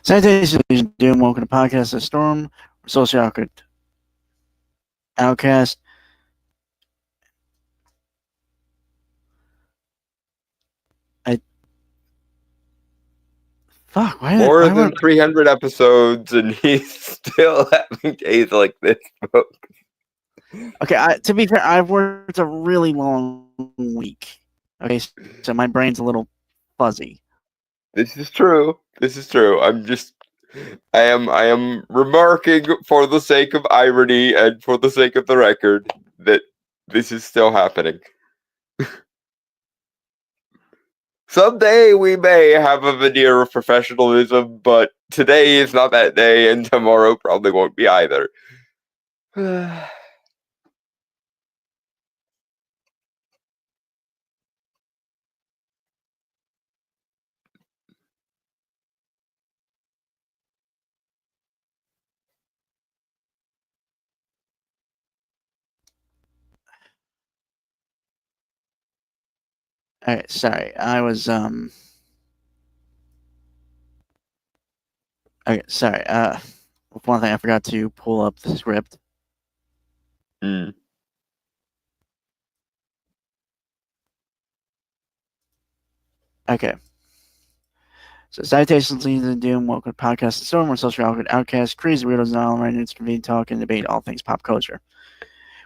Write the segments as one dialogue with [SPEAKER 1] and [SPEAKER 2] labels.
[SPEAKER 1] Salutations, ladies and gentlemen. Welcome to Podcast of Storm. We're Social Awkward Outcast. Fuck,
[SPEAKER 2] More than 300 episodes, and he's still having days like this, folks.
[SPEAKER 1] Okay, to be fair, I've worked a really long week. Okay, so my brain's a little fuzzy.
[SPEAKER 2] This is true. I am remarking for the sake of irony and for the sake of the record that this is still happening. Someday we may have a veneer of professionalism, but today is not that day, and tomorrow probably won't be either.
[SPEAKER 1] Alright, sorry. I was okay, sorry. One thing I forgot to pull up the script. Okay. So, salutations, ladies and gentlemen. Welcome to Podcast of Storm. We're Social Awkward Outcast, crazy weirdos, and all around it's convenient talk and debate all things pop culture.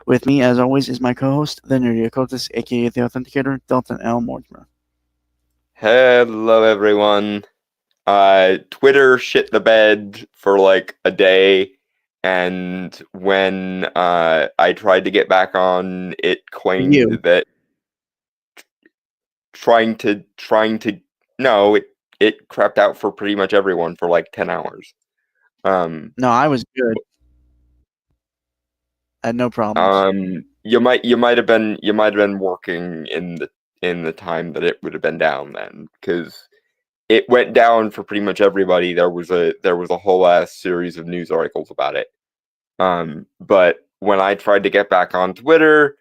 [SPEAKER 1] With me, as always, is my co-host, the Nerdy Occultist, aka the Authenticator, Dalton L. Mortimer.
[SPEAKER 2] Hello, everyone. Twitter shit the bed for like a day, and when I tried to get back on, it claimed that it crapped out for pretty much everyone for like 10 hours.
[SPEAKER 1] No, I was good. I had no problems.
[SPEAKER 2] You might have been working in the time that it would have been down then, because it went down for pretty much everybody. There was a whole ass series of news articles about it. But when I tried to get back on Twitter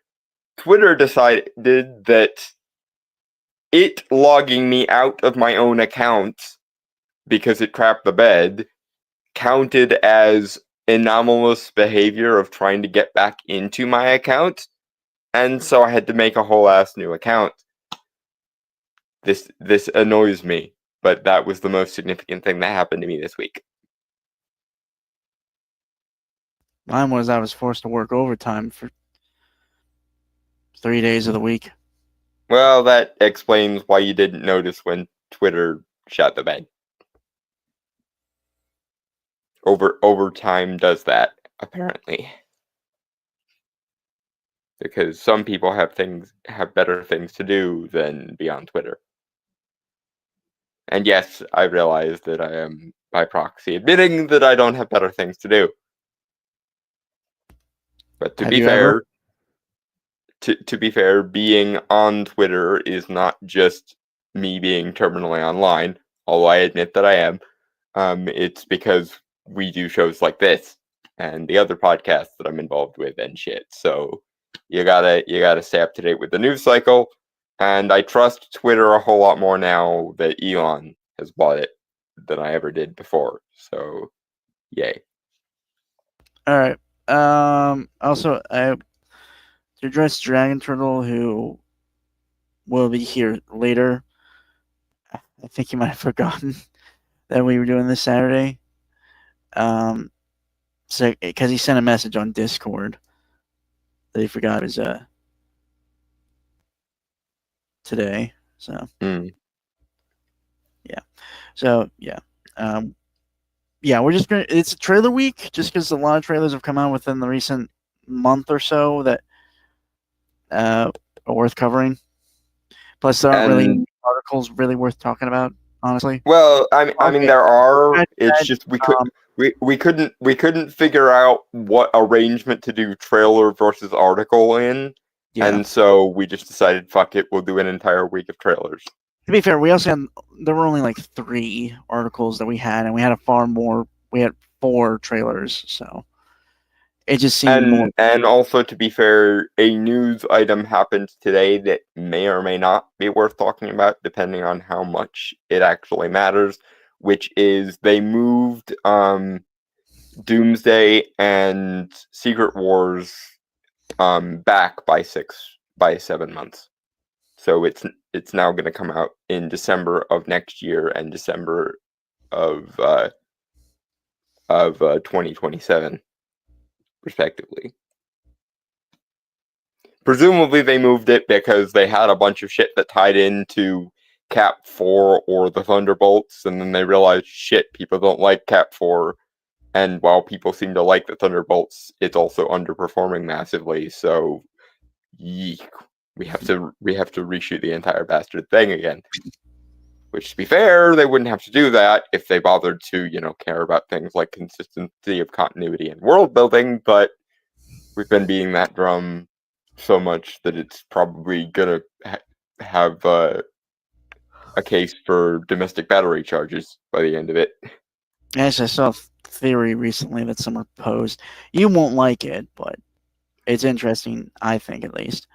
[SPEAKER 2] decided that it logging me out of my own account because it crapped the bed counted as anomalous behavior of trying to get back into my account, and so I had to make a whole ass new account. This annoys me, but that was the most significant thing that happened to me this week.
[SPEAKER 1] Mine was I was forced to work overtime for 3 days of the week.
[SPEAKER 2] Well, that explains why you didn't notice when Twitter shut the bed. Overtime does that, apparently. Because some people have better things to do than be on Twitter. And yes, I realize that I am by proxy admitting that I don't have better things to do. But to be fair, being on Twitter is not just me being terminally online, although I admit that I am. It's because we do shows like this and the other podcasts that I'm involved with and shit. So you gotta stay up to date with the news cycle. And I trust Twitter a whole lot more now that Elon has bought it than I ever did before. So, yay.
[SPEAKER 1] All right. Also, to address Dragon Turtle, who will be here later. I think you might have forgotten that we were doing this Saturday. So because he sent a message on Discord that he forgot it was today. So yeah. So yeah. Yeah, we're just gonna. It's a trailer week, just because a lot of trailers have come out within the recent month or so that are worth covering. Plus, there aren't really
[SPEAKER 2] And
[SPEAKER 1] articles really worth talking about, honestly.
[SPEAKER 2] well, I mean,
[SPEAKER 1] Okay.
[SPEAKER 2] there are. It's
[SPEAKER 1] That,
[SPEAKER 2] just
[SPEAKER 1] um,
[SPEAKER 2] we couldn't figure out what arrangement to do trailer versus article in,
[SPEAKER 1] yeah.
[SPEAKER 2] and so we just decided, fuck it, we'll do an entire week of trailers.
[SPEAKER 1] To be fair, we also had there were only like 3 articles that we had, and we had a far more. We had 4 trailers, so it just seemed more.
[SPEAKER 2] And also, to be fair, a news item happened today that may or may not be worth talking about, depending on how much it actually matters. Which is they moved Doomsday and Secret Wars back by 7 months. So it's now going to come out in December of next year and December of 2027, respectively. Presumably, they moved it because they had a bunch of shit that tied into Cap 4 or the Thunderbolts, and then they realized, shit, people don't like Cap 4. And while people seem to like the Thunderbolts, it's also underperforming massively. So, yeek, we have to reshoot the entire bastard thing again. Which, to be fair, they wouldn't have to do that if they bothered to, care about things like consistency of continuity and world building. But we've been beating that drum so much that it's probably gonna have a case for domestic battery charges by the end of it.
[SPEAKER 1] Yes, I saw a theory recently that someone posed. You won't like it, but it's interesting. I think, at least.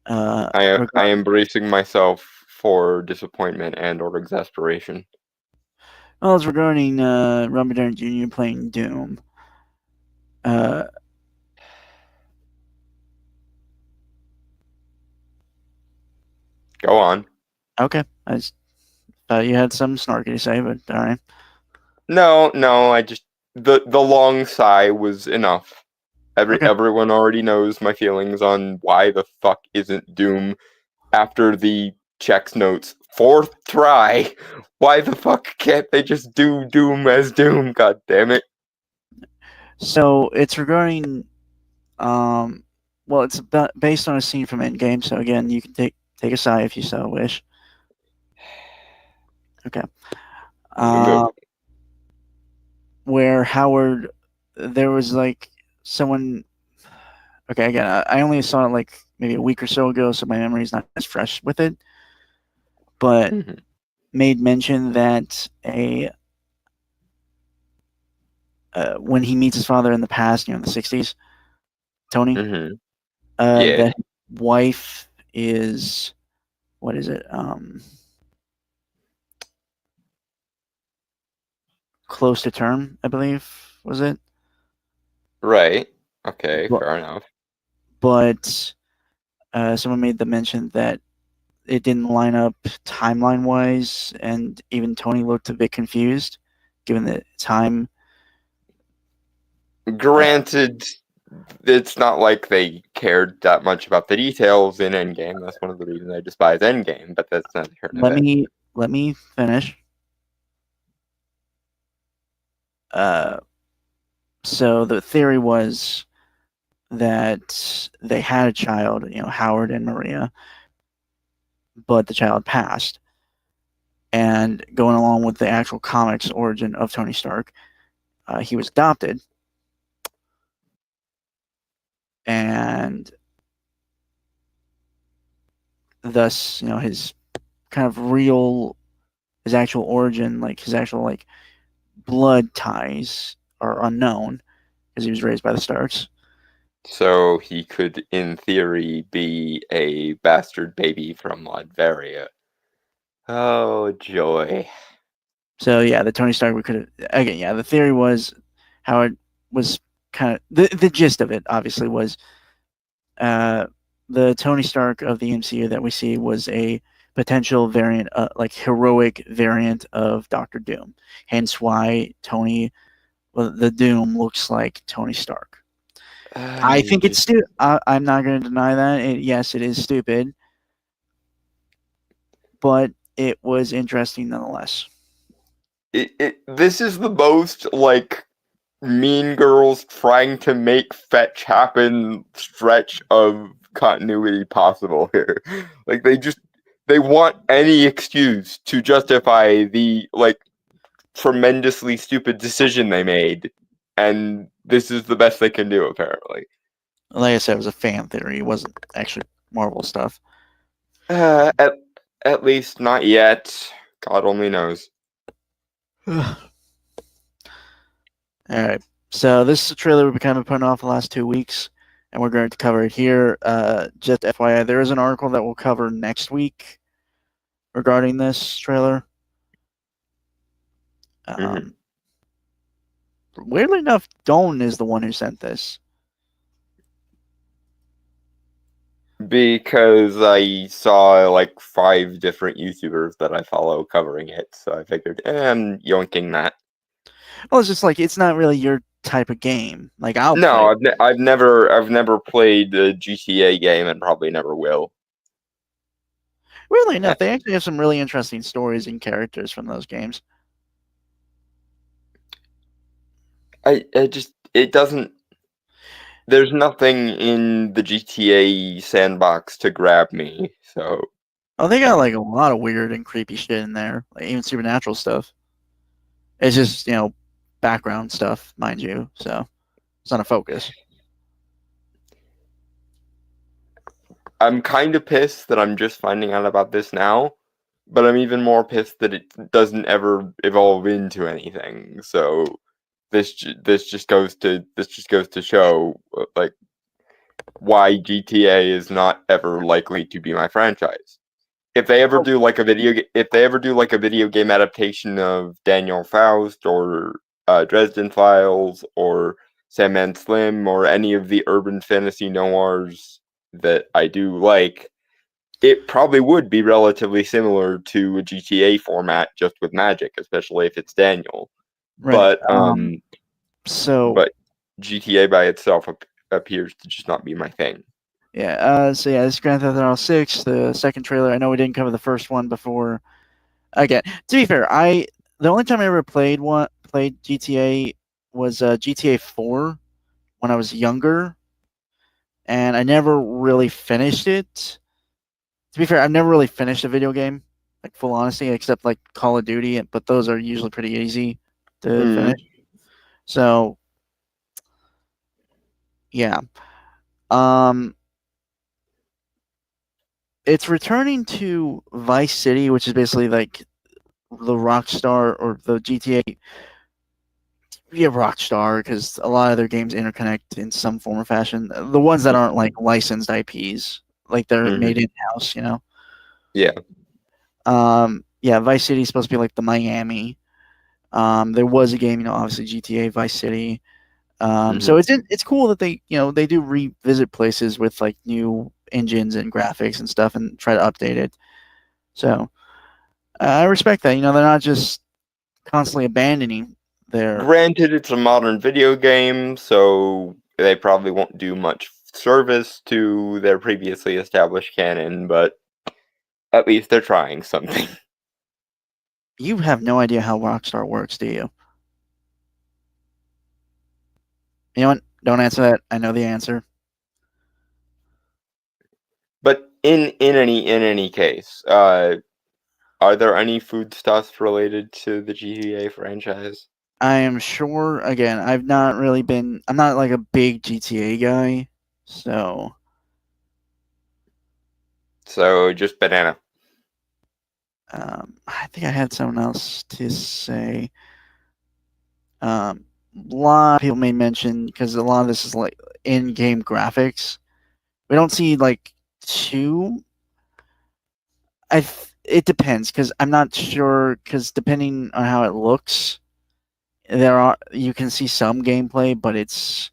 [SPEAKER 2] I am bracing myself for disappointment and or exasperation.
[SPEAKER 1] Well, it's regarding Robert Downey Jr. playing Doom.
[SPEAKER 2] Go on.
[SPEAKER 1] Okay, I just thought you had something snarky to say, but all right.
[SPEAKER 2] No, I just the long sigh was enough. Everyone already knows my feelings on why the fuck isn't Doom after the checks notes 4th try. Why the fuck can't they just do Doom as Doom? God damn it.
[SPEAKER 1] So it's regarding, well, it's based on a scene from Endgame. So again, you can take a sigh if you so wish. Okay. Where Howard, there was like someone. Okay, again, I only saw it like maybe a week or so ago, so my memory is not as fresh with it. But made mention that when he meets his father in the past, in the 60s, Tony, that his wife is, what is it? Close to term, I believe, was it?
[SPEAKER 2] Right. Okay, fair enough.
[SPEAKER 1] But someone made the mention that it didn't line up timeline-wise, and even Tony looked a bit confused, given the time.
[SPEAKER 2] Granted, it's not like they cared that much about the details in Endgame. That's one of the reasons I despise Endgame, but that's not here.
[SPEAKER 1] Let me finish. So the theory was that they had a child, Howard and Maria, but the child passed. And going along with the actual comics origin of Tony Stark, he was adopted. And thus, his kind of his actual origin, like his actual blood ties are unknown because he was raised by the Starks.
[SPEAKER 2] So he could, in theory, be a bastard baby from Latveria. Oh, joy.
[SPEAKER 1] So yeah, the Tony Stark we could have, again, yeah, the theory was Howard was kind of the gist of it obviously was the the Tony Stark of the MCU that we see was a potential variant, like heroic variant of Doctor Doom. Hence why the Doom looks like Tony Stark. I think it's stupid. I'm not going to deny that. Yes, it is stupid, but it was interesting nonetheless.
[SPEAKER 2] This is the most like Mean Girls trying to make fetch happen stretch of continuity possible here. Like they want any excuse to justify the like tremendously stupid decision they made, and this is the best they can do apparently.
[SPEAKER 1] Like I said, it was a fan theory. It wasn't actually Marvel stuff.
[SPEAKER 2] At least not yet. God only knows.
[SPEAKER 1] All right. So this is a trailer we've kind of putting off the last 2 weeks, and we're going to cover it here. Just FYI, there is an article that we'll cover next week regarding this trailer. Weirdly enough, Doan is the one who sent this.
[SPEAKER 2] Because I saw like 5 different YouTubers that I follow covering it, so I figured, I'm yoinking that.
[SPEAKER 1] Well, it's just like it's not really your type of game. Like I've
[SPEAKER 2] never played a GTA game and probably never will.
[SPEAKER 1] Weirdly enough, they actually have some really interesting stories and characters from those games.
[SPEAKER 2] It doesn't. There's nothing in the GTA sandbox to grab me, so.
[SPEAKER 1] Oh, they got like a lot of weird and creepy shit in there, like even supernatural stuff. It's just, background stuff, mind you, so it's not a focus.
[SPEAKER 2] I'm kind of pissed that I'm just finding out about this now, but I'm even more pissed that it doesn't ever evolve into anything. So this just goes to show like why GTA is not ever likely to be my franchise. If they ever do like a video game adaptation of Daniel Faust or Dresden Files or Sandman Slim or any of the urban fantasy noirs that I do like, it probably would be relatively similar to a GTA format, just with magic, especially if it's Daniel.
[SPEAKER 1] Right.
[SPEAKER 2] But GTA by itself appears to just not be my thing.
[SPEAKER 1] Yeah. This is Grand Theft Auto 6, the second trailer. I know we didn't cover the first one before. Again, to be fair, the only time I ever played GTA was GTA 4 when I was younger, and I never really finished it. To be fair, I've never really finished a video game, like full honesty, except like Call of Duty, but those are usually pretty easy to finish. So, yeah. It's returning to Vice City, which is basically like the Rockstar or the GTA. Yeah, Rockstar, because a lot of their games interconnect in some form or fashion. The ones that aren't like licensed IPs, like they're made in house,
[SPEAKER 2] Yeah.
[SPEAKER 1] Yeah, Vice City is supposed to be like the Miami. There was a game, obviously GTA Vice City. So it's cool that they do revisit places with like new engines and graphics and stuff and try to update it. So I respect that. They're not just constantly abandoning their.
[SPEAKER 2] Granted, it's a modern video game, so they probably won't do much service to their previously established canon, but at least they're trying something.
[SPEAKER 1] You have no idea how Rockstar works, do you? You know what? Don't answer that. I know the answer.
[SPEAKER 2] But in any case, are there any foodstuffs related to the GTA franchise?
[SPEAKER 1] I am sure. Again, I'm not like a big GTA guy, so.
[SPEAKER 2] So just banana.
[SPEAKER 1] I think I had someone else to say. A lot of people may mention, because a lot of this is like in-game graphics. We don't see like two. It depends, because I'm not sure, because depending on how it looks, you can see some gameplay, but it's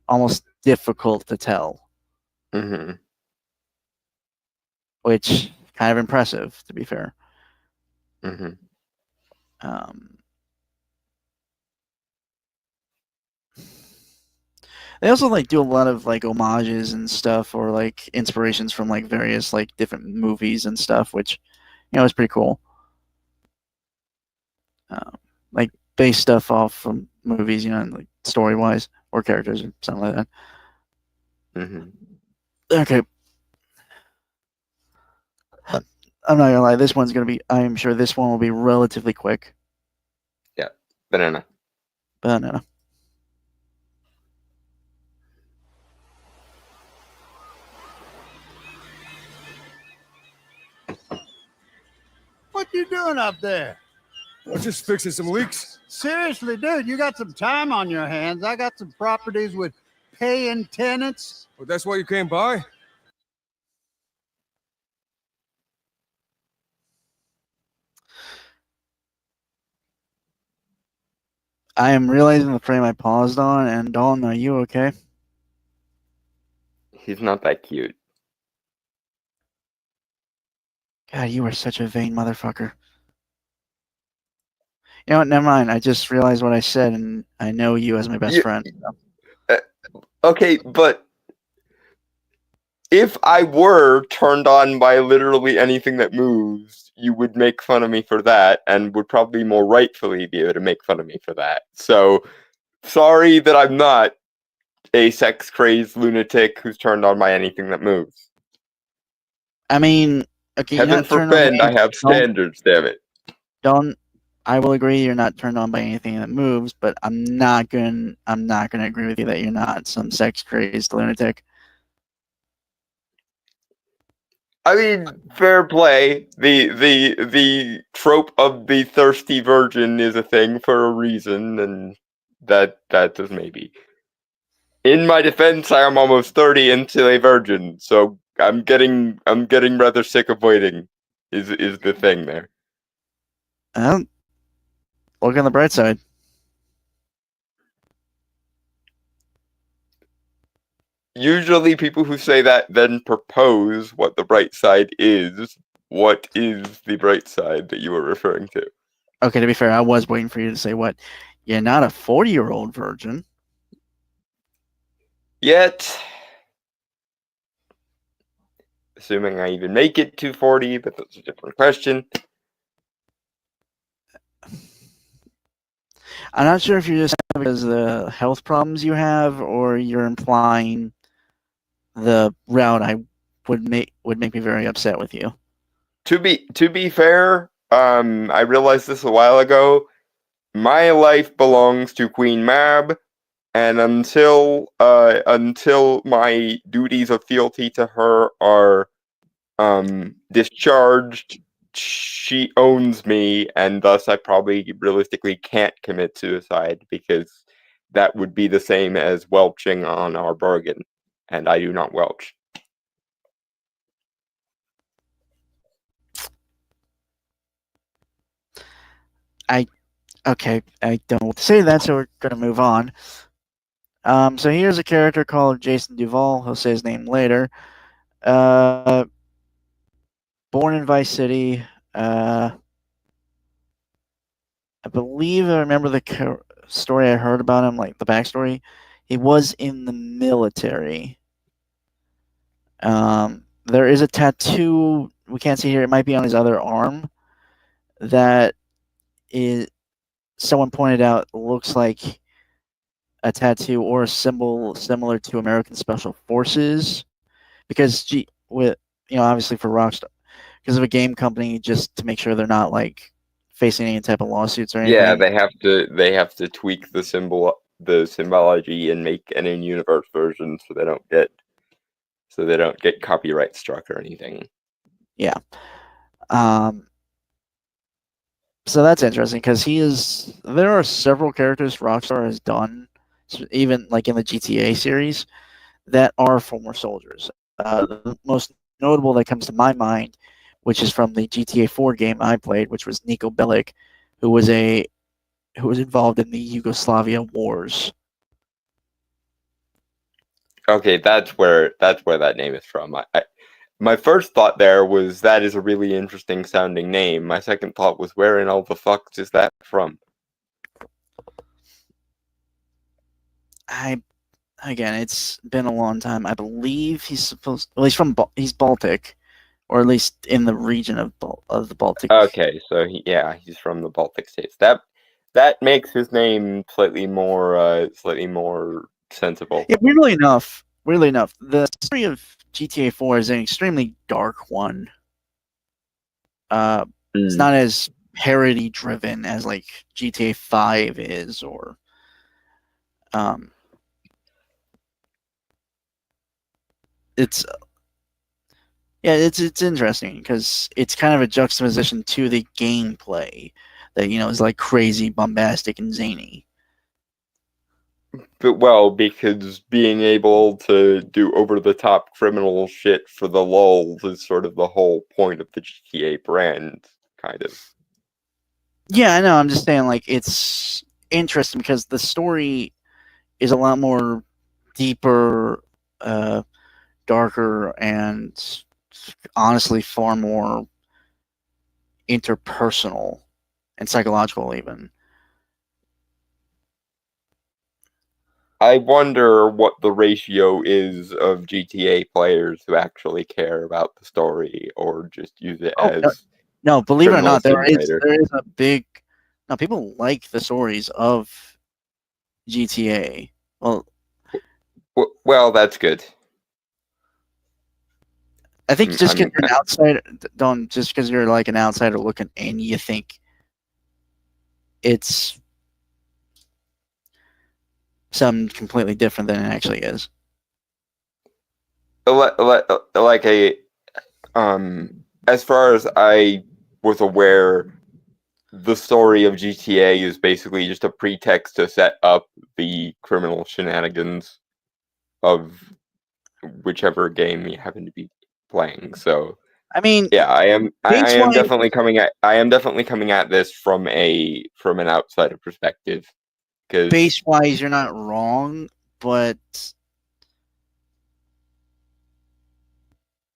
[SPEAKER 1] almost difficult to tell. which kind of impressive, to be fair.
[SPEAKER 2] Mm-hmm.
[SPEAKER 1] They also like do a lot of like homages and stuff, or like inspirations from like various like different movies and stuff, which is pretty cool. Like base stuff off from movies, like story wise or characters or something like that.
[SPEAKER 2] Mm-hmm.
[SPEAKER 1] Okay. I'm not gonna lie, this one's gonna be. I'm sure this one will be relatively quick.
[SPEAKER 2] Yeah, banana.
[SPEAKER 1] Banana.
[SPEAKER 3] What you doing up there?
[SPEAKER 4] I'm just fixing some leaks.
[SPEAKER 3] Seriously, dude, you got some time on your hands. I got some properties with paying tenants.
[SPEAKER 4] Well, that's why you came by?
[SPEAKER 1] I am realizing the frame I paused on, and Dalton, are you okay?
[SPEAKER 2] He's not that cute.
[SPEAKER 1] God, you are such a vain motherfucker. You know what? Never mind. I just realized what I said, and I know you as my best friend.
[SPEAKER 2] Okay, but if I were turned on by literally anything that moves, you would make fun of me for that, and would probably more rightfully be able to make fun of me for that. So, sorry that I'm not a sex-crazed lunatic who's turned on by anything that moves.
[SPEAKER 1] I mean, okay,
[SPEAKER 2] Heaven forbid I have standards, damn it.
[SPEAKER 1] I will agree you're not turned on by anything that moves, but I'm not gonna agree with you that you're not some sex crazed lunatic.
[SPEAKER 2] I mean, fair play. The trope of the thirsty virgin is a thing for a reason, and that is maybe. In my defense, I am almost 30 and still a virgin, so I'm getting rather sick of waiting. Is the thing there?
[SPEAKER 1] Look on the bright side.
[SPEAKER 2] Usually, people who say that then propose what the bright side is. What is the bright side that you were referring to?
[SPEAKER 1] Okay, to be fair, I was waiting for you to say what. You're not a 40-year-old virgin.
[SPEAKER 2] Yet. Assuming I even make it to 40, but that's a different question.
[SPEAKER 1] I'm not sure if you're just because of the health problems you have, or you're implying the route I would make me very upset with you.
[SPEAKER 2] To be fair, I realized this a while ago. My life belongs to Queen Mab, and until my duties of fealty to her are discharged, she owns me, and thus I probably realistically can't commit suicide, because that would be the same as welching on our bargain, and I do not welch.
[SPEAKER 1] Okay, I don't know what to say to that, so we're gonna move on. So here's a character called Jason Duval. He'll say his name later. Born in Vice City. I believe I remember the story I heard about him, like the backstory. He was in the military. There is a tattoo we can't see here. It might be on his other arm. That is, someone pointed out, looks like a tattoo or a symbol similar to American Special Forces, because with obviously for Rockstar, because of a game company, just to make sure they're not like facing any type of lawsuits or anything.
[SPEAKER 2] Yeah, they have to tweak the symbology and make an in-universe version so they don't get copyright struck or anything.
[SPEAKER 1] Yeah. So that's interesting, because there are several characters Rockstar has done, even like in the GTA series, that are former soldiers. The most notable that comes to my mind, which is from the GTA 4 game I played, which was Niko Bellic, who was involved in the Yugoslavia wars.
[SPEAKER 2] Okay, that's where that name is from. My first thought there was that is a really interesting sounding name. My second thought was, where in all the fuck is that from?
[SPEAKER 1] Again, it's been a long time. I believe he's he's he's Baltic, or at least in the region of the Baltic.
[SPEAKER 2] Okay, so he's from the Baltic states. That makes his name slightly more sensible.
[SPEAKER 1] Yeah, weirdly enough, the story of GTA 4 is an extremely dark one. It's not as parody driven as like GTA 5 is, or it's interesting because it's kind of a juxtaposition to the gameplay that is like crazy, bombastic, and zany.
[SPEAKER 2] But because being able to do over the top criminal shit for the lulz is sort of the whole point of the GTA brand, kind of.
[SPEAKER 1] Yeah, I know. I'm just saying, like, it's interesting because the story is a lot more deeper, darker, and honestly far more interpersonal and psychological, even.
[SPEAKER 2] I wonder what the ratio is of GTA players who actually care about the story or just use it as
[SPEAKER 1] no, believe it or not, there is
[SPEAKER 2] simulator.
[SPEAKER 1] a big. No, people like the stories of GTA.
[SPEAKER 2] Well, that's good.
[SPEAKER 1] I think just because you're an outsider, just because you're like an outsider looking in, you think it's something completely different than it actually is.
[SPEAKER 2] As far as I was aware, the story of GTA is basically just a pretext to set up the criminal shenanigans of whichever game you happen to be playing. So,
[SPEAKER 1] I mean,
[SPEAKER 2] yeah, I am definitely coming at this from an outsider perspective. Because
[SPEAKER 1] base-wise, you're not wrong, but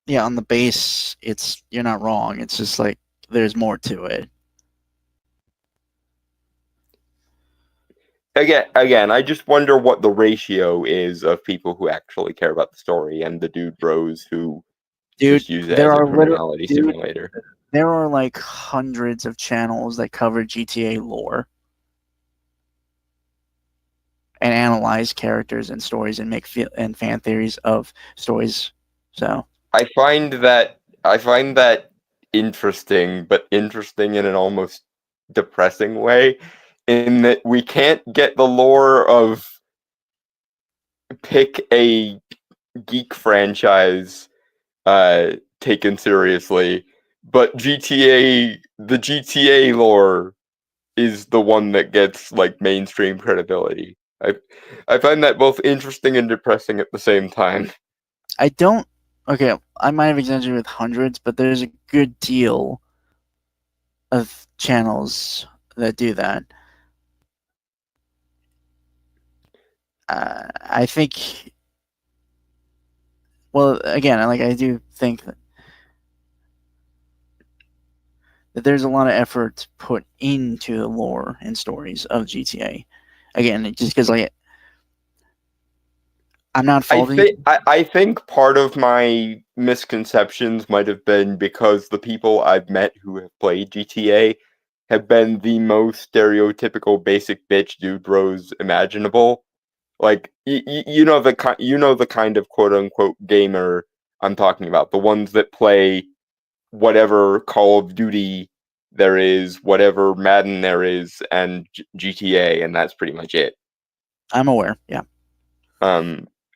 [SPEAKER 1] yeah, on the base, you're not wrong. It's just like there's more to it.
[SPEAKER 2] Again, I just wonder what the ratio is of people who actually care about the story and the dude bros who just use it as a criminality simulator.
[SPEAKER 1] There are like hundreds of channels that cover GTA lore and analyze characters and stories and make and fan theories of stories. So
[SPEAKER 2] I find that interesting, but interesting in an almost depressing way, in that we can't get the lore of pick a geek franchise taken seriously, but the GTA lore is the one that gets like mainstream credibility. I find that both interesting and depressing at the same time.
[SPEAKER 1] Okay, I might have exaggerated with hundreds, but there's a good deal of channels that do that. I think. Well, again, I do think that there's a lot of effort put into the lore and stories of GTA. Again, just because I'm not faulting.
[SPEAKER 2] I think part of my misconceptions might have been because the people I've met who have played GTA have been the most stereotypical basic bitch dude bros imaginable. Like you know the kind of quote unquote gamer I'm talking about, the ones that play whatever Call of Duty there is, whatever Madden there is, and GTA, and that's pretty much it.
[SPEAKER 1] I'm aware. Yeah.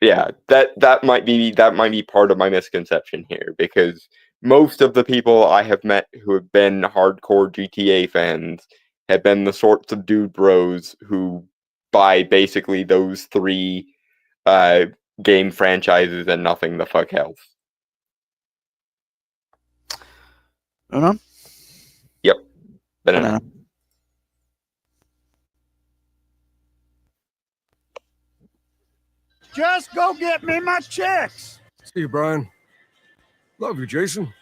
[SPEAKER 2] Yeah, that might be part of my misconception here, because most of the people I have met who have been hardcore GTA fans have been the sorts of dude bros who buy basically those three game franchises and nothing the fuck else.
[SPEAKER 1] Uno?
[SPEAKER 2] Yep. Banana.
[SPEAKER 3] Just go get me my checks.
[SPEAKER 4] See you, Brian. Love you, Jason.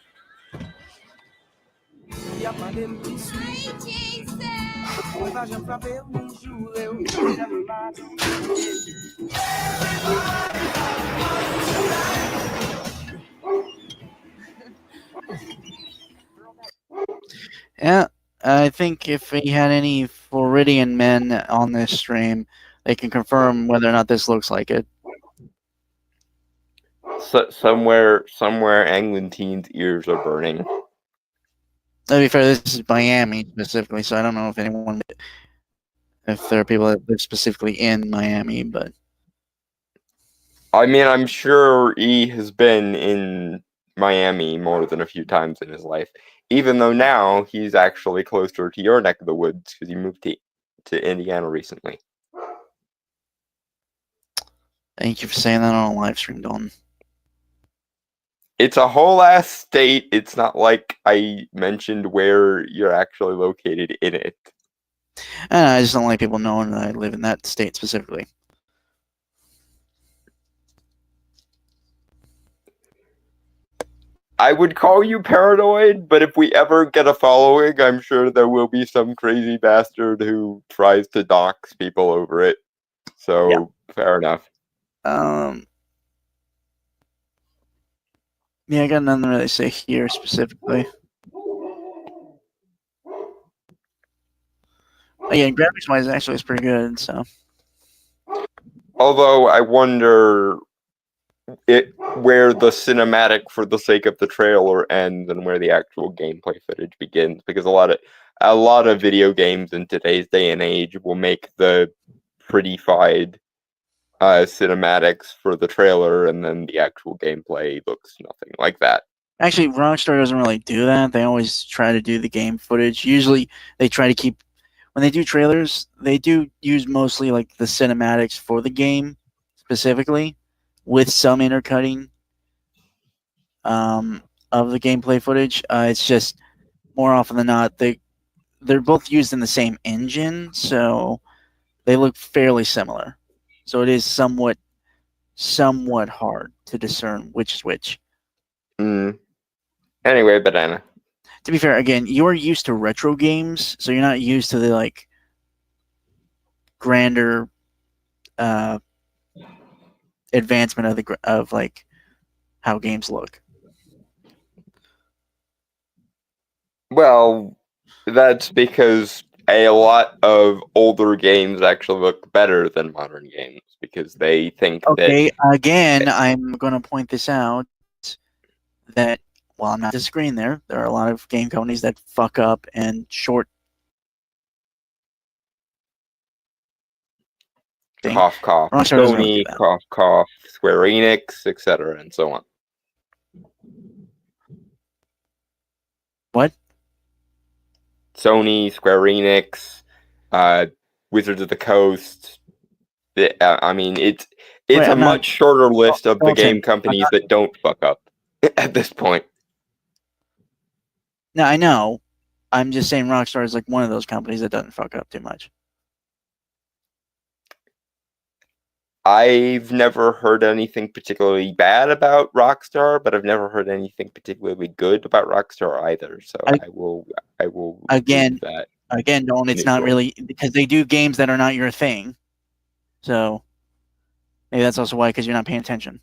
[SPEAKER 1] Yeah, I think if we had any Floridian men on this stream, they can confirm whether or not this looks like it.
[SPEAKER 2] Somewhere, Anglintine's ears are burning.
[SPEAKER 1] To be fair, this is Miami specifically, so I don't know if there are people that live specifically in Miami, but
[SPEAKER 2] I mean, I'm sure he has been in Miami more than a few times in his life, even though now he's actually closer to your neck of the woods because he moved to Indiana recently.
[SPEAKER 1] thank you for saying that on a live stream, Dalton.
[SPEAKER 2] It's a whole ass state. It's not like I mentioned where you're actually located in it.
[SPEAKER 1] I just don't like people knowing that I live in that state specifically.
[SPEAKER 2] I would call you paranoid, but if we ever get a following, I'm sure there will be some crazy bastard who tries to dox people over it. So,
[SPEAKER 1] Yeah.
[SPEAKER 2] Fair enough.
[SPEAKER 1] Yeah, I got nothing to really say here specifically. Again, graphics wise, actually, it's pretty good. So,
[SPEAKER 2] Although I wonder where the cinematic for the sake of the trailer ends and where the actual gameplay footage begins, because a lot of video games in today's day and age will make the prettified cinematics for the trailer, and then the actual gameplay looks nothing like that.
[SPEAKER 1] actually, Rockstar doesn't really do that. They always try to do the game footage. Usually, they try to keep when they do trailers, they do use mostly like the cinematics for the game specifically, with some intercutting of the gameplay footage. It's just more often than not they're both used in the same engine, so they look fairly similar. So it is somewhat hard to discern which is which.
[SPEAKER 2] Anyway, Banana.
[SPEAKER 1] To be fair, again, you're used to retro games, so you're not used to the like grander advancement of like how games look.
[SPEAKER 2] Well, that's because a lot of older games actually look better than modern games because they think
[SPEAKER 1] Okay,
[SPEAKER 2] that.
[SPEAKER 1] again, I'm going to point this out that while I'm not disagreeing there are a lot of game companies that fuck up and short.
[SPEAKER 2] Cough, cough.
[SPEAKER 1] Rockstar doesn't really do
[SPEAKER 2] Sony,
[SPEAKER 1] that.
[SPEAKER 2] cough, cough. Square Enix, etc., and so on.
[SPEAKER 1] What?
[SPEAKER 2] Sony, Square Enix, Wizards of the Coast. I mean, it's
[SPEAKER 1] Wait,
[SPEAKER 2] a much shorter list of the
[SPEAKER 1] Dalton,
[SPEAKER 2] game companies that don't fuck up at this point.
[SPEAKER 1] No, I know. I'm just saying Rockstar is like one of those companies that doesn't fuck up too much.
[SPEAKER 2] I've never heard anything particularly bad about Rockstar, but I've never heard anything particularly good about Rockstar either. So I will
[SPEAKER 1] again
[SPEAKER 2] leave that.
[SPEAKER 1] Again, Nolan, it's not really because they do games that are not your thing. So maybe that's also why, because you're not paying attention.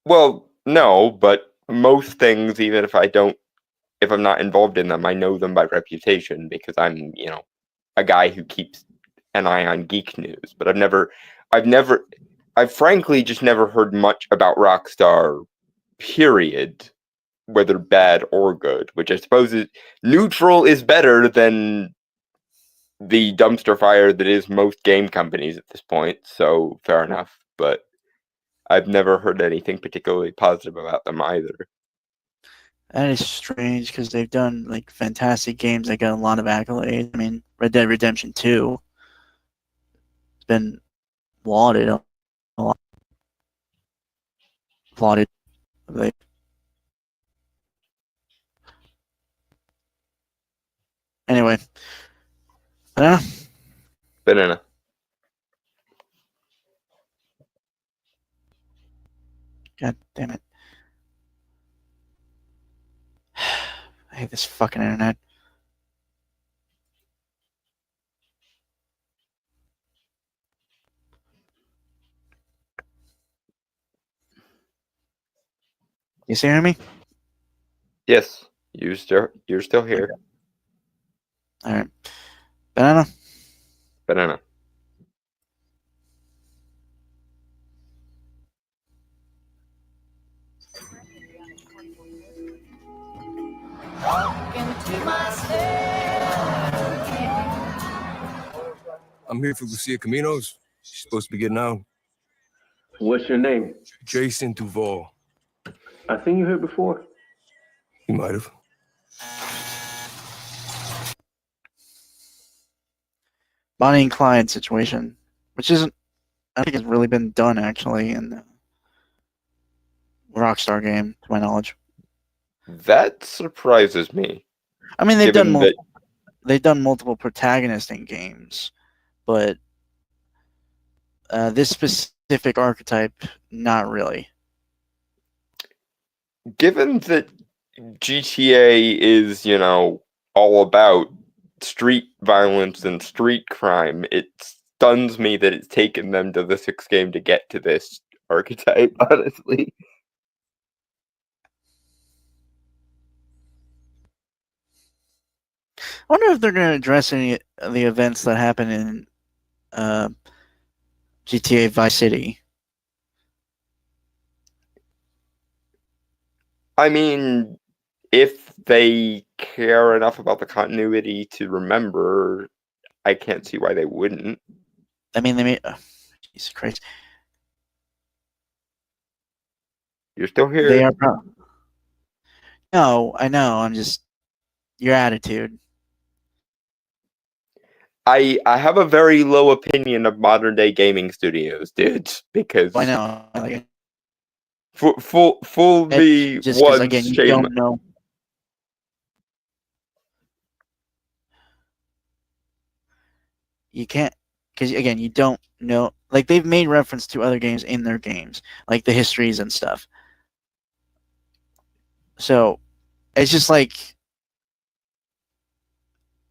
[SPEAKER 2] Well, no, but most things, even if I'm not involved in them, I know them by reputation because I'm, a guy who keeps an eye on geek news. But I've frankly just never heard much about Rockstar, period, whether bad or good, which I suppose is neutral is better than the dumpster fire that is most game companies at this point. So fair enough, but I've never heard anything particularly positive about them either.
[SPEAKER 1] That is strange because they've done like fantastic games that got a lot of accolades. I mean, Red Dead Redemption 2 has been lauded a lot. Applauded. Anyway.
[SPEAKER 2] Banana.
[SPEAKER 1] God damn it. hate this fucking internet. You see me?
[SPEAKER 2] Yes, you're still here.
[SPEAKER 1] All right. Banana.
[SPEAKER 2] Banana.
[SPEAKER 4] I'm here for Lucia Caminos. She's supposed to be getting out.
[SPEAKER 5] What's your name?
[SPEAKER 4] Jason Duval.
[SPEAKER 5] I seen you here before.
[SPEAKER 4] You might have.
[SPEAKER 1] Bonnie and Clyde situation, which isn't, I think it's really been done actually in the Rockstar game, to my knowledge.
[SPEAKER 2] That surprises me.
[SPEAKER 1] I mean, they've
[SPEAKER 2] Given that
[SPEAKER 1] done multiple protagonist in games, but this specific archetype, not really.
[SPEAKER 2] given that GTA is, all about street violence and street crime, it stuns me that it's taken them to the 6th game to get to this archetype, honestly.
[SPEAKER 1] I wonder if they're going to address any of the events that happen in GTA Vice City.
[SPEAKER 2] I mean, if they care enough about the continuity to remember, I can't see why they wouldn't.
[SPEAKER 1] I mean, they made... Jesus Christ.
[SPEAKER 2] You're still here.
[SPEAKER 1] They are... No, I know. I'm just... Your attitude.
[SPEAKER 2] I have a very low opinion of modern day gaming studios, dudes, because
[SPEAKER 1] I know. Like,
[SPEAKER 2] fool me
[SPEAKER 1] just because,
[SPEAKER 2] once,
[SPEAKER 1] again, you
[SPEAKER 2] shame.
[SPEAKER 1] don't know. You can't... Because, again, you don't know... Like, they've made reference to other games in their games. Like, the histories and stuff. So, it's just like...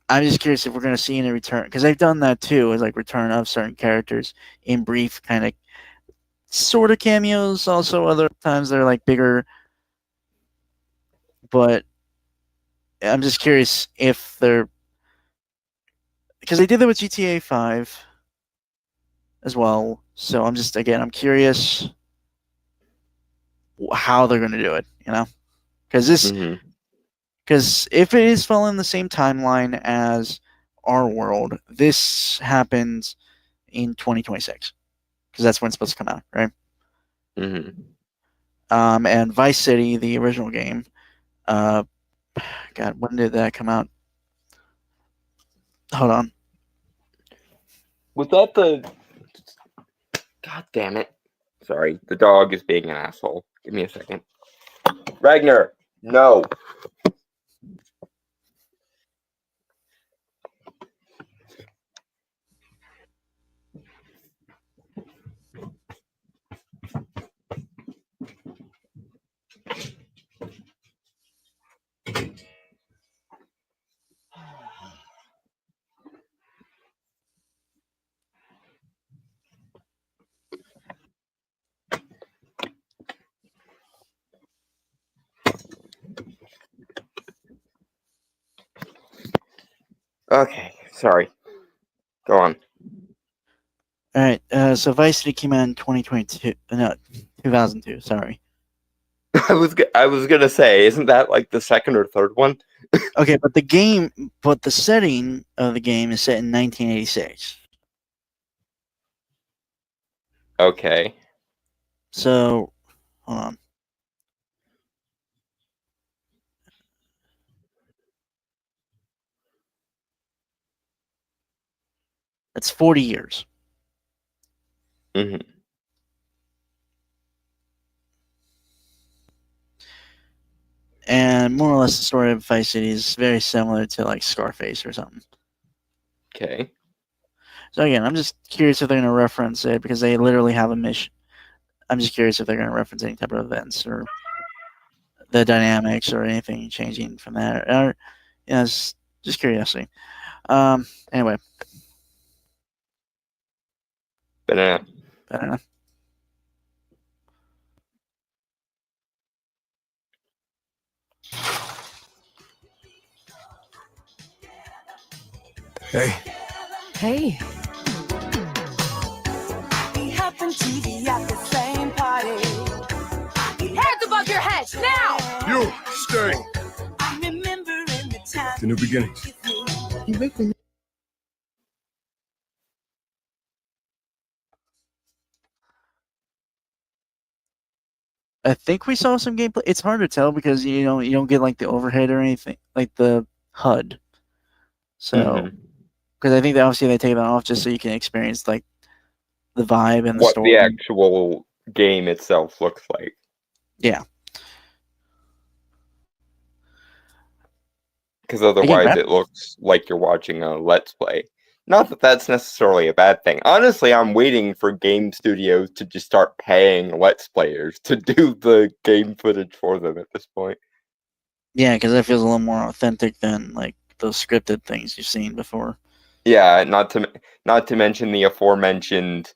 [SPEAKER 1] I'm just curious if we're going to see any return, because they've done that too, as like return of certain characters in brief, kind of, sort of cameos. Also, other times they're like bigger. But I'm just curious if they're, because they did that with GTA 5 as well. So I'm curious how they're going to do it. Because this.
[SPEAKER 2] Mhm.
[SPEAKER 1] Because if it is following the same timeline as our world, this happens in 2026. Because that's when it's supposed to come out, right?
[SPEAKER 2] Mhm.
[SPEAKER 1] And Vice City, the original game, God, when did that come out? Hold on.
[SPEAKER 2] Was that the... God damn it. Sorry, the dog is being an asshole. Give me a second. Ragnar, no. Okay, sorry. Go on.
[SPEAKER 1] All right. So Vice City came out in 2022. No, 2002. Sorry.
[SPEAKER 2] I was gonna say, isn't that like the second or third one?
[SPEAKER 1] Okay, but the setting of the game is set in 1986.
[SPEAKER 2] Okay.
[SPEAKER 1] So, hold on. That's 40 years.
[SPEAKER 2] Hmm.
[SPEAKER 1] And more or less the story of Vice City is very similar to like Scarface or something.
[SPEAKER 2] Okay.
[SPEAKER 1] So again, I'm just curious if they're going to reference it because they literally have a mission. I'm just curious if they're going to reference any type of events or the dynamics or anything changing from that. Or, yeah, it's just curiosity. Anyway,
[SPEAKER 2] Banana.
[SPEAKER 1] I don't know.
[SPEAKER 4] Hey,
[SPEAKER 6] Hey,
[SPEAKER 7] We happened to be at the same party.
[SPEAKER 6] heads above your heads now!
[SPEAKER 4] you stay.
[SPEAKER 7] I remember in the time
[SPEAKER 4] The new beginnings.
[SPEAKER 7] with me.
[SPEAKER 1] I think we saw some gameplay. It's hard to tell because you don't get like the overhead or anything, like the HUD. So,
[SPEAKER 2] Mhm.
[SPEAKER 1] because I think that obviously they take that off just so you can experience like the vibe and the
[SPEAKER 2] What
[SPEAKER 1] story.
[SPEAKER 2] the actual game itself looks like.
[SPEAKER 1] Yeah.
[SPEAKER 2] Because otherwise
[SPEAKER 1] rap-
[SPEAKER 2] it looks like you're watching a Let's Play. Not that that's necessarily a bad thing. Honestly, I'm waiting for game studios to just start paying Let's Players to do the game footage for them at this point.
[SPEAKER 1] Yeah, because that feels a little more authentic than like those scripted things you've seen before.
[SPEAKER 2] Yeah, not to mention the aforementioned,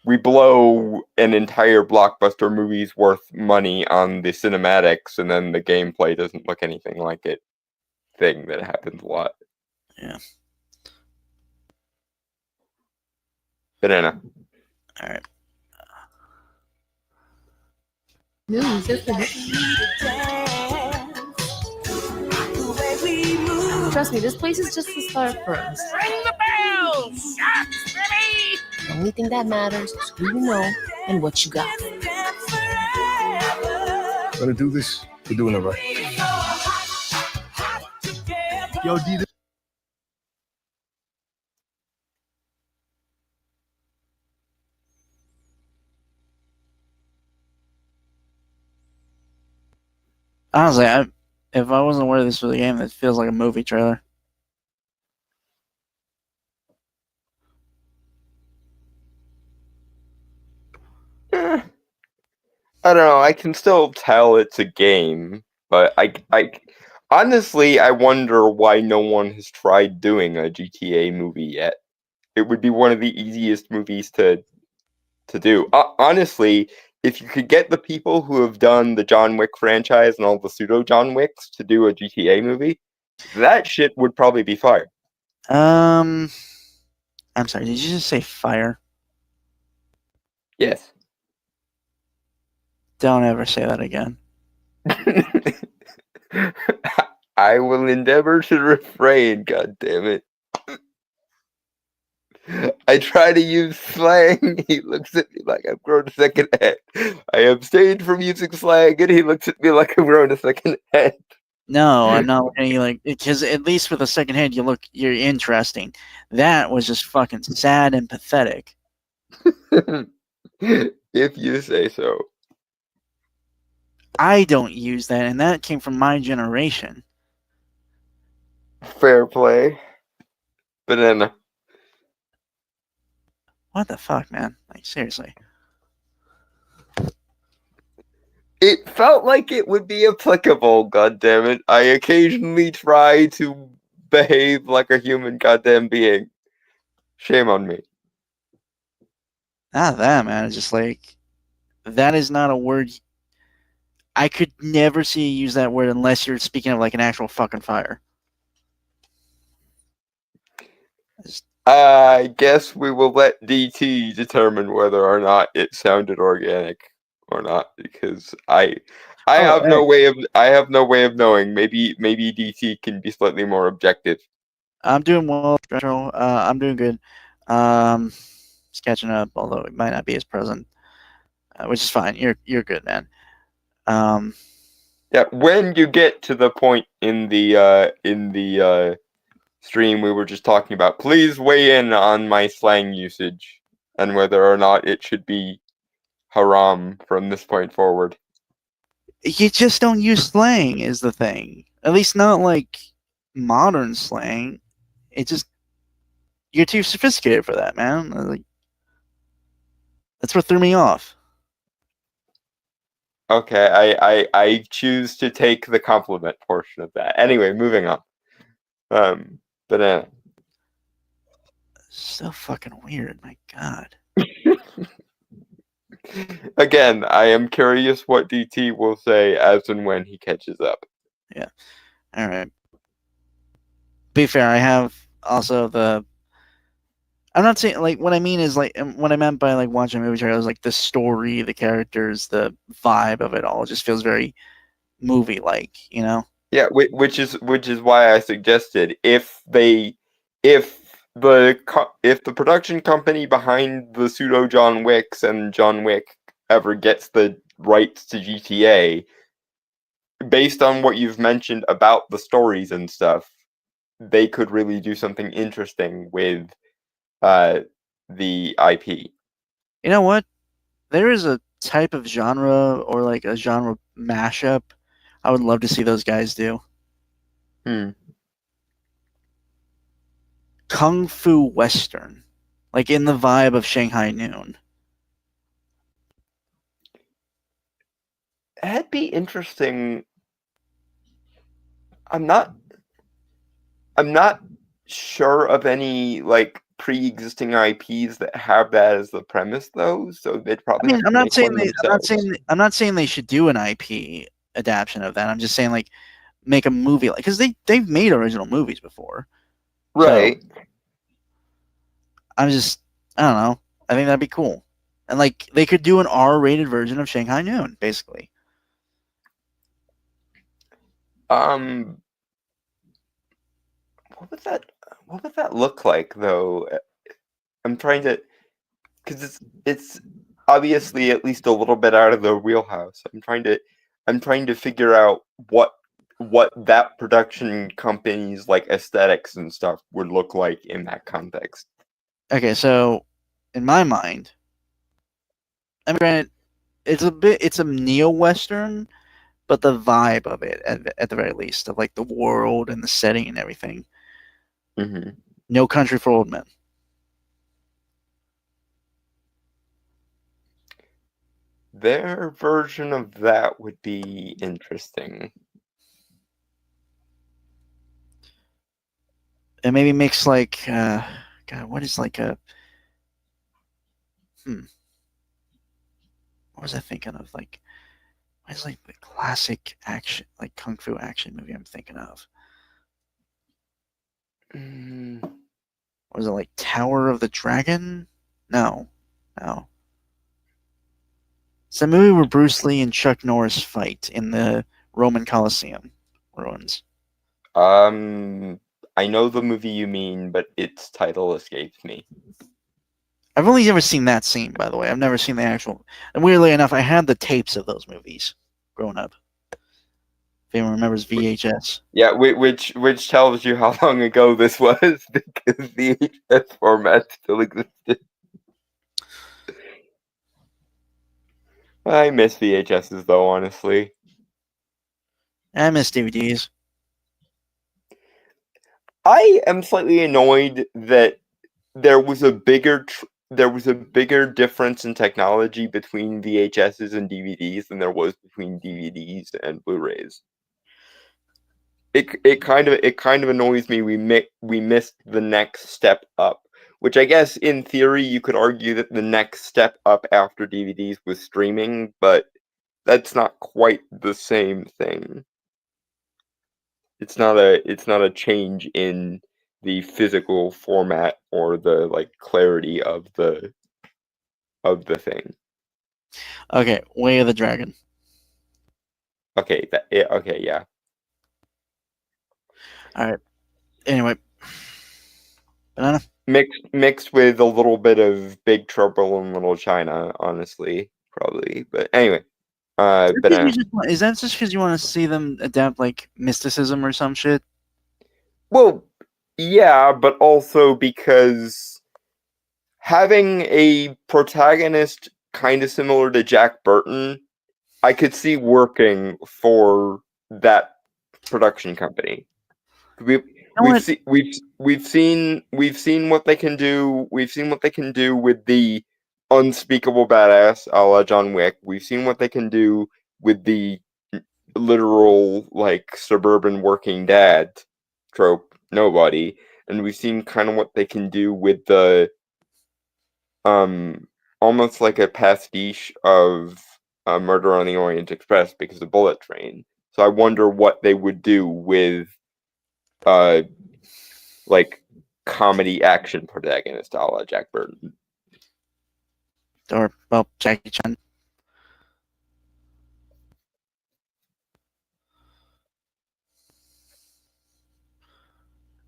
[SPEAKER 2] we blow an entire blockbuster movie's worth money on the cinematics, and then the gameplay doesn't look anything like it. Thing that happens a lot.
[SPEAKER 1] Yeah.
[SPEAKER 2] Banana.
[SPEAKER 1] All right.
[SPEAKER 6] News, isn't it?
[SPEAKER 7] The way we move.
[SPEAKER 6] Trust me, this place is just the start for us.
[SPEAKER 7] Ring the bell! Shots, baby!
[SPEAKER 6] The only thing that matters is who you know and what you got.
[SPEAKER 4] Gonna do this. We're doing it right.
[SPEAKER 3] Yo, D.
[SPEAKER 1] Honestly, if I wasn't aware this was a game, it feels like a movie trailer.
[SPEAKER 2] I don't know. I can still tell it's a game, but I honestly, I wonder why no one has tried doing a GTA movie yet. It would be one of the easiest movies to do. Honestly, if you could get the people who have done the John Wick franchise and all the pseudo John Wicks to do a GTA movie, that shit would probably be fire.
[SPEAKER 1] I'm sorry. Did you just say fire?
[SPEAKER 2] Yes.
[SPEAKER 1] Don't ever say that again.
[SPEAKER 2] I will endeavor to refrain, god damn it. I try to use slang, he looks at me like I've grown a second head. I abstained from using slang, and he looks at me like I've grown a second head.
[SPEAKER 1] No, I'm not looking at you like, because at least with a second hand, you're interesting. That was just fucking sad and pathetic.
[SPEAKER 2] If you say so.
[SPEAKER 1] I don't use that, and that came from my generation.
[SPEAKER 2] Fair play. Banana.
[SPEAKER 1] What the fuck, man? Like, seriously.
[SPEAKER 2] It felt like it would be applicable, goddammit. I occasionally try to behave like a human goddamn being. Shame on me.
[SPEAKER 1] Not that, man. It's just like, that is not a word. I could never see you use that word unless you're speaking of like an actual fucking fire.
[SPEAKER 2] I guess we will let DT determine whether or not it sounded organic or not, because I have no way of knowing. Maybe DT can be slightly more objective.
[SPEAKER 1] I'm doing well, Retro. I'm doing good. Just catching up, although it might not be as present, which is fine. You're good, man.
[SPEAKER 2] Yeah, when you get to the point in the stream we were just talking about, please weigh in on my slang usage and whether or not it should be haram from this point forward.
[SPEAKER 1] You just don't use slang, is the thing. At least not like modern slang. It just, you're too sophisticated for that, man. Like, that's what threw me off.
[SPEAKER 2] Okay, I choose to take the compliment portion of that. Anyway, moving on. Banana.
[SPEAKER 1] So fucking weird. My God.
[SPEAKER 2] Again, I am curious what DT will say as and when he catches up.
[SPEAKER 1] All right. Be fair, I have also the. I'm not saying like what I mean is like what I meant by like watching a movie trailer is like the story, the characters, the vibe of it all. It just feels very movie like, you know.
[SPEAKER 2] Yeah, which is why I suggested if the production company behind the pseudo John Wicks and John Wick ever gets the rights to GTA, based on what you've mentioned about the stories and stuff, they could really do something interesting with the IP.
[SPEAKER 1] You know what? There is a type of genre or like a genre mashup I would love to see those guys do. Kung Fu Western. Like in the vibe of Shanghai Noon.
[SPEAKER 2] That'd be interesting. I'm not sure of any like pre-existing IPs that have that as the premise though, so they'd probably have to
[SPEAKER 1] I'm not
[SPEAKER 2] make
[SPEAKER 1] saying
[SPEAKER 2] one themselves.
[SPEAKER 1] I'm not saying they should do an IP adaptation of that. I'm just saying like make a movie like because they've made original movies before.
[SPEAKER 2] Right.
[SPEAKER 1] So, I don't know. I think that'd be cool. And like they could do an R-rated version of Shanghai Noon, basically.
[SPEAKER 2] What would that look like though? I'm trying to, because it's obviously at least a little bit out of their wheelhouse. I'm trying to figure out what that production company's like aesthetics and stuff would look like in that context.
[SPEAKER 1] Okay, so in my mind, I mean, granted, it's a neo-western, but the vibe of it, at the very least, of like the world and the setting and everything.
[SPEAKER 2] Mm-hmm.
[SPEAKER 1] No Country for Old Men.
[SPEAKER 2] Their version of that would be interesting.
[SPEAKER 1] And maybe mix like, God, what is like a, what was I thinking of? Like, what is like the classic action, like kung fu action movie I'm thinking of? Was it like Tower of the Dragon? No. It's a movie where Bruce Lee and Chuck Norris fight in the Roman Colosseum ruins.
[SPEAKER 2] I know the movie you mean, but its title escapes me.
[SPEAKER 1] I've only ever seen that scene, by the way. I've never seen the actual. And weirdly enough, I had the tapes of those movies growing up. If anyone remembers VHS.
[SPEAKER 2] Yeah, which tells you how long ago this was, because the VHS format still existed. I miss VHSs though, honestly.
[SPEAKER 1] I miss DVDs.
[SPEAKER 2] I am slightly annoyed that there was a bigger difference in technology between VHSs and DVDs than there was between DVDs and Blu-rays. It kind of annoys me. We missed the next step up, which I guess in theory you could argue that the next step up after DVDs was streaming, but that's not quite the same thing. It's not a change in the physical format or the like clarity of the thing.
[SPEAKER 1] Okay, Way of the Dragon.
[SPEAKER 2] Okay, yeah.
[SPEAKER 1] All right. Anyway, Banana.
[SPEAKER 2] Mixed with a little bit of Big Trouble in Little China, honestly, probably. But anyway, Banana.
[SPEAKER 1] Is that just because you want to see them adapt like mysticism or some shit?
[SPEAKER 2] Well, yeah, but also because having a protagonist kind of similar to Jack Burton, I could see working for that production company. We've seen what they can do. We've seen what they can do with the unspeakable badass a la John Wick. We've seen what they can do literal like suburban working dad trope, Nobody, and we've seen kind of what they can do with the almost like a pastiche of Murder on the Orient Express because of Bullet Train. So I wonder what they would do with like comedy action protagonist a la Jack Burton.
[SPEAKER 1] Or, well, Jackie Chan.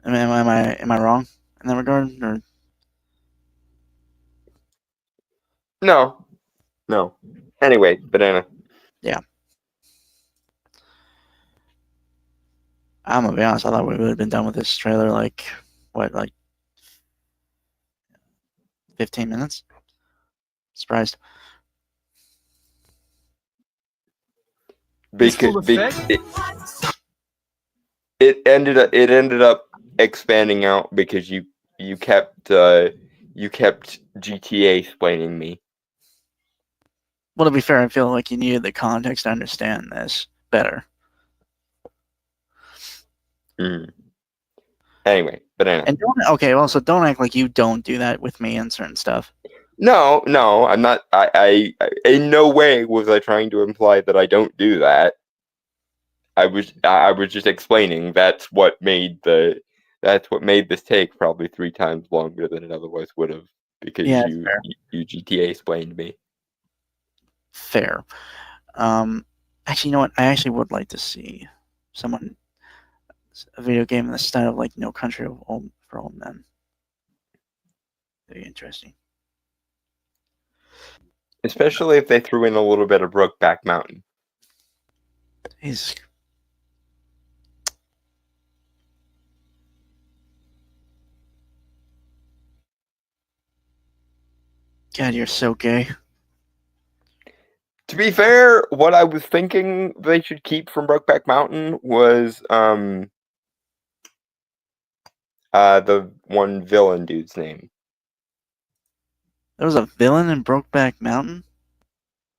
[SPEAKER 1] Am I wrong in that regard? Or
[SPEAKER 2] No. Anyway, Banana.
[SPEAKER 1] I'm gonna be honest, I thought we would have been done with this trailer like 15 minutes? Surprised.
[SPEAKER 2] Because it ended up expanding out because you kept GTA explaining me.
[SPEAKER 1] Well, to be fair, I feel like you needed the context to understand this better.
[SPEAKER 2] Anyway, Banana.
[SPEAKER 1] And so don't act like you don't do that with me and certain stuff.
[SPEAKER 2] No, I'm not. I in no way was I trying to imply that I don't do that. I was just explaining that's what made this take probably 3 times longer than it otherwise would have because you GTA explained me.
[SPEAKER 1] Fair. Actually, you know what? I actually would like to see a video game in the style of like No Country for Old Men. Very interesting.
[SPEAKER 2] Especially if they threw in a little bit of Brokeback Mountain.
[SPEAKER 1] He's God, you're so gay.
[SPEAKER 2] To be fair, what I was thinking they should keep from Brokeback Mountain was the one villain dude's name.
[SPEAKER 1] There was a villain in Brokeback Mountain?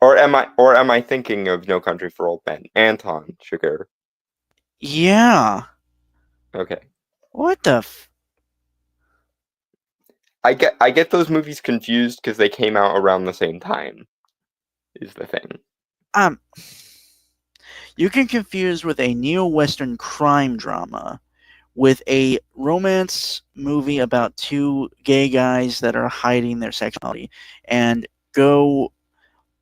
[SPEAKER 2] Or am I thinking of No Country for Old Men? Anton Chigurh.
[SPEAKER 1] Yeah.
[SPEAKER 2] Okay.
[SPEAKER 1] What the
[SPEAKER 2] I get those movies confused because they came out around the same time. Is the thing.
[SPEAKER 1] You can confuse with a neo-Western crime drama with a romance movie about 2 gay guys that are hiding their sexuality and go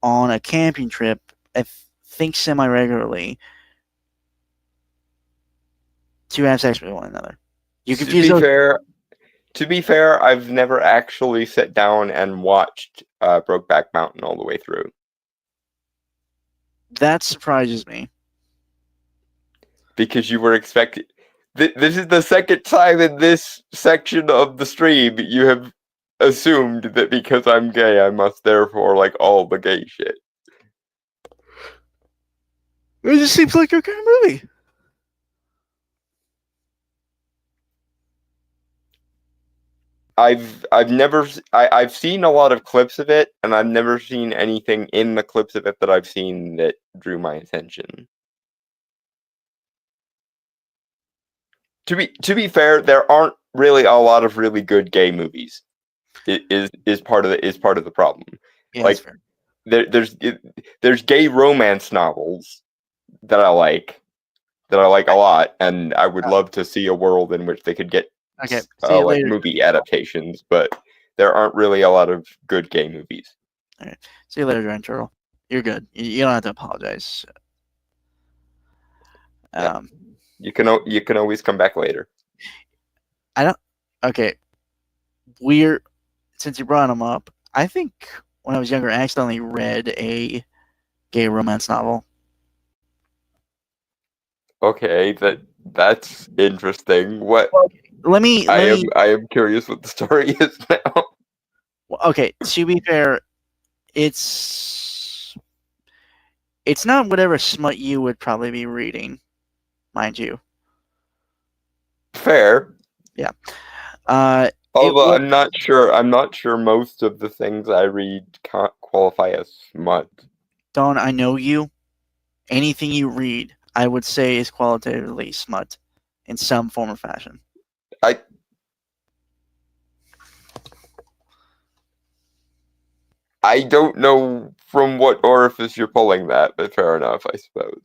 [SPEAKER 1] on a camping trip, I think semi-regularly, to have sex with one another. You confuse
[SPEAKER 2] To be fair, I've never actually sat down and watched Brokeback Mountain all the way through.
[SPEAKER 1] That surprises me.
[SPEAKER 2] Because you were expecting... This is the second time in this section of the stream you have assumed that because I'm gay, I must therefore like all the gay shit.
[SPEAKER 1] It just seems like your kind of movie.
[SPEAKER 2] I've seen a lot of clips of it, and I've never seen anything in the clips of it that I've seen that drew my attention. To be fair, there aren't really a lot of really good gay movies. It is part of the problem.
[SPEAKER 1] Yeah,
[SPEAKER 2] like
[SPEAKER 1] that's fair.
[SPEAKER 2] there's gay romance novels that I like a lot, and I would love to see a world in which they could get
[SPEAKER 1] Okay, see you
[SPEAKER 2] like
[SPEAKER 1] later.
[SPEAKER 2] movie adaptations, but there aren't really a lot of good gay movies.
[SPEAKER 1] Okay. See you later, Giant Turtle. You're good. You don't have to apologize.
[SPEAKER 2] Yeah. You can always come back later.
[SPEAKER 1] Okay. Since you brought them up, I think when I was younger, I accidentally read a gay romance novel.
[SPEAKER 2] Okay, that's interesting. What?
[SPEAKER 1] I
[SPEAKER 2] am curious what the story is now.
[SPEAKER 1] Okay, to be fair, it's not whatever smut you would probably be reading, mind you.
[SPEAKER 2] Fair.
[SPEAKER 1] Yeah.
[SPEAKER 2] Although I'm not sure most of the things I read can't qualify as smut.
[SPEAKER 1] Don, I know you. anything you read, I would say, is qualitatively smut in some form or fashion.
[SPEAKER 2] I don't know from what orifice you're pulling that, but fair enough, I suppose.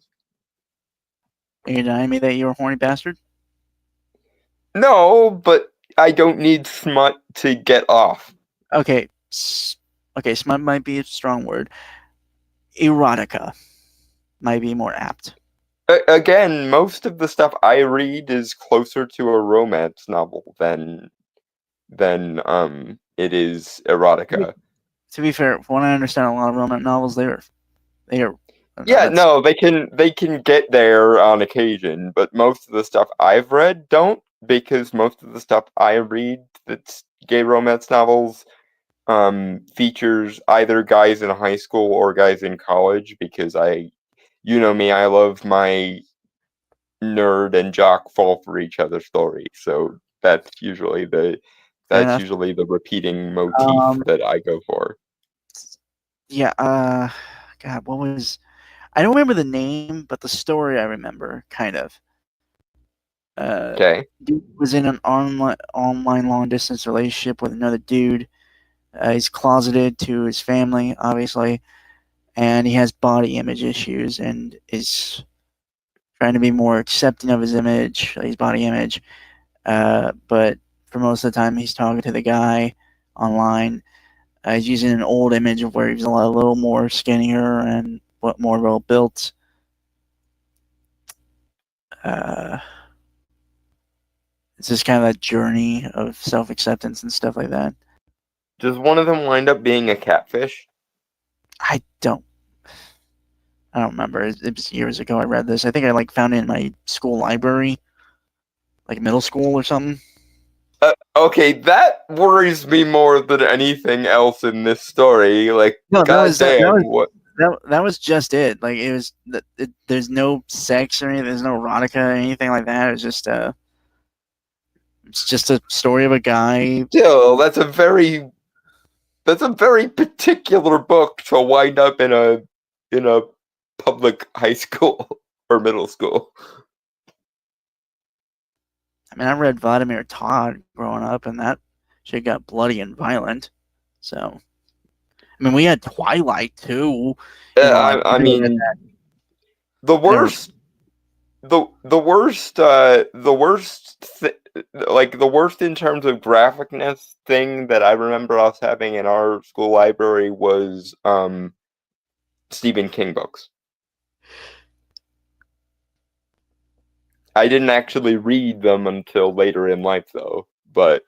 [SPEAKER 1] Are you denying me that you're a horny bastard?
[SPEAKER 2] No, but I don't need smut to get off.
[SPEAKER 1] Okay, okay, smut might be a strong word. Erotica might be more apt.
[SPEAKER 2] Again, most of the stuff I read is closer to a romance novel than it is erotica.
[SPEAKER 1] To be fair, from what I understand, a lot of romance novels, they are.
[SPEAKER 2] Yeah,
[SPEAKER 1] that's-
[SPEAKER 2] no, they can get there on occasion, but most of the stuff I've read don't, because most of the stuff I read that's gay romance novels features either guys in high school or guys in college, because you know me, I love my nerd and jock fall for each other story. So that's usually the
[SPEAKER 1] enough.
[SPEAKER 2] repeating motif that I go for.
[SPEAKER 1] Yeah, God, what was... I don't remember the name, but the story I remember, kind of.
[SPEAKER 2] Okay.
[SPEAKER 1] Dude was in an online long-distance relationship with another dude. He's closeted to his family, obviously, and he has body image issues and is trying to be more accepting of his image, his body image. But for most of the time, he's talking to the guy online. He's using an old image of where he's a little more skinnier and more well built. It's just kind of that journey of self-acceptance and stuff like that.
[SPEAKER 2] Does one of them wind up being a catfish?
[SPEAKER 1] I don't remember. It was years ago I read this. I think I found it in my school library, like middle school or something.
[SPEAKER 2] Okay, that worries me more than anything else in this story. Like,
[SPEAKER 1] No,
[SPEAKER 2] goddamn, what?
[SPEAKER 1] That was just it. Like, it was. There's no sex or anything. There's no erotica or anything like that. It's just a story of a guy.
[SPEAKER 2] Still, that's a very particular book to wind up in a public high school or middle school.
[SPEAKER 1] I mean, I read Vladimir Todd growing up, and that shit got bloody and violent. So, I mean, we had Twilight too.
[SPEAKER 2] I mean, the worst in terms of graphicness thing that I remember us having in our school library was Stephen King books. I didn't actually read them until later in life, though. But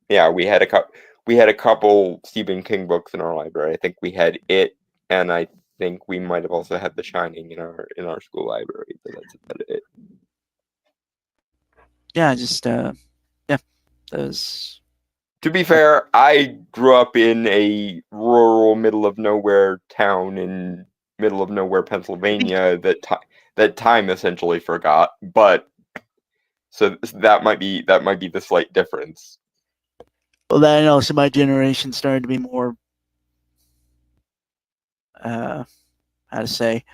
[SPEAKER 2] yeah, we had a couple Stephen King books in our library. I think we had It, and I think we might have also had The Shining in our school library. But that's about it.
[SPEAKER 1] Yeah, just those.
[SPEAKER 2] To be fair, I grew up in a rural, middle of nowhere town in middle of nowhere Pennsylvania that time essentially forgot. But so that might be the slight difference.
[SPEAKER 1] Well, then also my generation started to be more, how to say,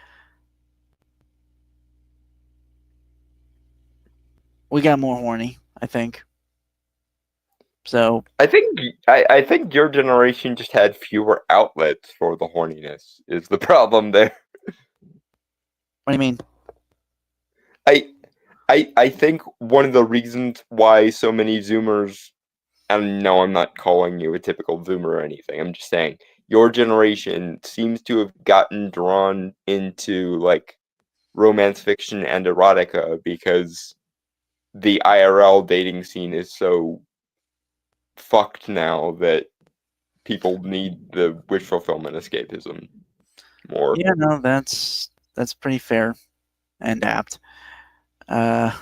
[SPEAKER 1] we got more horny, I think. So
[SPEAKER 2] I think your generation just had fewer outlets for the horniness is the problem there.
[SPEAKER 1] what do you mean?
[SPEAKER 2] I think one of the reasons why so many Zoomers, and no, I'm not calling you a typical Zoomer or anything. I'm just saying your generation seems to have gotten drawn into like romance fiction and erotica because the IRL dating scene is so fucked now that people need the wish fulfillment escapism more.
[SPEAKER 1] Yeah, no, that's pretty fair and apt. That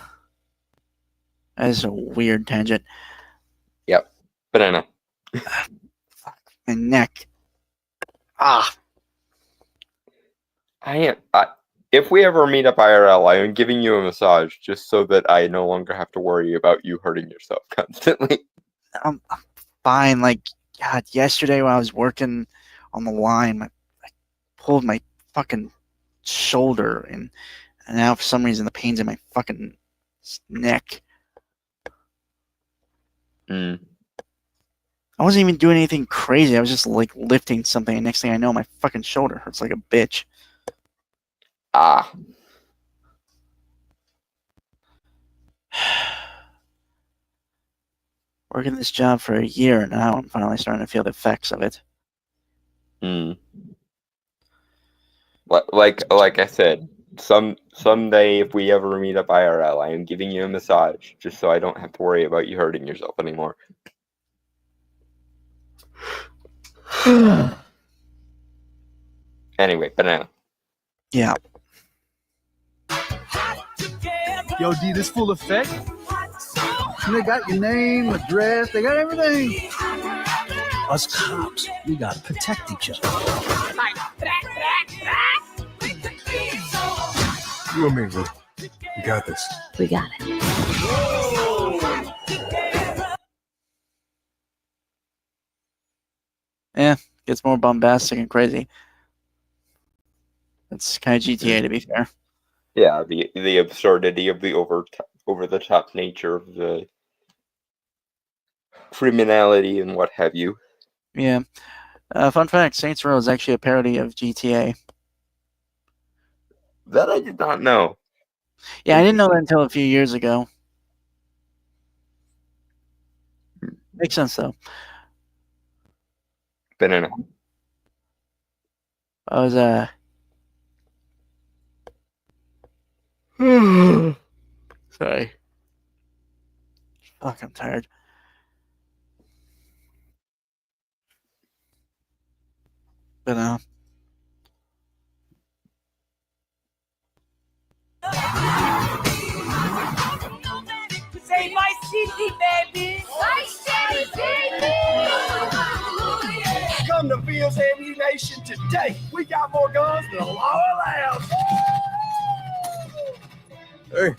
[SPEAKER 1] is a weird tangent.
[SPEAKER 2] Yep. Banana.
[SPEAKER 1] Fuck my neck. Ah.
[SPEAKER 2] If we ever meet up IRL, I am giving you a massage just so that I no longer have to worry about you hurting yourself constantly.
[SPEAKER 1] I'm fine. Like, God, yesterday when I was working on the line, I pulled my fucking shoulder, and now for some reason the pain's in my fucking neck.
[SPEAKER 2] Mm.
[SPEAKER 1] I wasn't even doing anything crazy. I was just like lifting something, and next thing I know, my fucking shoulder hurts like a bitch.
[SPEAKER 2] Ah.
[SPEAKER 1] Working this job for a year now, I'm finally starting to feel the effects of it.
[SPEAKER 2] Mm. Like I said, someday if we ever meet up IRL, I am giving you a massage just so I don't have to worry about you hurting yourself anymore. Anyway, banana.
[SPEAKER 1] Yeah.
[SPEAKER 3] Yo, D, this full effect? And they got your name, address, they got everything. Us cops, we gotta protect each other.
[SPEAKER 4] You and me, bro. We got this.
[SPEAKER 6] We got it.
[SPEAKER 1] Gets more bombastic and crazy. That's kind of GTA, to be fair.
[SPEAKER 2] Yeah, the absurdity of the over the top nature of the criminality and what have you.
[SPEAKER 1] Yeah. Fun fact, Saints Row is actually a parody of GTA.
[SPEAKER 2] That I did not know.
[SPEAKER 1] Yeah, I didn't know that until a few years ago. Makes sense, though.
[SPEAKER 2] Banana.
[SPEAKER 1] I was, sorry. Fuck, I'm tired. But,
[SPEAKER 7] Say my city, baby. My city, baby.
[SPEAKER 8] Come to Fields Ammunition today. We got more guns than the law allows.
[SPEAKER 4] Hey,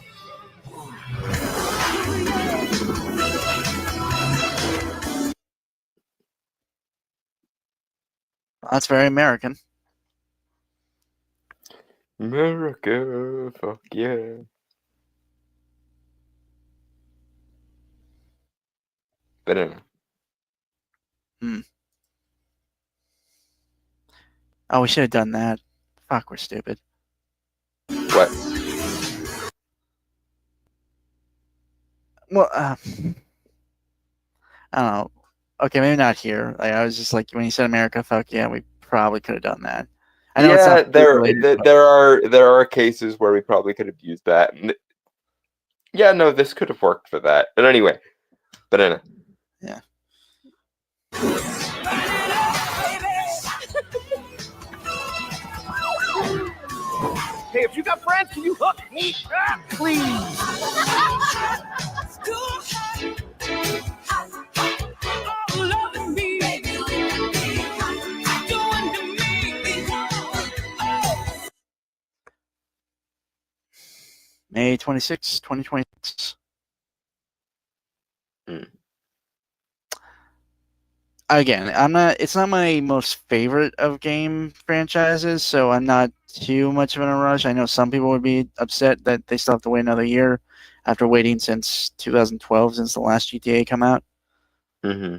[SPEAKER 1] that's very American.
[SPEAKER 2] America, fuck yeah. Banana.
[SPEAKER 1] Oh, we should have done that. Fuck, we're stupid.
[SPEAKER 2] What?
[SPEAKER 1] Well, I don't know. Okay, maybe not here. Like, I was just like, when you said America, fuck yeah, we probably could have done that. I know it's
[SPEAKER 2] Yeah,
[SPEAKER 1] not related, but
[SPEAKER 2] there are cases where we probably could have used that. And yeah, no, this could have worked for that. But anyway, banana.
[SPEAKER 1] yeah.
[SPEAKER 8] Hey, if you got friends, can you hook me up, please?
[SPEAKER 1] May 26, 2026. Again, it's not my most favorite of game franchises, so I'm not too much of in a rush. I know some people would be upset that they still have to wait another year after waiting since 2012, since the last GTA come out.
[SPEAKER 2] Mm-hmm.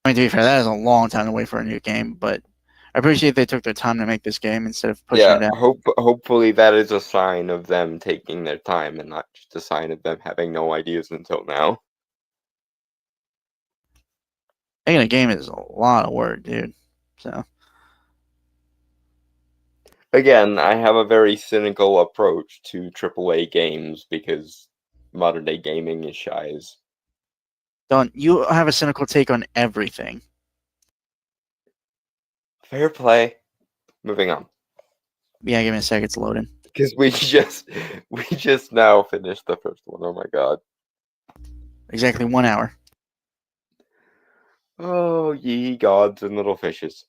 [SPEAKER 1] I mean, to be fair, that is a long time to wait for a new game, but I appreciate they took their time to make this game instead of pushing it
[SPEAKER 2] Yeah,
[SPEAKER 1] out.
[SPEAKER 2] hopefully that is a sign of them taking their time and not just a sign of them having no ideas until now.
[SPEAKER 1] Making a game is a lot of work, dude. So
[SPEAKER 2] Again, I have a very cynical approach to AAA games because modern day gaming is shies.
[SPEAKER 1] you have a cynical take on everything.
[SPEAKER 2] Fair play. Moving on.
[SPEAKER 1] Yeah, give me a sec, it's loading.
[SPEAKER 2] Because we just now finished the first one. Oh my god.
[SPEAKER 1] Exactly 1 hour.
[SPEAKER 2] Oh, ye gods and little fishes.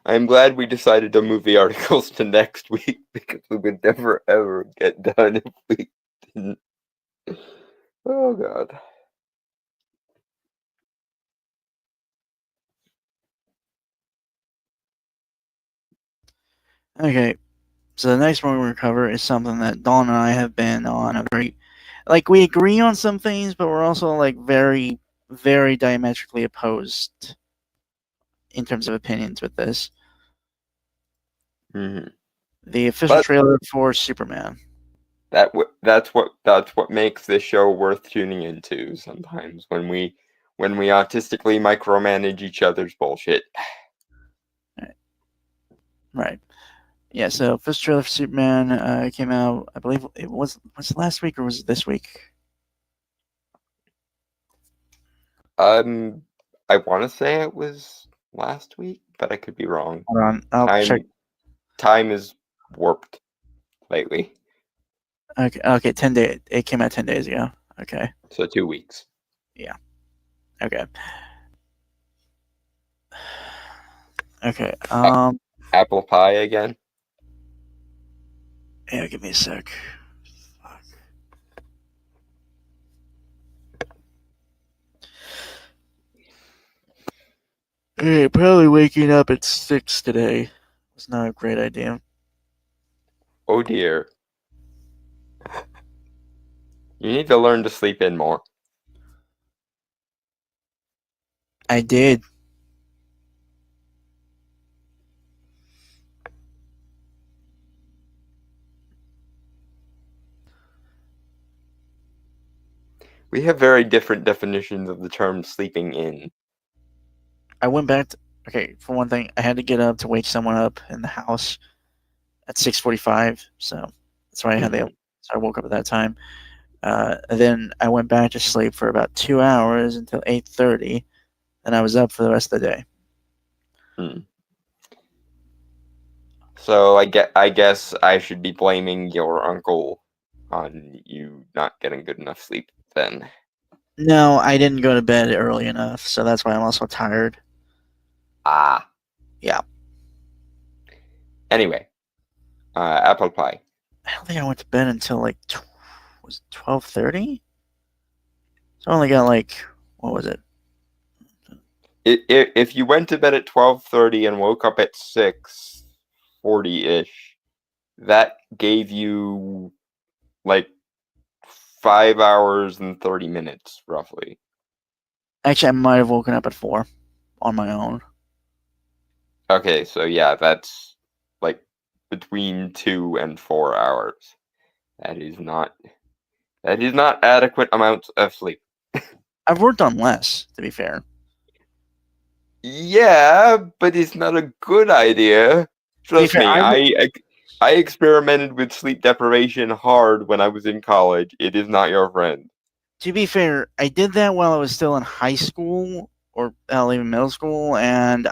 [SPEAKER 2] I'm glad we decided to move the articles to next week because we would never ever get done if we didn't. Oh god.
[SPEAKER 1] Okay, so the next one we're going to cover is something that Dawn and I have been on a very, like, we agree on some things, but we're also like very, very diametrically opposed in terms of opinions with this.
[SPEAKER 2] hmm
[SPEAKER 1] The official
[SPEAKER 2] But-
[SPEAKER 1] trailer for Superman.
[SPEAKER 2] That's what makes this show worth tuning into sometimes when we autistically micromanage each other's bullshit.
[SPEAKER 1] Right. Yeah, so official trailer for Superman came out, I believe it was it last week or was it this week?
[SPEAKER 2] I want to say it was last week, but I could be wrong.
[SPEAKER 1] Hold on, I'll check.
[SPEAKER 2] Time is warped lately.
[SPEAKER 1] Okay, 10 days. It came out 10 days ago. Okay.
[SPEAKER 2] So 2 weeks.
[SPEAKER 1] Okay. Okay.
[SPEAKER 2] Apple pie again.
[SPEAKER 1] Yeah, give me a sec. Fuck. Okay, probably waking up at 6 today was not a great idea.
[SPEAKER 2] Oh dear. You need to learn to sleep in more.
[SPEAKER 1] I did.
[SPEAKER 2] We have very different definitions of the term sleeping in.
[SPEAKER 1] I went back to, okay, for one thing, I had to get up to wake someone up in the house at 6:45, so that's why I had the so I woke up at that time. Then I went back to sleep for about 2 hours until 8:30, and I was up for the rest of the day.
[SPEAKER 2] So I guess I should be blaming your uncle on you not getting good enough sleep then.
[SPEAKER 1] No, I didn't go to bed early enough, so that's why I'm also tired.
[SPEAKER 2] Ah.
[SPEAKER 1] Yeah.
[SPEAKER 2] Anyway, apple pie.
[SPEAKER 1] I don't think I went to bed until like was 12:30. So I only got like, what was it?
[SPEAKER 2] If you went to bed at 12:30 and woke up at 6:40-ish, that gave you like 5 hours and 30 minutes roughly.
[SPEAKER 1] Actually, I might have woken up at 4 on my own.
[SPEAKER 2] Okay, so yeah, that's like between 2 and 4 hours. That is not adequate amounts of sleep.
[SPEAKER 1] I've worked on less, to be fair.
[SPEAKER 2] Yeah, but it's not a good idea. Trust
[SPEAKER 1] fair,
[SPEAKER 2] me, I experimented with sleep deprivation hard when I was in college. It is not your friend.
[SPEAKER 1] To be fair, I did that while I was still in high school or even middle school, and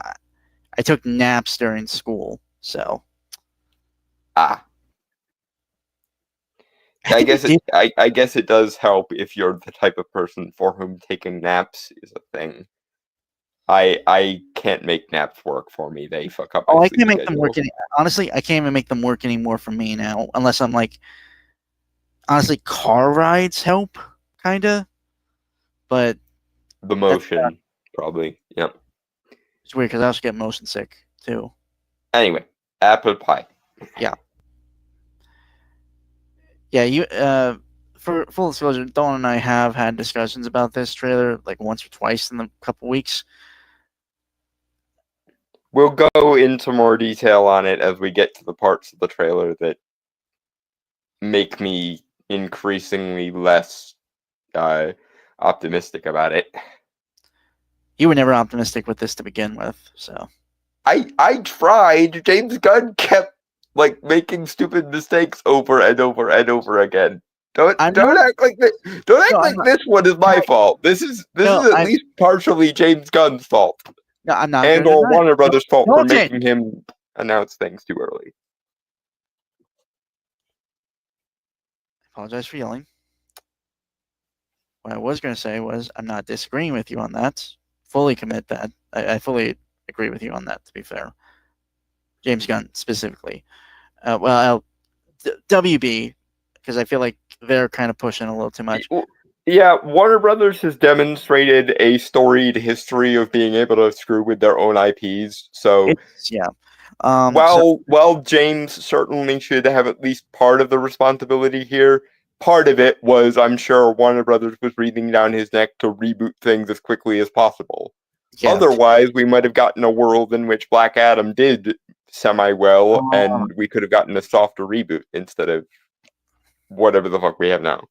[SPEAKER 1] I took naps during school. So
[SPEAKER 2] Ah. I guess it does help if you're the type of person for whom taking naps is a thing. I can't make naps work for me. They fuck up my
[SPEAKER 1] I
[SPEAKER 2] sleep
[SPEAKER 1] can't make them
[SPEAKER 2] schedule.
[SPEAKER 1] work honestly, I can't even make them work anymore for me now, unless I'm like, honestly, car rides help, kinda. But
[SPEAKER 2] The motion, probably. Yep.
[SPEAKER 1] it's weird because I also get motion sick too.
[SPEAKER 2] Anyway, apple pie.
[SPEAKER 1] Yeah, you. For full disclosure, Dawn and I have had discussions about this trailer like once or twice in the couple weeks.
[SPEAKER 2] We'll go into more detail on it as we get to the parts of the trailer that make me increasingly less optimistic about it.
[SPEAKER 1] You were never optimistic with this to begin with, so.
[SPEAKER 2] I tried. James Gunn kept like making stupid mistakes over and over and over again. Don't act like this. Don't act like this one is my fault. This is at least partially James Gunn's fault.
[SPEAKER 1] No, I'm not.
[SPEAKER 2] And or Warner Brothers' fault for
[SPEAKER 1] Okay.
[SPEAKER 2] making him announce things too early.
[SPEAKER 1] I apologize for yelling. What I was going to say was I'm not disagreeing with you on that. Fully commit that. I fully agree with you on that, to be fair. James Gunn specifically. WB, because I feel like they're kind of pushing a little too much.
[SPEAKER 2] Yeah, Warner Brothers has demonstrated a storied history of being able to screw with their own IPs. So
[SPEAKER 1] Yeah.
[SPEAKER 2] while James certainly should have at least part of the responsibility here, part of it was, I'm sure, Warner Brothers was breathing down his neck to reboot things as quickly as possible.
[SPEAKER 1] Yeah.
[SPEAKER 2] Otherwise, we might have gotten a world in which Black Adam did semi-well, and we could have gotten a softer reboot instead of whatever the fuck we have now.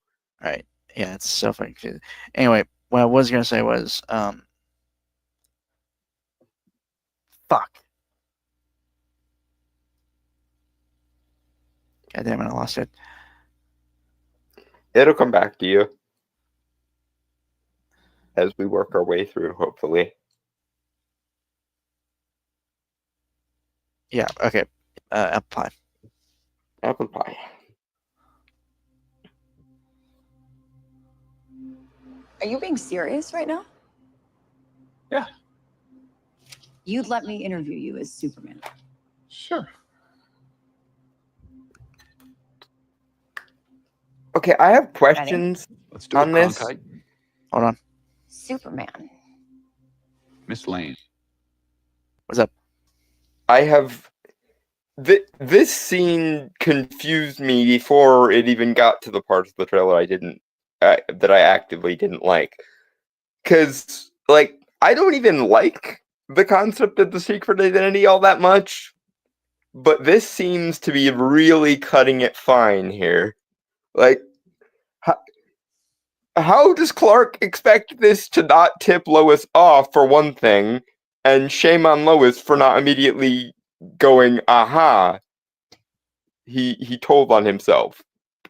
[SPEAKER 1] Right. Yeah, it's so fucking confusing. Anyway, what I was gonna say was, fuck. God damn it, I lost it.
[SPEAKER 2] It'll come back to you as we work our way through, hopefully.
[SPEAKER 1] Yeah, okay. Apple pie.
[SPEAKER 2] Apple pie.
[SPEAKER 9] Are you being serious right now?
[SPEAKER 3] Yeah.
[SPEAKER 9] You'd let me interview you as Superman.
[SPEAKER 3] Sure.
[SPEAKER 2] Okay, I have questions
[SPEAKER 10] Let's do
[SPEAKER 2] on
[SPEAKER 10] it,
[SPEAKER 2] this.
[SPEAKER 10] Cronkite.
[SPEAKER 1] Hold on.
[SPEAKER 9] Superman.
[SPEAKER 10] Miss Lane.
[SPEAKER 1] What's up?
[SPEAKER 2] I have... This scene confused me before it even got to the parts of the trailer that I actively didn't like. Because, like, I don't even like the concept of the secret identity all that much, but this seems to be really cutting it fine here. Like, how does Clark expect this to not tip Lois off, for one thing, and shame on Lois for not immediately going, aha, he told on himself?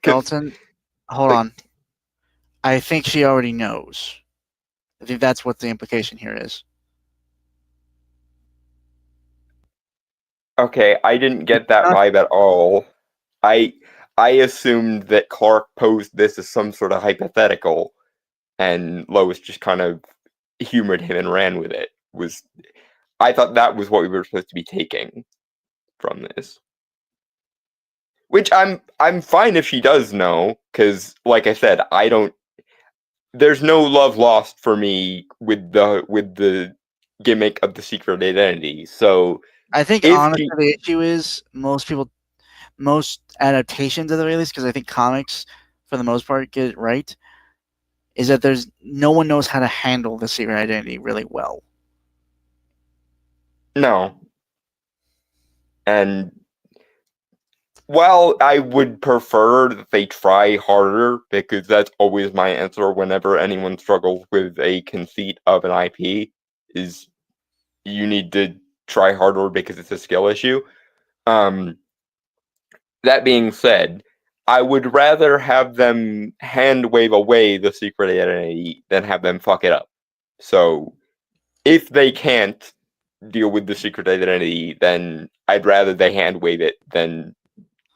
[SPEAKER 1] Dalton, hold on. I think she already knows. I think that's what the implication here is.
[SPEAKER 2] Okay, I didn't get that vibe at all. I assumed that Clark posed this as some sort of hypothetical, and Lois just kind of humored him and ran with it. I thought that was what we were supposed to be taking from this. Which I'm fine if she does know, because, like I said, there's no love lost for me with the gimmick of the secret identity. So
[SPEAKER 1] I think honestly the issue is most adaptations of the release, because I think comics for the most part get it right, is that there's no one knows how to handle the secret identity really well.
[SPEAKER 2] No. And while I would prefer that they try harder, because that's always my answer whenever anyone struggles with a conceit of an IP, is you need to try harder because it's a skill issue. That being said, I would rather have them hand wave away the secret identity than have them fuck it up. So, if they can't deal with the secret identity, then I'd rather they hand wave it than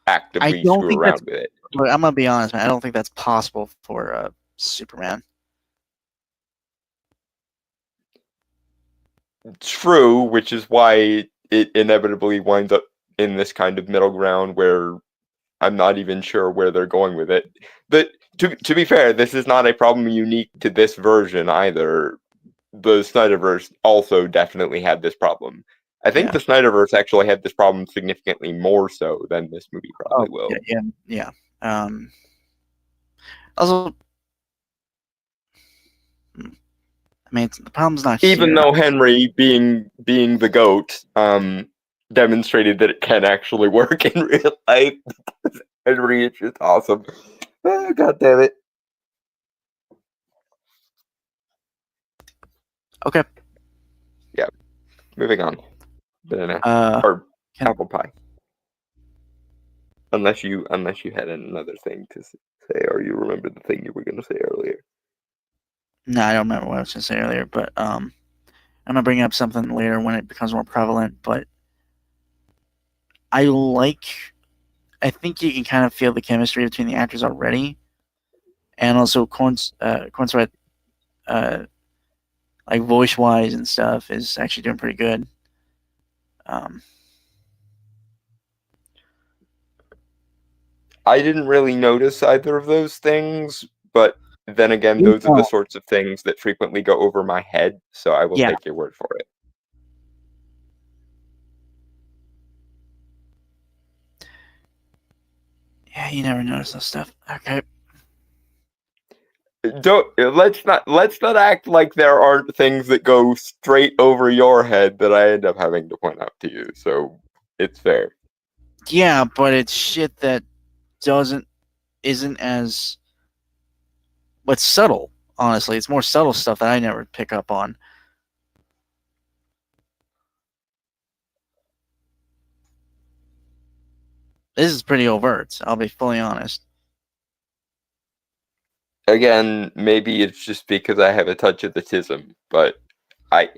[SPEAKER 2] actively screw around with it.
[SPEAKER 1] I'm gonna be honest, man. I don't think that's possible for Superman.
[SPEAKER 2] True, which is why it inevitably winds up in this kind of middle ground where I'm not even sure where they're going with it. But to be fair, this is not a problem unique to this version either. The Snyderverse also definitely had this problem. I think the Snyderverse actually had this problem significantly more so than this movie probably will.
[SPEAKER 1] Yeah. Also, I mean, the problem's not
[SPEAKER 2] even
[SPEAKER 1] here.
[SPEAKER 2] though Henry, being the GOAT, demonstrated that it can actually work in real life. Henry is just awesome. Oh, God damn it.
[SPEAKER 1] Okay.
[SPEAKER 2] Yeah. Moving on. Banana. Or apple pie. Unless you had another thing to say, or you remember the thing you were going to say earlier.
[SPEAKER 1] No, I don't remember what I was going to say earlier, but I'm going to bring up something later when it becomes more prevalent, but I think you can kind of feel the chemistry between the actors already, and also Corn Sweat, like voice-wise and stuff, is actually doing pretty good.
[SPEAKER 2] I didn't really notice either of those things, but then again,
[SPEAKER 1] You
[SPEAKER 2] those are the
[SPEAKER 1] know.
[SPEAKER 2] sorts of things that frequently go over my head, so I will
[SPEAKER 1] Yeah.
[SPEAKER 2] take your word for it.
[SPEAKER 1] Yeah, you never notice this stuff. Okay.
[SPEAKER 2] Let's not act like there aren't things that go straight over your head that I end up having to point out to you. So it's fair.
[SPEAKER 1] Yeah, but it's shit that isn't as what's subtle, honestly. It's more subtle stuff that I never pick up on. This is pretty overt, I'll be fully honest.
[SPEAKER 2] Again, maybe it's just because I have a touch of autism, but I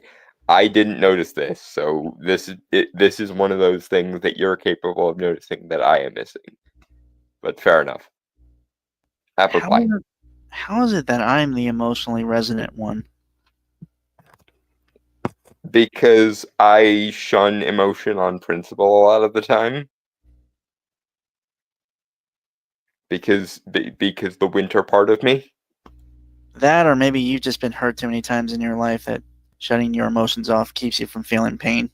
[SPEAKER 2] didn't notice this. So this is one of those things that you're capable of noticing that I am missing. But fair enough. Apple pie.
[SPEAKER 1] How is it that I'm the emotionally resonant one?
[SPEAKER 2] Because I shun emotion on principle a lot of the time. Because the winter part of me.
[SPEAKER 1] That, or maybe you've just been hurt too many times in your life that shutting your emotions off keeps you from feeling pain.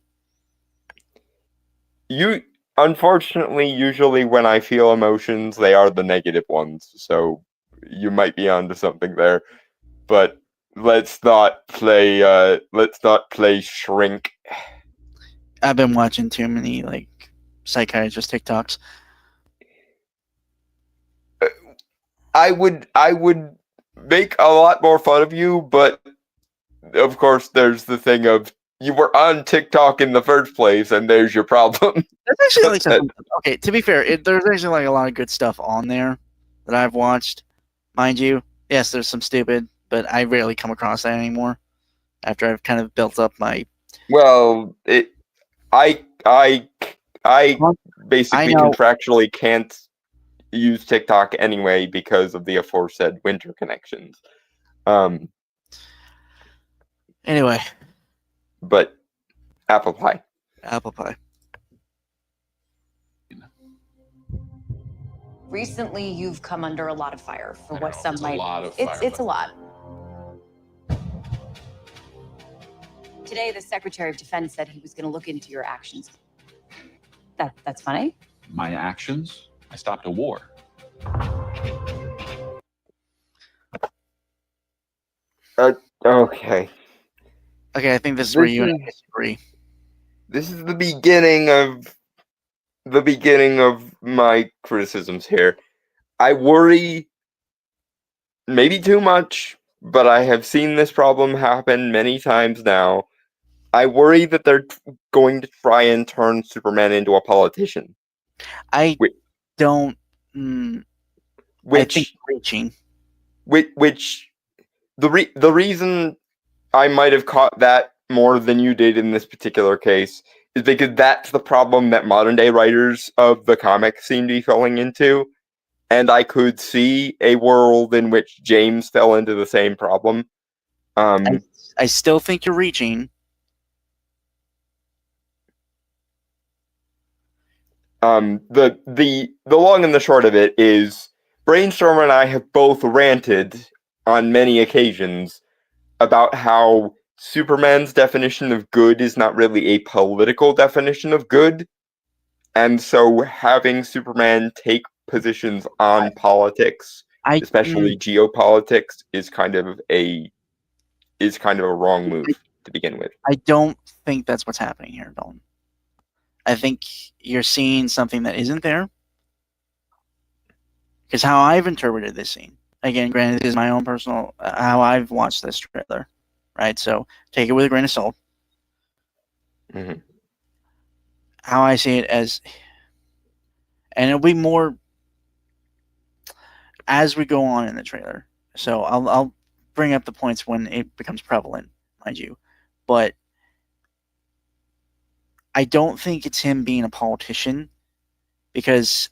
[SPEAKER 2] Unfortunately, usually when I feel emotions, they are the negative ones. So you might be onto something there. But let's not play Shrink.
[SPEAKER 1] I've been watching too many psychiatrist TikToks.
[SPEAKER 2] I would make a lot more fun of you, but of course there's the thing of you were on TikTok in the first place, and there's your problem.
[SPEAKER 1] There's actually okay. To be fair, there's actually a lot of good stuff on there that I've watched. Mind you, yes, there's some stupid, but I rarely come across that anymore. After I've kind of built up my.
[SPEAKER 2] Well, I basically contractually can't use TikTok anyway because of the aforesaid winter connections.
[SPEAKER 1] Anyway.
[SPEAKER 2] But apple pie.
[SPEAKER 1] Apple pie.
[SPEAKER 9] Recently, you've come under a lot of fire for what some
[SPEAKER 10] it's
[SPEAKER 9] might.
[SPEAKER 10] a lot of fire,
[SPEAKER 9] It's a lot. Today, the Secretary of Defense said he was going to look into your actions. That's funny.
[SPEAKER 10] My actions? I stopped a war.
[SPEAKER 2] Okay.
[SPEAKER 1] Okay, I think this is where you and I disagree.
[SPEAKER 2] This is the beginning of my criticisms here. I worry, maybe too much, but I have seen this problem happen many times now. I worry that they're going to try and turn Superman into a politician.
[SPEAKER 1] I don't. I think reaching.
[SPEAKER 2] Which the reason I might have caught that more than you did in this particular case is because that's the problem that modern day writers of the comic seem to be falling into. And I could see a world in which James fell into the same problem.
[SPEAKER 1] I still think you're reaching.
[SPEAKER 2] The long and the short of it is Brainstormer and I have both ranted on many occasions about how Superman's definition of good is not really a political definition of good. And so having Superman take positions on politics, especially geopolitics, is kind of a wrong move to begin with.
[SPEAKER 1] I don't think that's what's happening here, Dalton. I think you're seeing something that isn't there. Because how I've interpreted this scene, again, granted, this is my own personal, how I've watched this trailer, right? So take it with a grain of salt.
[SPEAKER 2] Mm-hmm.
[SPEAKER 1] How I see it as, and it'll be more as we go on in the trailer. So I'll bring up the points when it becomes prevalent, mind you. But I don't think it's him being a politician because,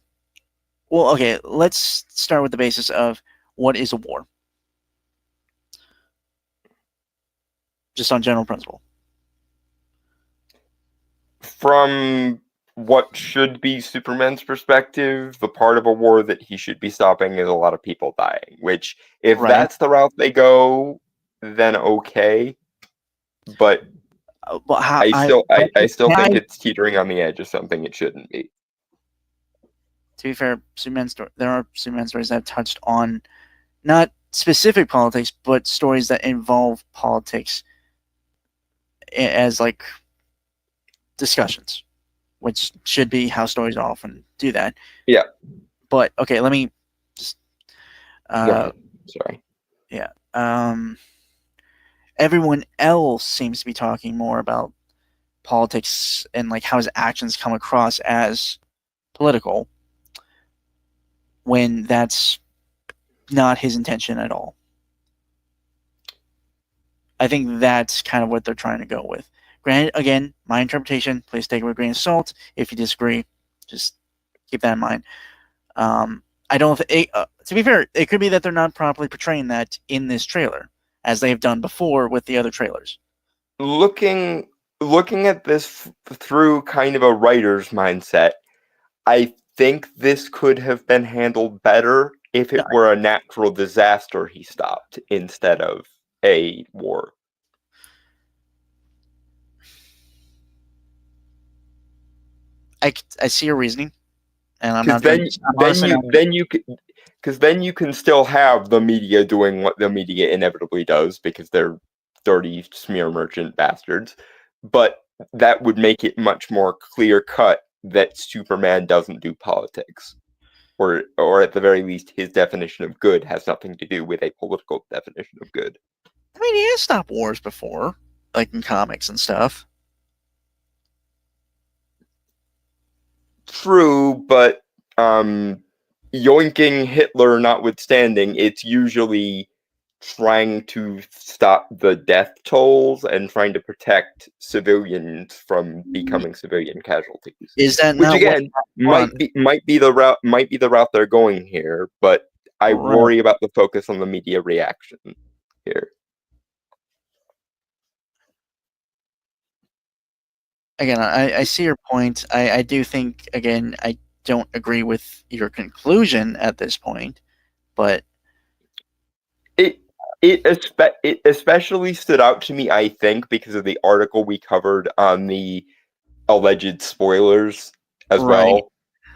[SPEAKER 1] well, okay, let's start with the basis of what is a war? Just on general principle.
[SPEAKER 2] From what should be Superman's perspective, the part of a war that he should be stopping is a lot of people dying. Which, if
[SPEAKER 1] Right.
[SPEAKER 2] that's the route they go, then okay. But
[SPEAKER 1] Well, how,
[SPEAKER 2] I still
[SPEAKER 1] can
[SPEAKER 2] think
[SPEAKER 1] I-
[SPEAKER 2] it's teetering on the edge of something it shouldn't be.
[SPEAKER 1] to be fair, there are Superman stories that have touched on not specific politics, but stories that involve politics as like discussions, which should be how stories often do that.
[SPEAKER 2] Yeah.
[SPEAKER 1] But okay, let me just.
[SPEAKER 2] Go ahead. Sorry.
[SPEAKER 1] Everyone else seems to be talking more about politics and like how his actions come across as political, when that's not his intention at all. I think that's kind of what they're trying to go with. Granted, again, my interpretation, please take it with a grain of salt. If you disagree, just keep that in mind. I don't to be fair, it could be that they're not properly portraying that in this trailer, as they've done before with the other trailers.
[SPEAKER 2] Looking at this through kind of a writer's mindset, I think this could have been handled better if it were a natural disaster he stopped instead of a war.
[SPEAKER 1] I see your reasoning, and I'm
[SPEAKER 2] Because
[SPEAKER 1] not.
[SPEAKER 2] then you can still have the media doing what the media inevitably does because they're dirty smear merchant bastards, but that would make it much more clear cut that Superman doesn't do politics, or at the very least, his definition of good has nothing to do with a political definition of good.
[SPEAKER 1] I mean, he has stopped wars before, like in comics and stuff.
[SPEAKER 2] True, but yoinking Hitler notwithstanding, it's usually trying to stop the death tolls and trying to protect civilians from becoming civilian casualties.
[SPEAKER 1] Is that
[SPEAKER 2] Which
[SPEAKER 1] not
[SPEAKER 2] again might be the route they're going here, but I worry about the focus on the media reaction here.
[SPEAKER 1] Again, I see your point. I do think, again, I don't agree with your conclusion at this point, but
[SPEAKER 2] it especially stood out to me, I think, because of the article we covered on the alleged spoilers as well.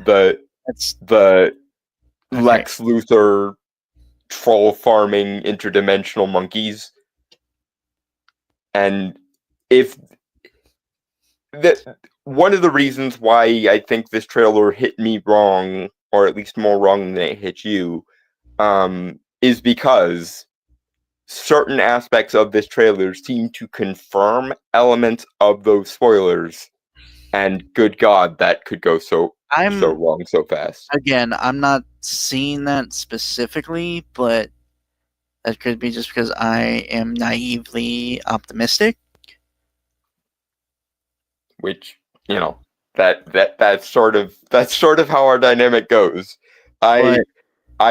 [SPEAKER 2] The Lex Luthor troll farming interdimensional monkeys, and if one of the reasons why I think this trailer hit me wrong, or at least more wrong than it hit you, is because certain aspects of this trailer seem to confirm elements of those spoilers, and good God, that could go so wrong so fast.
[SPEAKER 1] Again, I'm not seeing that specifically, but that could be just because I am naively optimistic.
[SPEAKER 2] Which, that's sort of how our dynamic goes. I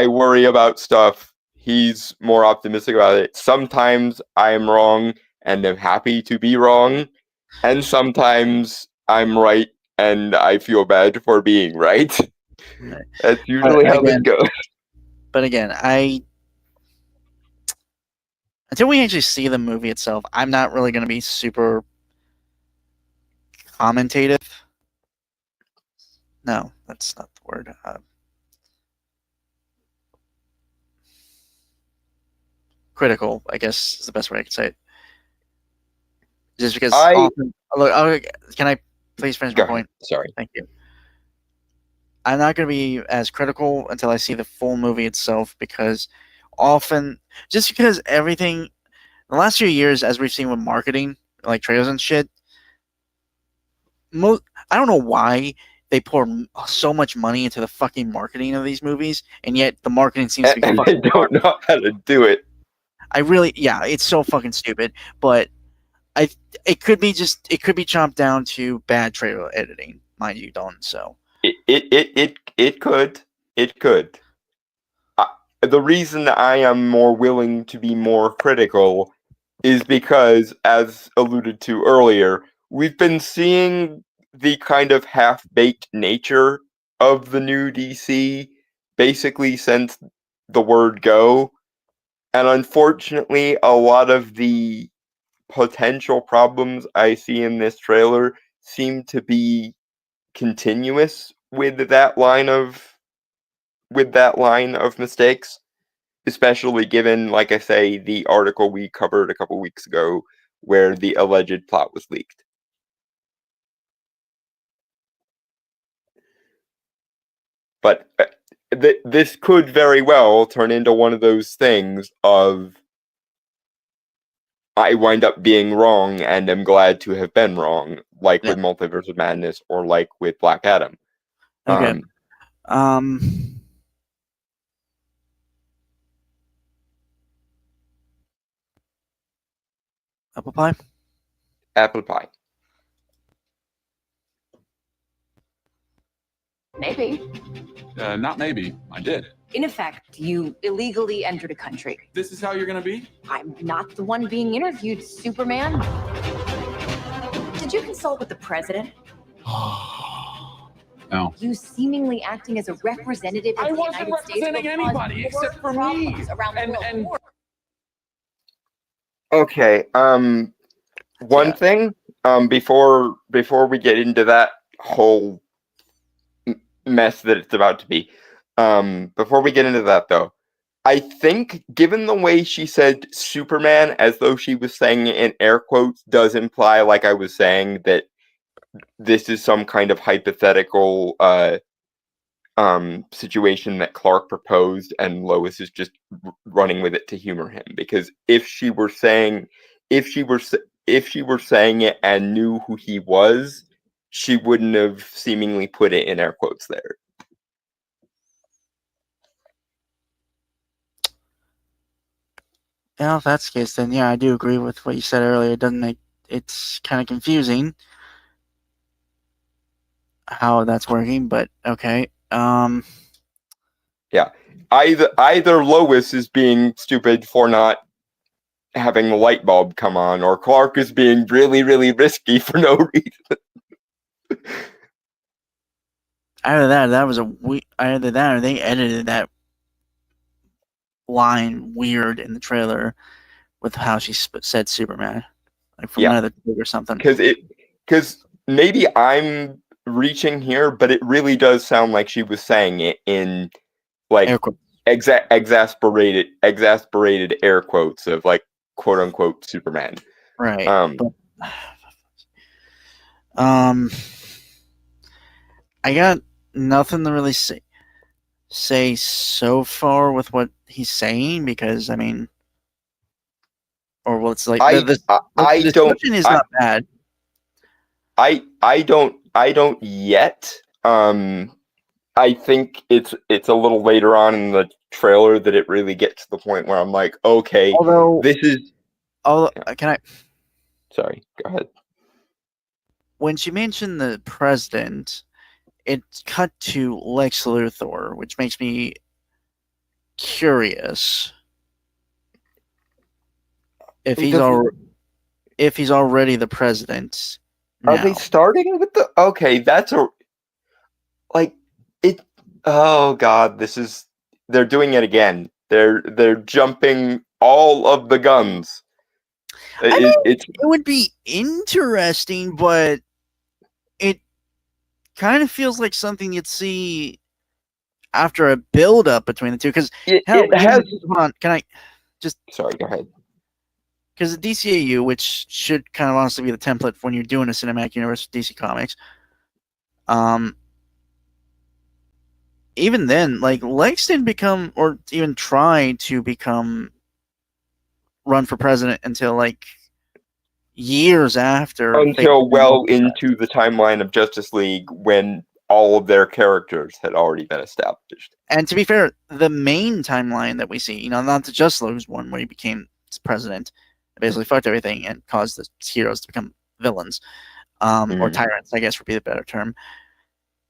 [SPEAKER 2] worry about stuff. He's more optimistic about it. Sometimes I'm wrong and am happy to be wrong, and sometimes I'm right and I feel bad for being right. That's usually how this goes.
[SPEAKER 1] But again, until we actually see the movie itself, I'm not really going to be super commentative. No, that's not the word. Critical, I guess, is the best way I could say it. Just because can I please finish my point?
[SPEAKER 2] Sorry.
[SPEAKER 1] Thank you. I'm not going to be as critical until I see the full movie itself, because because everything, the last few years, as we've seen with marketing, like trailers and shit, I don't know why they pour so much money into the fucking marketing of these movies, and yet the marketing seems to be fucking
[SPEAKER 2] they don't know how to do it.
[SPEAKER 1] It's so fucking stupid, but it could be chopped down to bad trailer editing, mind you, Don. So
[SPEAKER 2] it could. The reason I am more willing to be more critical is because, as alluded to earlier, we've been seeing the kind of half-baked nature of the new DC basically since the word go. And unfortunately, a lot of the potential problems I see in this trailer seem to be continuous with that line of mistakes, especially given, like I say, the article we covered a couple weeks ago where the alleged plot was leaked. But this could very well turn into one of those things of I wind up being wrong and am glad to have been wrong, like with Multiverse of Madness or like with Black Adam.
[SPEAKER 1] Okay. Apple pie?
[SPEAKER 2] Apple pie.
[SPEAKER 9] Maybe.
[SPEAKER 10] Not maybe. I did.
[SPEAKER 9] In effect, you illegally entered a country.
[SPEAKER 10] This is how you're gonna be?
[SPEAKER 9] I'm not the one being interviewed, Superman. Did you consult with the president?
[SPEAKER 10] No.
[SPEAKER 9] You seemingly acting as a representative of
[SPEAKER 8] I
[SPEAKER 9] the
[SPEAKER 8] wasn't
[SPEAKER 9] United States will
[SPEAKER 8] representing
[SPEAKER 9] cause
[SPEAKER 8] anybody
[SPEAKER 9] more
[SPEAKER 8] except for me.
[SPEAKER 9] problems around the
[SPEAKER 8] And
[SPEAKER 9] world.
[SPEAKER 2] Okay. One thing. Before we get into that whole mess that it's about to be. Before we get into that, though, I think, given the way she said Superman as though she was saying it in air quotes, does imply, like I was saying, that this is some kind of hypothetical situation that Clark proposed and Lois is just running with it to humor him. Because if she were saying it and knew who he was, she wouldn't have seemingly put it in air quotes there.
[SPEAKER 1] Yeah, if that's the case, then yeah, I do agree with what you said earlier. It's kind of confusing how that's working, but okay.
[SPEAKER 2] Yeah. Either Lois is being stupid for not having the light bulb come on, or Clark is being really, really risky for no reason.
[SPEAKER 1] Either that or they edited that line weird in the trailer with how she said Superman, like from another take or something.
[SPEAKER 2] Because maybe I'm reaching here, but it really does sound like she was saying it in like exasperated air quotes of like quote unquote Superman.
[SPEAKER 1] Right. I got nothing to really say so far with what he's saying, because I mean, or what's like the description is not bad.
[SPEAKER 2] I don't yet. I think it's a little later on in the trailer that it really gets to the point where I'm like, okay, this is.
[SPEAKER 1] Can I?
[SPEAKER 2] Sorry, go ahead.
[SPEAKER 1] When she mentioned the president, it cut to Lex Luthor, which makes me curious if he's already the president.
[SPEAKER 2] Are they starting with the? Okay, that's a like it. Oh God, they're doing it again. They're jumping all of the guns.
[SPEAKER 1] It would be interesting, but it kind of feels like something you'd see after a build-up between the two. Because hold on, can I just?
[SPEAKER 2] Sorry, go ahead.
[SPEAKER 1] Because the DCAU, which should kind of honestly be the template for when you're doing a cinematic universe with DC Comics, even then, like Lex didn't become or even try to run for president until like years after.
[SPEAKER 2] Until well into the timeline of Justice League when all of their characters had already been established.
[SPEAKER 1] And to be fair, the main timeline that we see, not the Justice League one where he became president, basically fucked everything and caused the heroes to become villains, or tyrants, I guess would be the better term.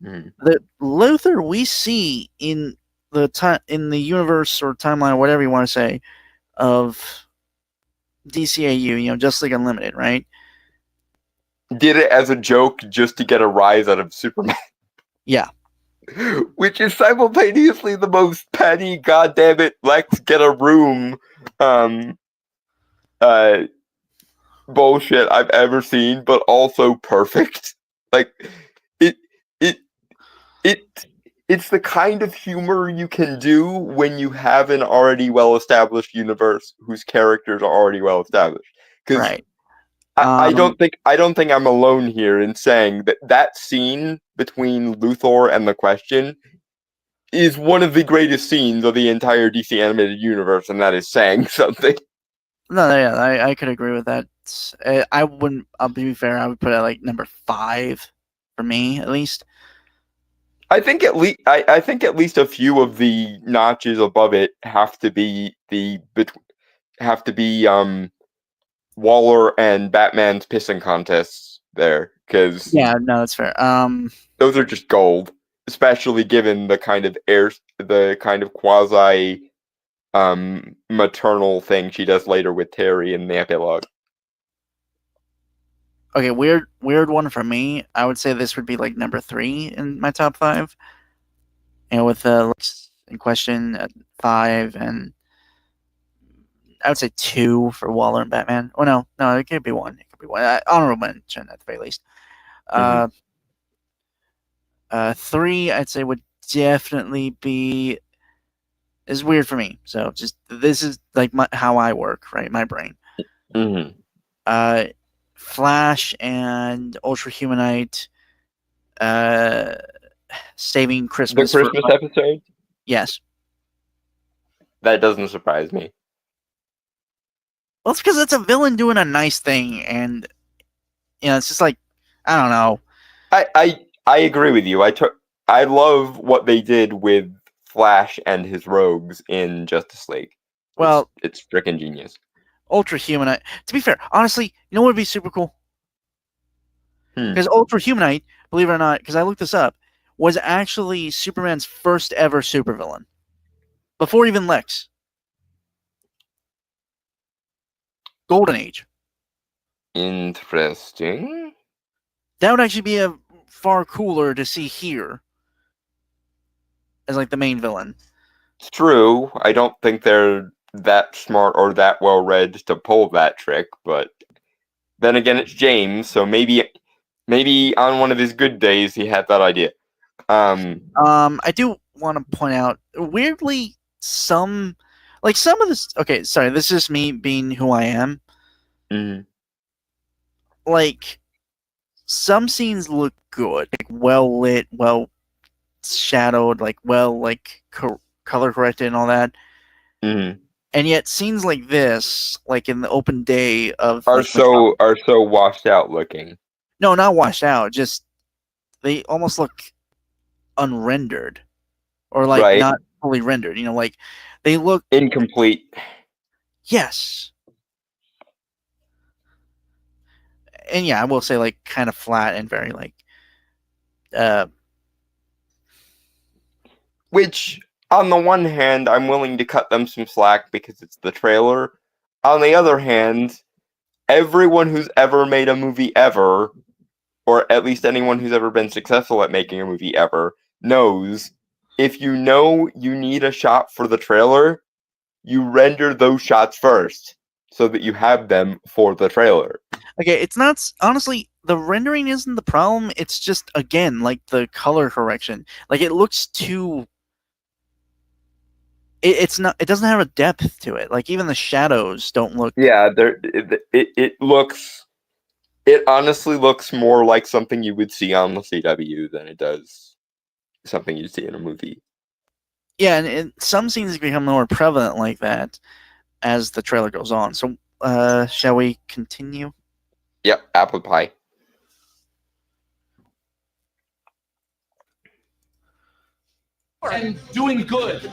[SPEAKER 1] The Luthor we see in the universe or timeline, or whatever you want to say, of DCAU, Justice League Unlimited, right?
[SPEAKER 2] did it as a joke just to get a rise out of Superman.
[SPEAKER 1] Yeah.
[SPEAKER 2] Which is simultaneously the most petty, goddammit, let's get a room, bullshit I've ever seen, but also perfect. Like, it's the kind of humor you can do when you have an already well-established universe whose characters are already well-established. Because
[SPEAKER 1] Right.
[SPEAKER 2] I don't think I'm alone here in saying that scene between Luthor and the Question is one of the greatest scenes of the entire DC animated universe, and that is saying something.
[SPEAKER 1] No, yeah, I could agree with that. I wouldn't. I'll be fair. I would put it at like number 5 for me, at least.
[SPEAKER 2] I think at least a few of the notches above it have to be Waller and Batman's pissing contests there, because
[SPEAKER 1] Yeah, no, that's fair.
[SPEAKER 2] those are just gold, especially given the kind of quasi maternal thing she does later with Terry in the epilogue.
[SPEAKER 1] Okay, weird one for me. I would say this would be like number 3 in my top 5. With the in Question at 5, and I would say 2 for Waller and Batman. Oh no, it could be 1. It could be 1. Honorable mention at the very least. 3, I'd say would definitely be. Is weird for me. So just this is like how I work, right? My brain. Flash and Ultra Humanite. Saving Christmas.
[SPEAKER 2] The Christmas episode?
[SPEAKER 1] Yes.
[SPEAKER 2] That doesn't surprise me.
[SPEAKER 1] Well, it's because it's a villain doing a nice thing, and it's just like, I don't know.
[SPEAKER 2] I agree with you. I love what they did with Flash and his rogues in Justice League.
[SPEAKER 1] Well,
[SPEAKER 2] it's freaking genius.
[SPEAKER 1] Ultra Humanite. To be fair, honestly, you know what would be super cool? Because Ultra Humanite, believe it or not, because I looked this up, was actually Superman's first ever supervillain. Before even Lex. Golden Age.
[SPEAKER 2] Interesting.
[SPEAKER 1] That would actually be a far cooler to see here as like the main villain.
[SPEAKER 2] It's true. I don't think they're that smart or that well read to pull that trick, but then again, it's James, so maybe on one of his good days he had that idea.
[SPEAKER 1] I do want to point out, weirdly, some of this. Okay, sorry, this is me being who I am. Like, some scenes look good, like well lit, well shadowed, like color corrected and all that. And yet, scenes like this, like in the open day of,
[SPEAKER 2] are so washed out looking.
[SPEAKER 1] No, not washed out. Just they almost look unrendered, or like not fully rendered. Like they look
[SPEAKER 2] incomplete.
[SPEAKER 1] Yes. And yeah, I will say like kind of flat and very like
[SPEAKER 2] which on the one hand I'm willing to cut them some slack because it's the trailer. On the other hand, everyone who's ever made a movie ever, or at least anyone who's ever been successful at making a movie ever, knows if you know you need a shot for the trailer, you render those shots first so that you have them for the trailer.
[SPEAKER 1] Okay, it's not, honestly, the rendering isn't the problem. It's just, again, like the color correction. Like it looks too, it doesn't have a depth to it. Like even the shadows don't look.
[SPEAKER 2] Yeah, it honestly looks more like something you would see on the CW than it does something you'd see in a movie.
[SPEAKER 1] Yeah, and some scenes become more prevalent like that as the trailer goes on. So, shall we continue?
[SPEAKER 2] Yep, apple pie.
[SPEAKER 8] And doing good.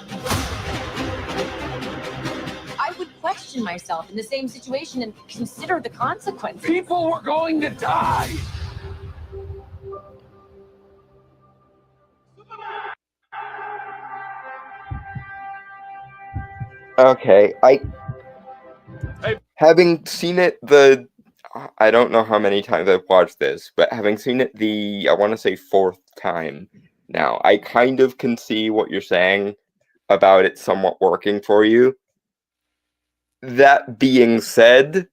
[SPEAKER 9] I would question myself in the same situation and consider the consequences.
[SPEAKER 8] People were going to die.
[SPEAKER 2] Okay, having seen it the I don't know how many times I've watched this, but having seen it I want to say 4th time now, I kind of can see what you're saying about it somewhat working for you. That being said,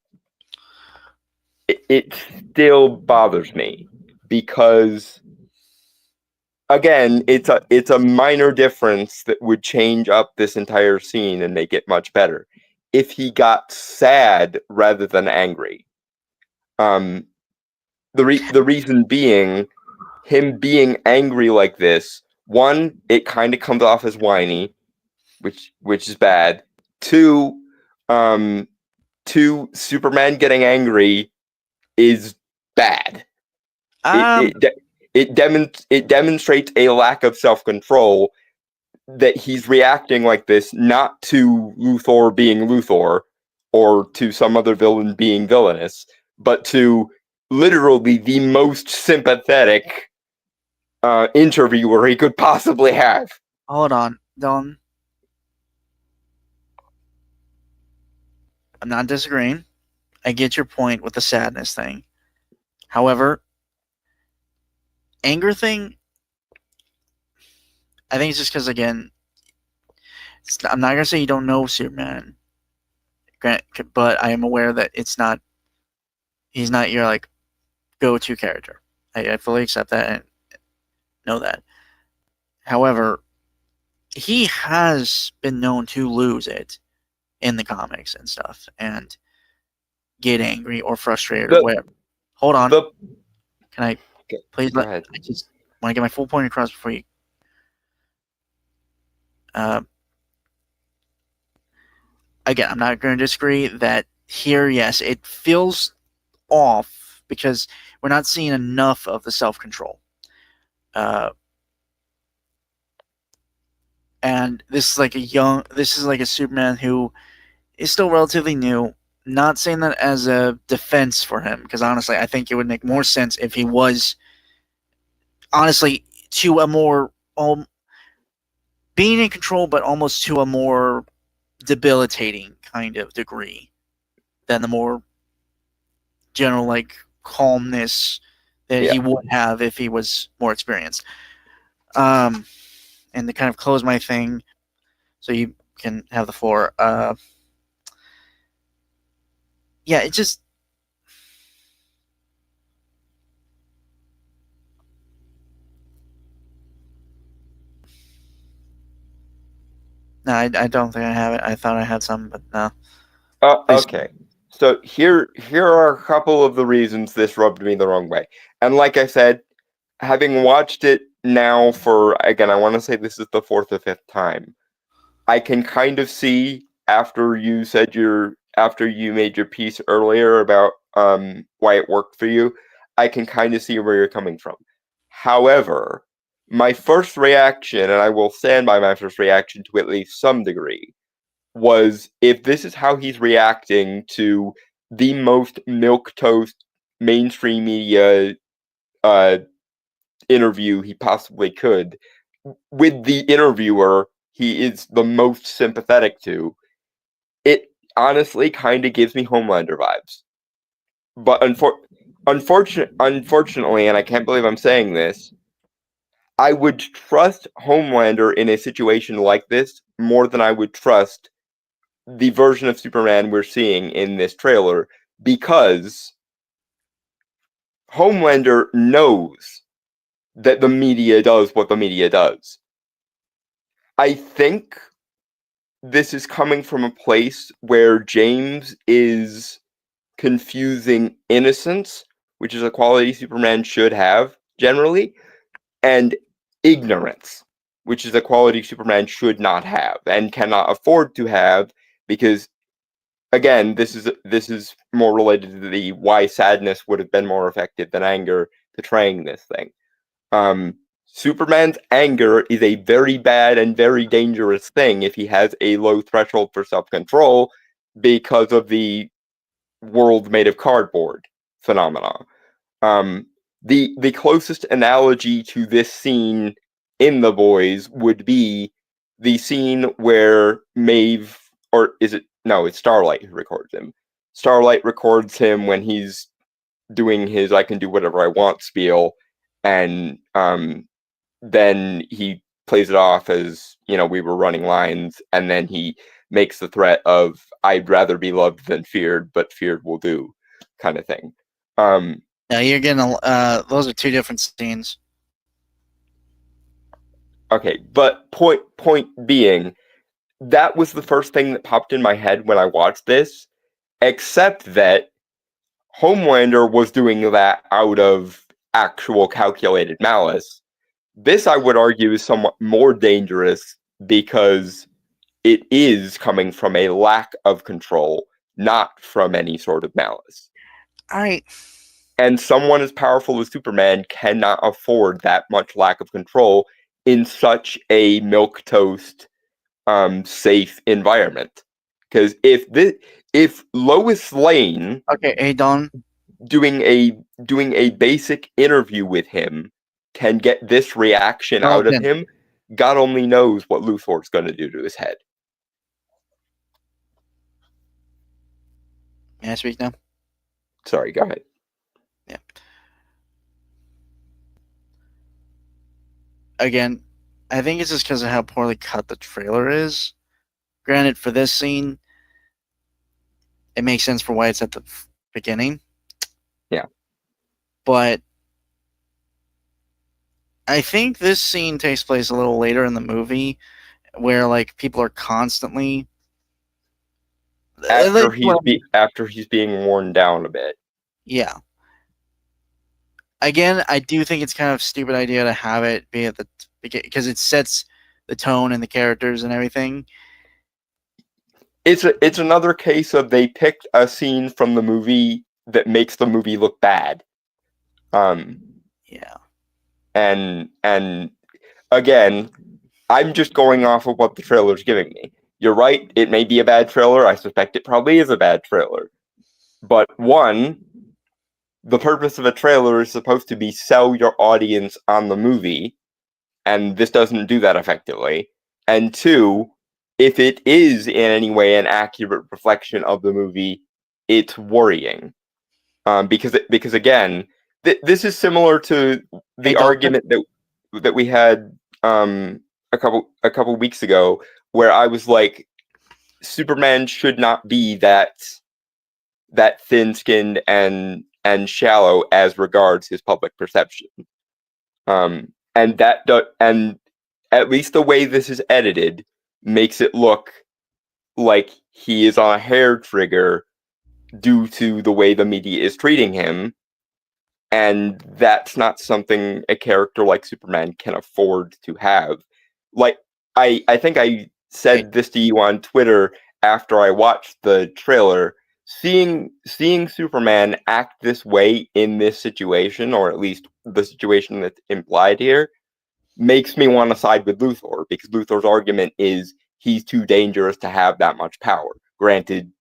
[SPEAKER 2] it still bothers me because, again, it's a minor difference that would change up this entire scene and make it much better if he got sad rather than angry. The reason being, him being angry like this, one, it kind of comes off as whiny, which is bad. Two, Superman getting angry is bad. It demonstrates a lack of self-control that he's reacting like this, not to Luthor being Luthor or to some other villain being villainous, but to literally the most sympathetic interviewer he could possibly have.
[SPEAKER 1] Hold on, Dylan. I'm not disagreeing. I get your point with the sadness thing. However, anger thing, I think it's just because, again, I'm not going to say you don't know Superman, but I am aware that he's not your, like, go-to character. I fully accept that and know that. However, he has been known to lose it in the comics and stuff and get angry or frustrated or whatever. Hold on. Can I please
[SPEAKER 2] go ahead?
[SPEAKER 1] I just want to get my full point across before you. Again, I'm not going to disagree that here, yes, it feels off because we're not seeing enough of the self-control. And this is like a Superman who is still relatively new. Not saying that as a defense for him, because honestly, I think it would make more sense if he was, honestly, to a more being in control, but almost to a more debilitating kind of degree than the more general, like, calmness that he would have if he was more experienced. And to kind of close my thing, so you can have the floor. Yeah, it just... No, I don't think I have it. I thought I had some, but no.
[SPEAKER 2] Okay. So here are a couple of the reasons this rubbed me the wrong way. And like I said, having watched it now for, again, I want to say this is the 4th or 5th time, I can kind of see after you made your piece earlier about why it worked for you, I can kind of see where you're coming from. However, my first reaction, and I will stand by my first reaction to at least some degree, was if this is how he's reacting to the most milquetoast mainstream media interview he possibly could, with the interviewer he is the most sympathetic to, it honestly kind of gives me Homelander vibes. But unfortunately, and I can't believe I'm saying this, I would trust Homelander in a situation like this more than I would trust the version of Superman we're seeing in this trailer, because Homelander knows that the media does what the media does. I think this is coming from a place where James is confusing innocence, which is a quality Superman should have generally, and ignorance, which is a quality Superman should not have and cannot afford to have, because, again, this is more related to the why sadness would have been more effective than anger portraying this thing. Superman's anger is a very bad and very dangerous thing if he has a low threshold for self-control because of the world made of cardboard phenomena. The closest analogy to this scene in The Boys would be the scene where Maeve, or is it, no, it's Starlight who records him. Starlight records him when he's doing his "I can do whatever I want" spiel, and then he plays it off as, you know, we were running lines, and then he makes the threat of "I'd rather be loved than feared, but feared will do," kind of thing.
[SPEAKER 1] Yeah, you're getting those are two different scenes.
[SPEAKER 2] Okay, but point being, that was the first thing that popped in my head when I watched this, except that Homelander was doing that out of actual calculated malice. This, I would argue, is somewhat more dangerous because it is coming from a lack of control, not from any sort of malice. And someone as powerful as Superman cannot afford that much lack of control in such a milquetoast, safe environment. Because if Lois Lane,
[SPEAKER 1] hey Don,
[SPEAKER 2] doing a basic interview with him can get this reaction out of him, God only knows what Luthor's going to do to his head.
[SPEAKER 1] May I speak now?
[SPEAKER 2] Sorry, go ahead.
[SPEAKER 1] Yeah. Again, I think it's just because of how poorly cut the trailer is. Granted, for this scene, it makes sense for why it's at the beginning.
[SPEAKER 2] Yeah.
[SPEAKER 1] But I think this scene takes place a little later in the movie, where like people are constantly
[SPEAKER 2] after he's being worn down a bit.
[SPEAKER 1] Yeah. Again, I do think it's kind of a stupid idea to have it be at the because it sets the tone and the characters and everything.
[SPEAKER 2] It's another case of they picked a scene from the movie that makes the movie look bad.
[SPEAKER 1] Yeah.
[SPEAKER 2] And again, I'm just going off of what the trailer's giving me. You're right, it may be a bad trailer. I suspect it probably is a bad trailer. But one, the purpose of a trailer is supposed to be sell your audience on the movie, and this doesn't do that effectively. And two, if it is in any way an accurate reflection of the movie, it's worrying. Because again, this is similar to the argument that we had a couple weeks ago, where I was like, Superman should not be that thin-skinned and shallow as regards his public perception. And at least the way this is edited makes it look like he is on a hair trigger due to the way the media is treating him. And that's not something a character like Superman can afford to have. Like, I think I said this to you on Twitter after I watched the trailer. Seeing Superman act this way in this situation, or at least the situation that's implied here, makes me want to side with Luthor, because Luthor's argument is he's too dangerous to have that much power. Granted,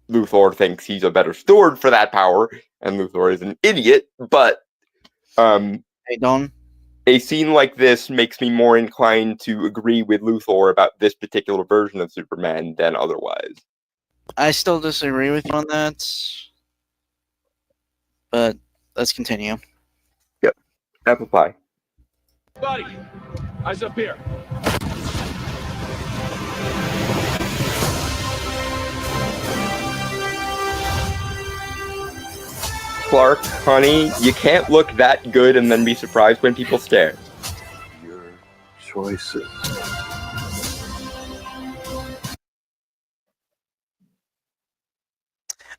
[SPEAKER 2] Luthor thinks he's a better steward for that power, and Luthor is an idiot, but
[SPEAKER 1] hey Don,
[SPEAKER 2] a scene like this makes me more inclined to agree with Luthor about this particular version of Superman than otherwise.
[SPEAKER 1] I still disagree with you on that, but let's continue.
[SPEAKER 2] Yep. Apple pie.
[SPEAKER 8] Buddy, eyes up here.
[SPEAKER 2] Clark, honey, you can't look that good and then be surprised when people stare.
[SPEAKER 5] Your choices.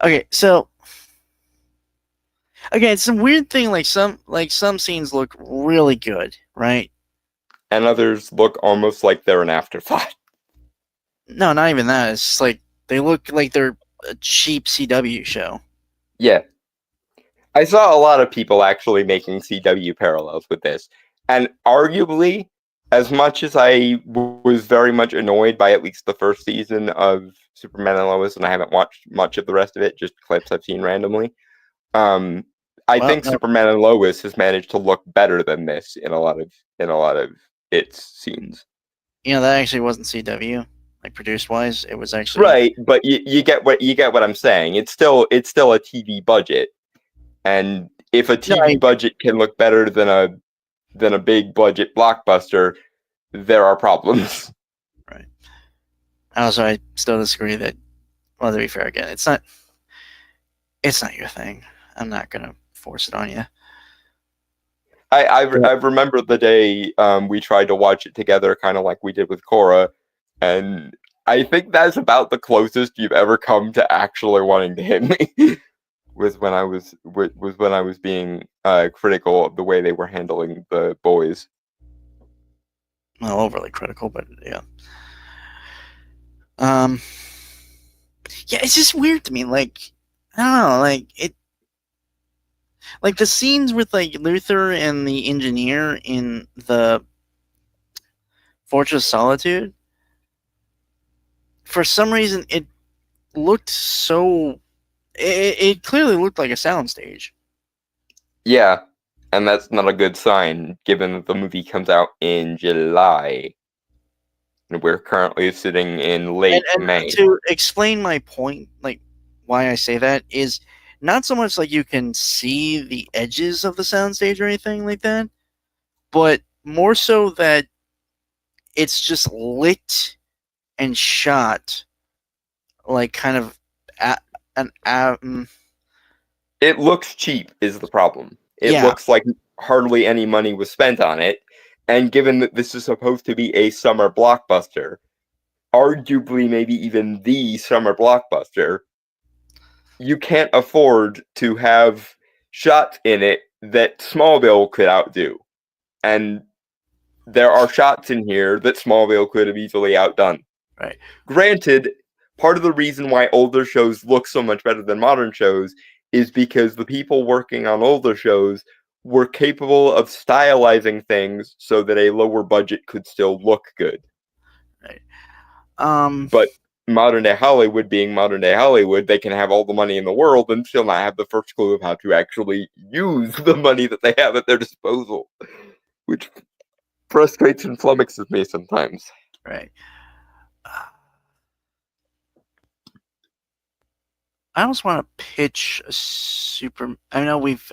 [SPEAKER 1] Okay, so okay, it's some weird thing. Like some scenes look really good, right?
[SPEAKER 2] And others look almost like they're an afterthought.
[SPEAKER 1] No, not even that. It's just like they look like they're a cheap CW show.
[SPEAKER 2] Yeah. I saw a lot of people actually making CW parallels with this. And arguably, as much as I was very much annoyed by at least the first season of Superman and Lois, and I haven't watched much of the rest of it, just clips I've seen randomly, I think Superman and Lois has managed to look better than this in a lot of its scenes.
[SPEAKER 1] You know, that actually wasn't CW, like produced wise. It was actually
[SPEAKER 2] right, but you get what I'm saying. It's still a TV budget. And if a TV
[SPEAKER 1] I-
[SPEAKER 2] budget can look better than a big budget blockbuster, there are problems.
[SPEAKER 1] Also, I still disagree that, well, to be fair, again, it's not your thing. I'm not gonna force it on you.
[SPEAKER 2] I remember the day we tried to watch it together, kind of like we did with Korra, and I think that's about the closest you've ever come to actually wanting to hit me. was when I was being critical of the way they were handling the boys.
[SPEAKER 1] Well, overly critical, but yeah. Yeah, it's just weird to me. Like, I don't know, like the scenes with like Luther and the engineer in the Fortress of Solitude. For some reason, it looked so. It clearly looked like a soundstage.
[SPEAKER 2] Yeah, and that's not a good sign, given that the movie comes out in July. And we're currently sitting in late May.
[SPEAKER 1] To explain my point, like why I say that, is not so much like you can see the edges of the soundstage or anything like that, but more so that it's just lit and shot like kind of
[SPEAKER 2] It looks cheap is the problem. It
[SPEAKER 1] Yeah.
[SPEAKER 2] looks like hardly any money was spent on it. And given that this is supposed to be a summer blockbuster, arguably maybe even the summer blockbuster, you can't afford to have shots in it that Smallville could outdo. And there are shots in here that Smallville could have easily outdone.
[SPEAKER 1] Right.
[SPEAKER 2] Granted, part of the reason why older shows look so much better than modern shows is because the people working on older shows were capable of stylizing things so that a lower budget could still look good.
[SPEAKER 1] Right.
[SPEAKER 2] But modern day Hollywood being modern day Hollywood, they can have all the money in the world and still not have the first clue of how to actually use the money that they have at their disposal, which frustrates and flummoxes me sometimes.
[SPEAKER 1] Right. I almost want to pitch a super. I know we've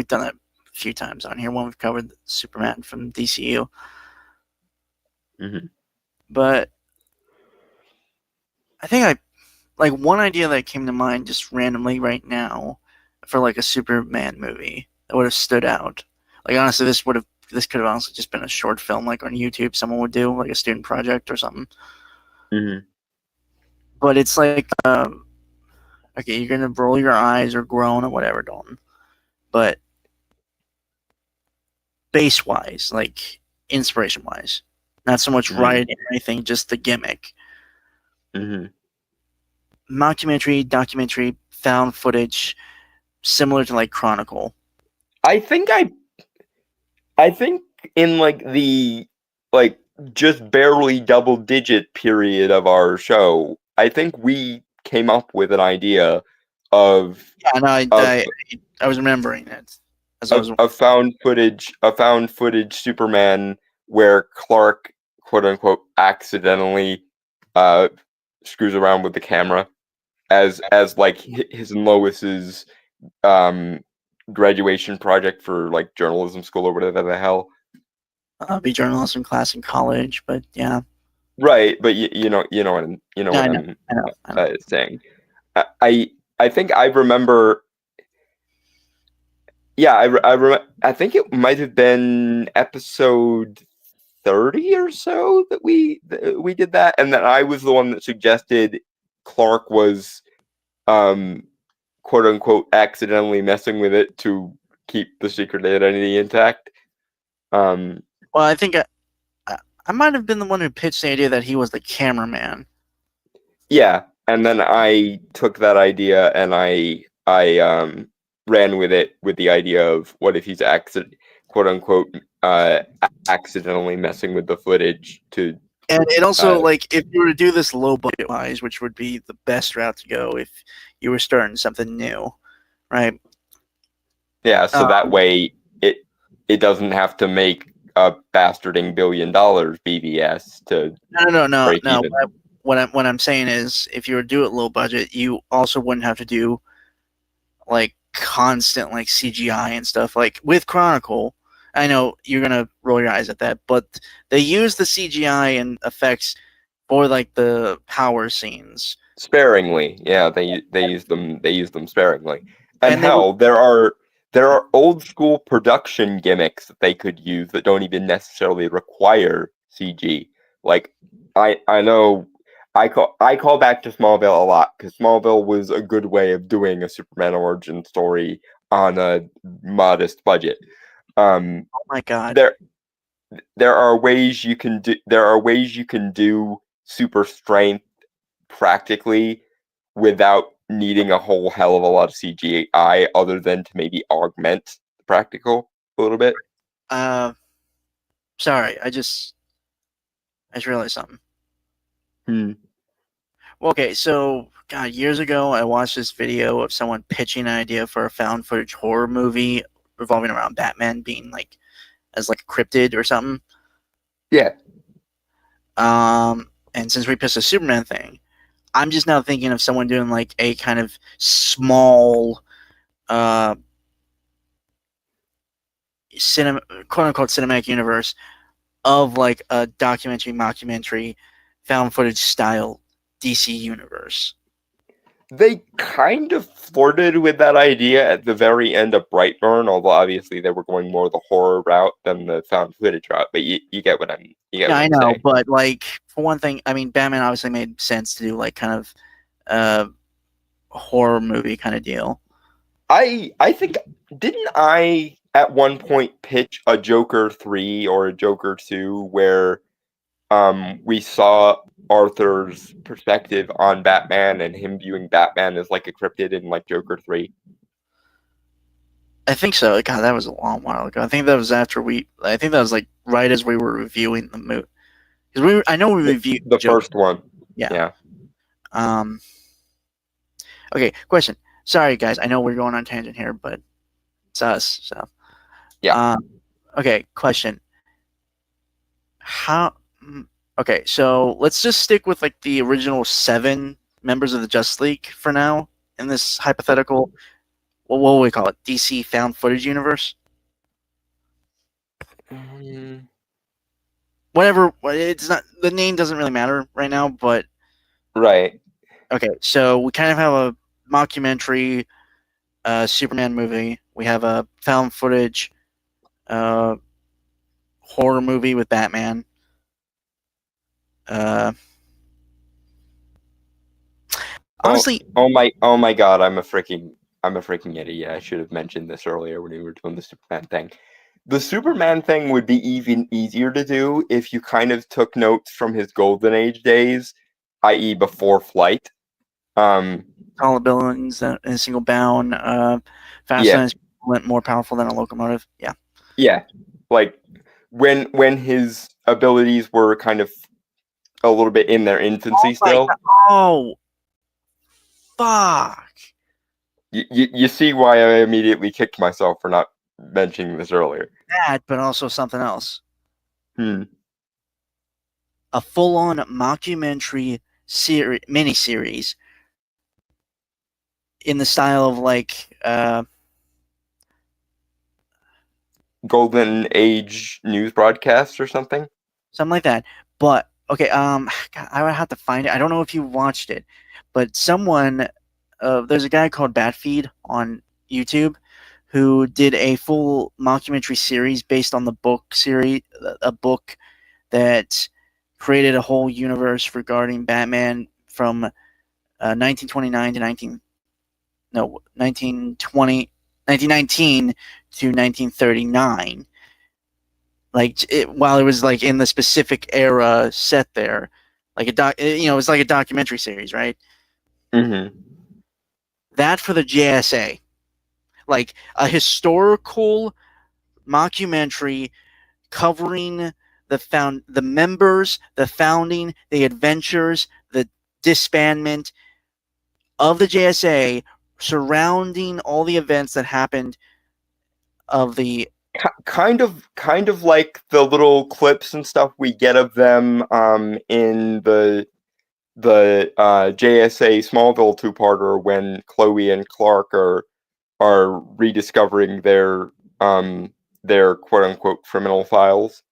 [SPEAKER 1] done that a few times on here when we've covered Superman from DCU.
[SPEAKER 2] Mhm.
[SPEAKER 1] But I think like one idea that came to mind just randomly right now for like a Superman movie that would have stood out. Like honestly, this could have honestly just been a short film like on YouTube someone would do, like a student project or something.
[SPEAKER 2] Mhm.
[SPEAKER 1] But it's like okay, you're gonna roll your eyes or groan or whatever, Dalton. But base wise, like inspiration wise, not so much writing or anything, just the gimmick.
[SPEAKER 2] Mhm.
[SPEAKER 1] Documentary, found footage, similar to like Chronicle.
[SPEAKER 2] I think in like the just barely double digit period of our show, I think we came up with an idea of
[SPEAKER 1] Yeah, no, I was remembering it as I was.
[SPEAKER 2] a found footage Superman where Clark, quote unquote, accidentally screws around with the camera as like his and Lois's graduation project for like journalism school or whatever the hell.
[SPEAKER 1] Be journalism class in college, but yeah.
[SPEAKER 2] Right, but you know what I'm
[SPEAKER 1] I know.
[SPEAKER 2] saying. I think I remember. Yeah, I think it might have been episode 30 or so that we did that, and that I was the one that suggested Clark was, quote unquote, accidentally messing with it to keep the secret identity intact.
[SPEAKER 1] Well, I think I might have been the one who pitched the idea that he was the cameraman.
[SPEAKER 2] Yeah, and then I took that idea and I ran with it with the idea of what if he's quote unquote accidentally messing with the footage to.
[SPEAKER 1] And it also like if you were to do this low budget wise, which would be the best route to go if you were starting something new, right?
[SPEAKER 2] Yeah, so that way it doesn't have to make a bastarding $1 billion BBS to
[SPEAKER 1] No.
[SPEAKER 2] break even.
[SPEAKER 1] What I'm saying is, if you were to do it low budget, you also wouldn't have to do like constant like CGI and stuff. Like with Chronicle, I know you're gonna roll your eyes at that, but they use the CGI and effects for like the power scenes.
[SPEAKER 2] Sparingly, yeah, they use them sparingly. And
[SPEAKER 1] And they were-
[SPEAKER 2] hell, there are old school production gimmicks that they could use that don't even necessarily require CG. Like I know I call back to Smallville a lot because Smallville was a good way of doing a Superman origin story on a modest budget.
[SPEAKER 1] oh my god.
[SPEAKER 2] There are ways you can do super strength practically without needing a whole hell of a lot of CGI other than to maybe augment the practical a little bit.
[SPEAKER 1] Sorry, I just realized something. Well, okay, so God, years ago I watched this video of someone pitching an idea for a found footage horror movie revolving around Batman being like as like a cryptid or something.
[SPEAKER 2] Yeah.
[SPEAKER 1] And since we pissed the Superman thing, I'm just now thinking of someone doing like a kind of small quote unquote cinematic universe of like a documentary mockumentary found footage style DC universe.
[SPEAKER 2] They kind of flirted with that idea at the very end of Brightburn, although obviously they were going more the horror route than the found footage route. But you get what I'm.
[SPEAKER 1] I know, but like for one thing, I mean, Batman obviously made sense to do like kind of horror movie kind of deal.
[SPEAKER 2] I think didn't I at one point pitch a Joker 3 or a Joker 2 where we saw Arthur's perspective on Batman and him viewing Batman as like a cryptid in like Joker 3.
[SPEAKER 1] I think so. God, that was a long while ago. I think that was after I think that was like right as we were reviewing the movie. Because I know we reviewed
[SPEAKER 2] the
[SPEAKER 1] Joker.
[SPEAKER 2] first one.
[SPEAKER 1] Yeah. Okay, question. Sorry, guys. I know we're going on tangent here, but it's us. So.
[SPEAKER 2] Yeah.
[SPEAKER 1] Okay, question. Okay, so let's just stick with like the original 7 members of the Justice League for now in this hypothetical. What will we call it? DC found footage universe? Whatever. It's not. The name doesn't really matter right now, but
[SPEAKER 2] right.
[SPEAKER 1] Okay, so we kind of have a mockumentary Superman movie. We have a found footage horror movie with Batman. Honestly,
[SPEAKER 2] oh my god, I'm a freaking idiot. Yeah, I should have mentioned this earlier when we were doing the Superman thing. The Superman thing would be even easier to do if you kind of took notes from his Golden Age days, i.e. before Flight.
[SPEAKER 1] Taller buildings in a single bound, faster than more powerful than a locomotive. Yeah.
[SPEAKER 2] Yeah. Like when his abilities were kind of a little bit in their infancy still.
[SPEAKER 1] Oh, fuck.
[SPEAKER 2] You see why I immediately kicked myself for not mentioning this earlier.
[SPEAKER 1] That, but also something else.
[SPEAKER 2] A
[SPEAKER 1] full-on mockumentary miniseries in the style of like
[SPEAKER 2] Golden Age news broadcast or something
[SPEAKER 1] like that. But okay, God, I would have to find it. I don't know if you watched it, but someone there's a guy called Batfeed on YouTube who did a full mockumentary series based on the book series, a book that created a whole universe regarding Batman from 1919 to 1939. Like while it was like in the specific era set there, like it's like a documentary series, right?
[SPEAKER 2] Mm-hmm.
[SPEAKER 1] That for the JSA, like a historical mockumentary covering the members, the founding, the adventures, the disbandment of the JSA, surrounding all the events that happened of the
[SPEAKER 2] kind of like the little clips and stuff we get of them in the JSA Smallville two-parter when Chloe and Clark are are rediscovering their quote unquote criminal files.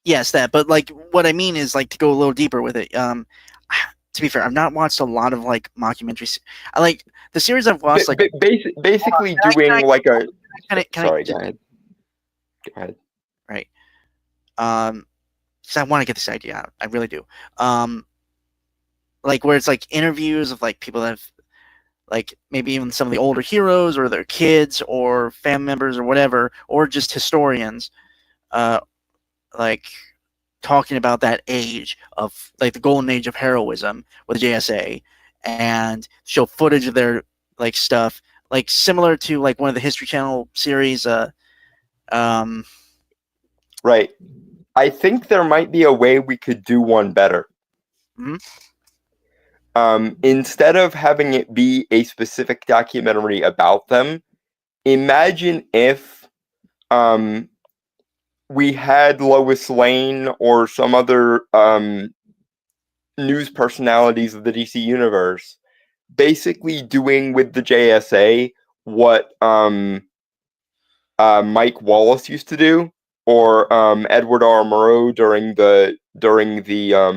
[SPEAKER 1] Yes, that. But like, what I mean is like to go a little deeper with it. To be fair, I've not watched a lot of like mockumentaries. I like the series I've watched. Like
[SPEAKER 2] Basically
[SPEAKER 1] Can I-
[SPEAKER 2] doing
[SPEAKER 1] can I-
[SPEAKER 2] like a.
[SPEAKER 1] can
[SPEAKER 2] Sorry,
[SPEAKER 1] I
[SPEAKER 2] go ahead. Go ahead.
[SPEAKER 1] right? Because I want to get this idea out. I really do. Like where it's like interviews of like people that have, like maybe even some of the older heroes or their kids or family members or whatever, or just historians, like talking about that age of like the golden age of heroism with JSA, and show footage of their like stuff, like similar to like one of the History Channel series.
[SPEAKER 2] Right. I think there might be a way we could do one better.
[SPEAKER 1] Mhm.
[SPEAKER 2] Instead of having it be a specific documentary about them, imagine if we had Lois Lane or some other news personalities of the DC universe basically doing with the JSA what Mike Wallace used to do, or Edward R. Murrow during the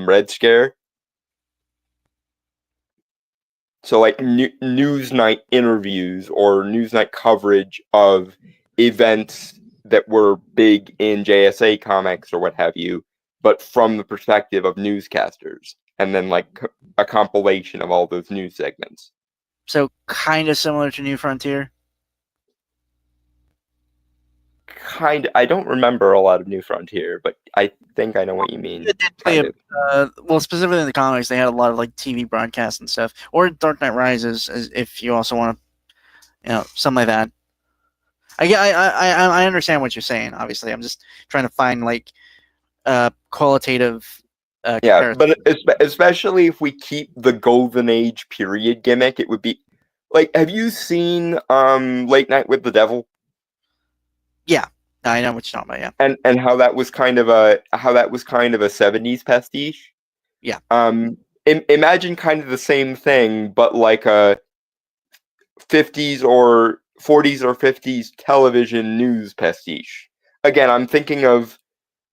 [SPEAKER 2] Red Scare. So like Newsnight interviews or Newsnight coverage of events that were big in JSA comics or what have you, but from the perspective of newscasters, and then like a compilation of all those news segments.
[SPEAKER 1] So kind of similar to New Frontier.
[SPEAKER 2] I don't remember a lot of New Frontier, but I think I know what you mean.
[SPEAKER 1] It did play well, specifically in the comics, they had a lot of like TV broadcasts and stuff, or Dark Knight Rises, if you also want to, something like that. I understand what you're saying. Obviously, I'm just trying to find like qualitative.
[SPEAKER 2] Yeah, but especially if we keep the Golden Age period gimmick, it would be like, have you seen Late Night with the Devil?
[SPEAKER 1] Yeah, I know what you're talking about. Yeah,
[SPEAKER 2] and how that was kind of a 70s pastiche.
[SPEAKER 1] Yeah.
[SPEAKER 2] Imagine kind of the same thing, but like a 50s or 40s or 50s television news pastiche. Again, I'm thinking of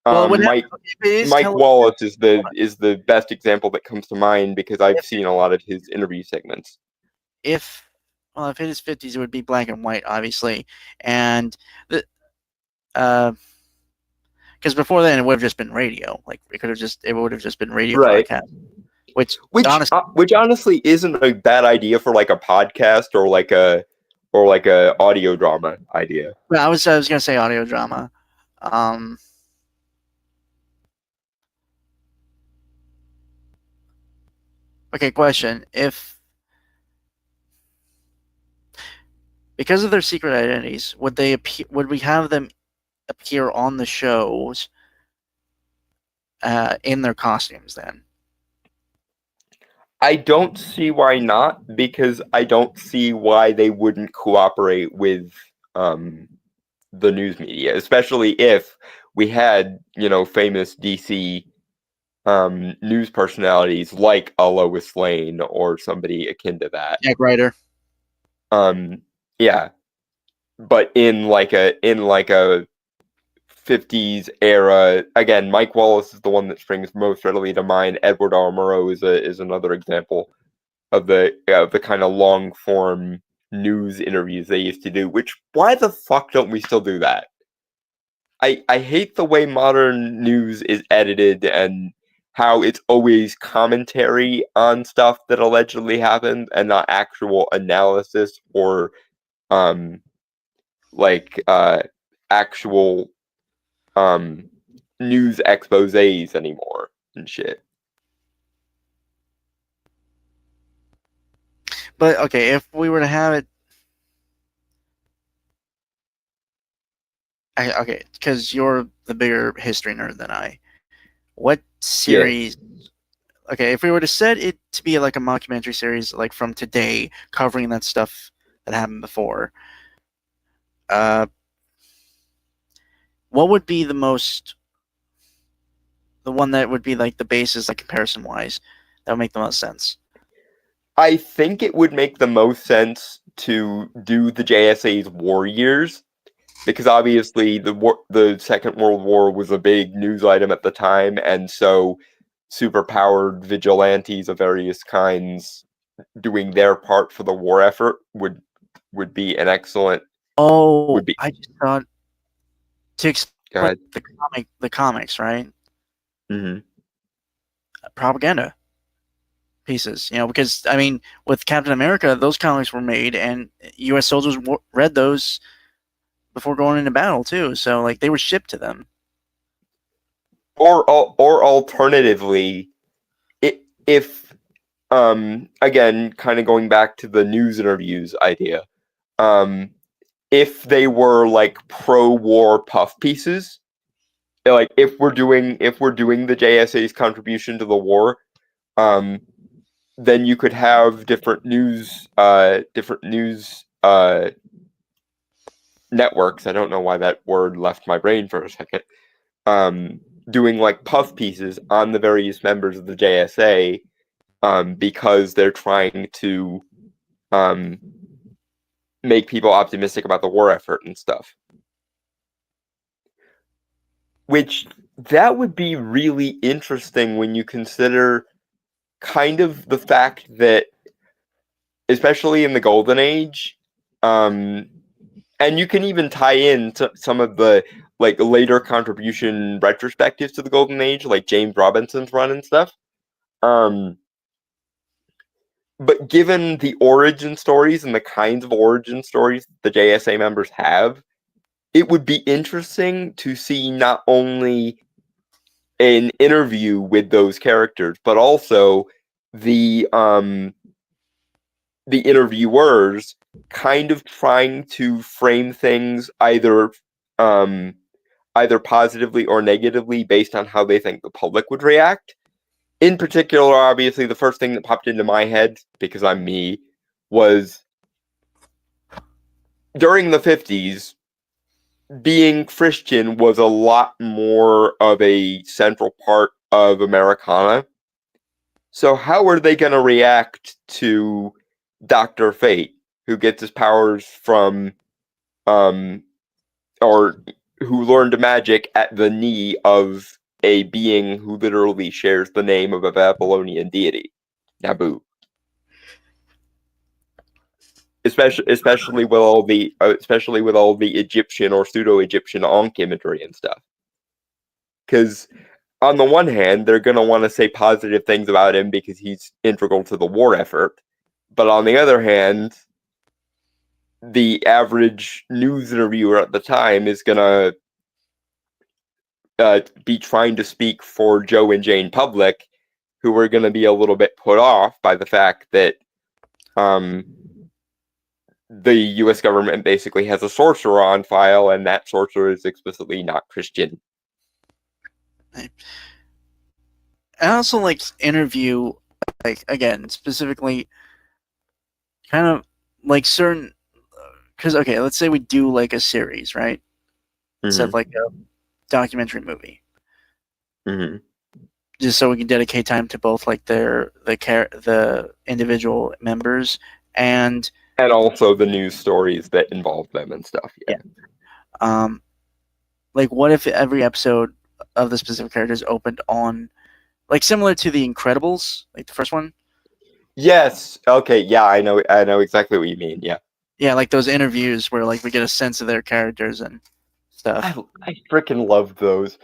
[SPEAKER 2] Mike Wallace is the best example that comes to mind because I've seen a lot of his interview segments.
[SPEAKER 1] If it is 50s, it would be black and white, obviously, and the because before then it would have just been radio. Like it would have just been radio broadcast, which
[SPEAKER 2] honestly isn't a bad idea for like a podcast or like a audio drama idea.
[SPEAKER 1] Well, I was gonna say audio drama. Okay, question: if because of their secret identities, would we have them appear on the shows in their costumes then?
[SPEAKER 2] I don't see why not, because I don't see why they wouldn't cooperate with the news media, especially if we had, famous DC news personalities like a Lois Lane or somebody akin to that.
[SPEAKER 1] Jack Ryder.
[SPEAKER 2] Yeah. But in like a 50s era, again, Mike Wallace is the one that springs most readily to mind. Edward R. Murrow is another example of the kind of long form news interviews they used to do. Which, why the fuck don't we still do that? I hate the way modern news is edited and how it's always commentary on stuff that allegedly happened and not actual analysis or actual news exposés anymore and shit.
[SPEAKER 1] But okay, if we were to have it, okay, because you're the bigger history nerd than I. What series? Yeah. Okay, if we were to set it to be like a mockumentary series, like from today, covering that stuff that happened before, what would be the one that would be like the basis, like comparison wise, that would make the most sense?
[SPEAKER 2] I think it would make the most sense to do the JSA's war years, because obviously the Second World War was a big news item at the time, and so superpowered vigilantes of various kinds doing their part for the war effort would be an excellent.
[SPEAKER 1] Oh,
[SPEAKER 2] Would be.
[SPEAKER 1] I just thought to
[SPEAKER 2] Go ahead.
[SPEAKER 1] explain the comics, right?
[SPEAKER 2] Mm-hmm.
[SPEAKER 1] Propaganda pieces, because I mean, with Captain America, those comics were made, and U.S. soldiers read those before going into battle too. So like they were shipped to them.
[SPEAKER 2] Or alternatively, if again, kind of going back to the news interviews idea, if they were like pro-war puff pieces, like if we're doing the JSA's contribution to the war, then you could have different news networks. I don't know why that word left my brain for a second. Doing like puff pieces on the various members of the JSA, because they're trying to make people optimistic about the war effort and stuff. Which that would be really interesting when you consider kind of the fact that, especially in the Golden Age, and you can even tie in to some of the like later contribution retrospectives to the Golden Age, like James Robinson's run and stuff. But given the origin stories and the kinds of origin stories the JSA members have, it would be interesting to see not only an interview with those characters, but also the interviewers kind of trying to frame things either positively or negatively based on how they think the public would react. In particular, obviously, the first thing that popped into my head, because I'm me, was during the 50s, being Christian was a lot more of a central part of Americana. So how are they going to react to Dr. Fate, who gets his powers from, or who learned magic at the knee of a being who literally shares the name of a Babylonian deity, Nabu? Especially with all the Egyptian or pseudo-Egyptian Ankh imagery and stuff. Because on the one hand, they're going to want to say positive things about him because he's integral to the war effort, but on the other hand, the average news interviewer at the time is going to be trying to speak for Joe and Jane Public, who are going to be a little bit put off by the fact that the U.S. government basically has a sorcerer on file, and that sorcerer is explicitly not Christian.
[SPEAKER 1] I also like interview, like again, specifically, kind of like certain, because okay, let's say we do like a series, right? Instead of like a documentary movie, just so we can dedicate time to both like the individual members and
[SPEAKER 2] also the news stories that involve them and stuff. Yeah.
[SPEAKER 1] Like what if every episode of the specific characters opened on, like similar to The Incredibles, like the first one?
[SPEAKER 2] Yes. Okay. Yeah, I know exactly what you mean. Yeah.
[SPEAKER 1] Yeah, like those interviews where like we get a sense of their characters and stuff.
[SPEAKER 2] I freaking loved those.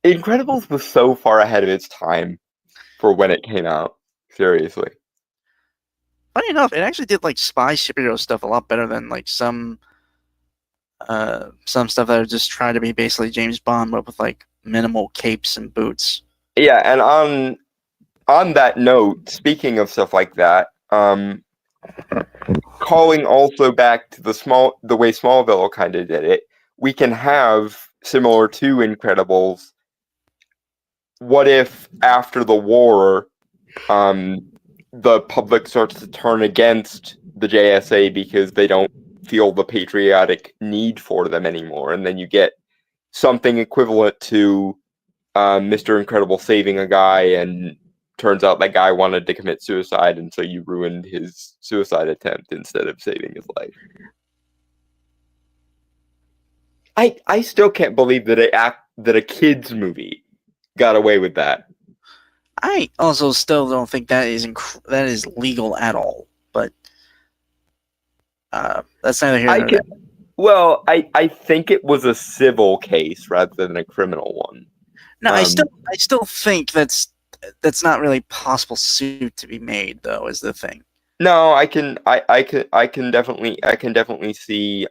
[SPEAKER 2] Incredibles was so far ahead of its time for when it came out. Seriously.
[SPEAKER 1] Funny enough, it actually did like spy superhero stuff a lot better than like some stuff that are just trying to be basically James Bond, but with like minimal capes and boots.
[SPEAKER 2] Yeah, and on that note, speaking of stuff like that, calling also back to the way Smallville kind of did it, we can have, similar to Incredibles, what if after the war, the public starts to turn against the JSA because they don't feel the patriotic need for them anymore, and then you get something equivalent to Mr. Incredible saving a guy and turns out that guy wanted to commit suicide, and so you ruined his suicide attempt instead of saving his life. I still can't believe that a kids movie got away with that.
[SPEAKER 1] I also still don't think that is that is legal at all. But that's neither here nor there.
[SPEAKER 2] Well, I think it was a civil case rather than a criminal one.
[SPEAKER 1] No, I still think that's not really possible suit to be made, though. Is the thing.
[SPEAKER 2] No, I can definitely see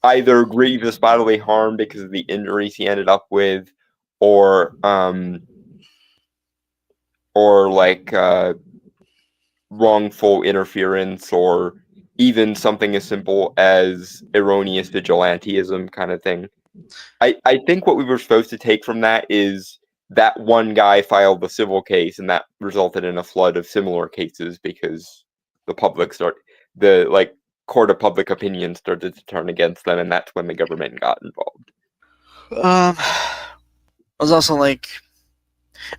[SPEAKER 2] either grievous bodily harm because of the injuries he ended up with, or like wrongful interference, or even something as simple as erroneous vigilantism kind of thing. I think what we were supposed to take from that is that one guy filed the civil case, and that resulted in a flood of similar cases because the court of public opinion started to turn against them, and that's when the government got involved.
[SPEAKER 1] I was also like,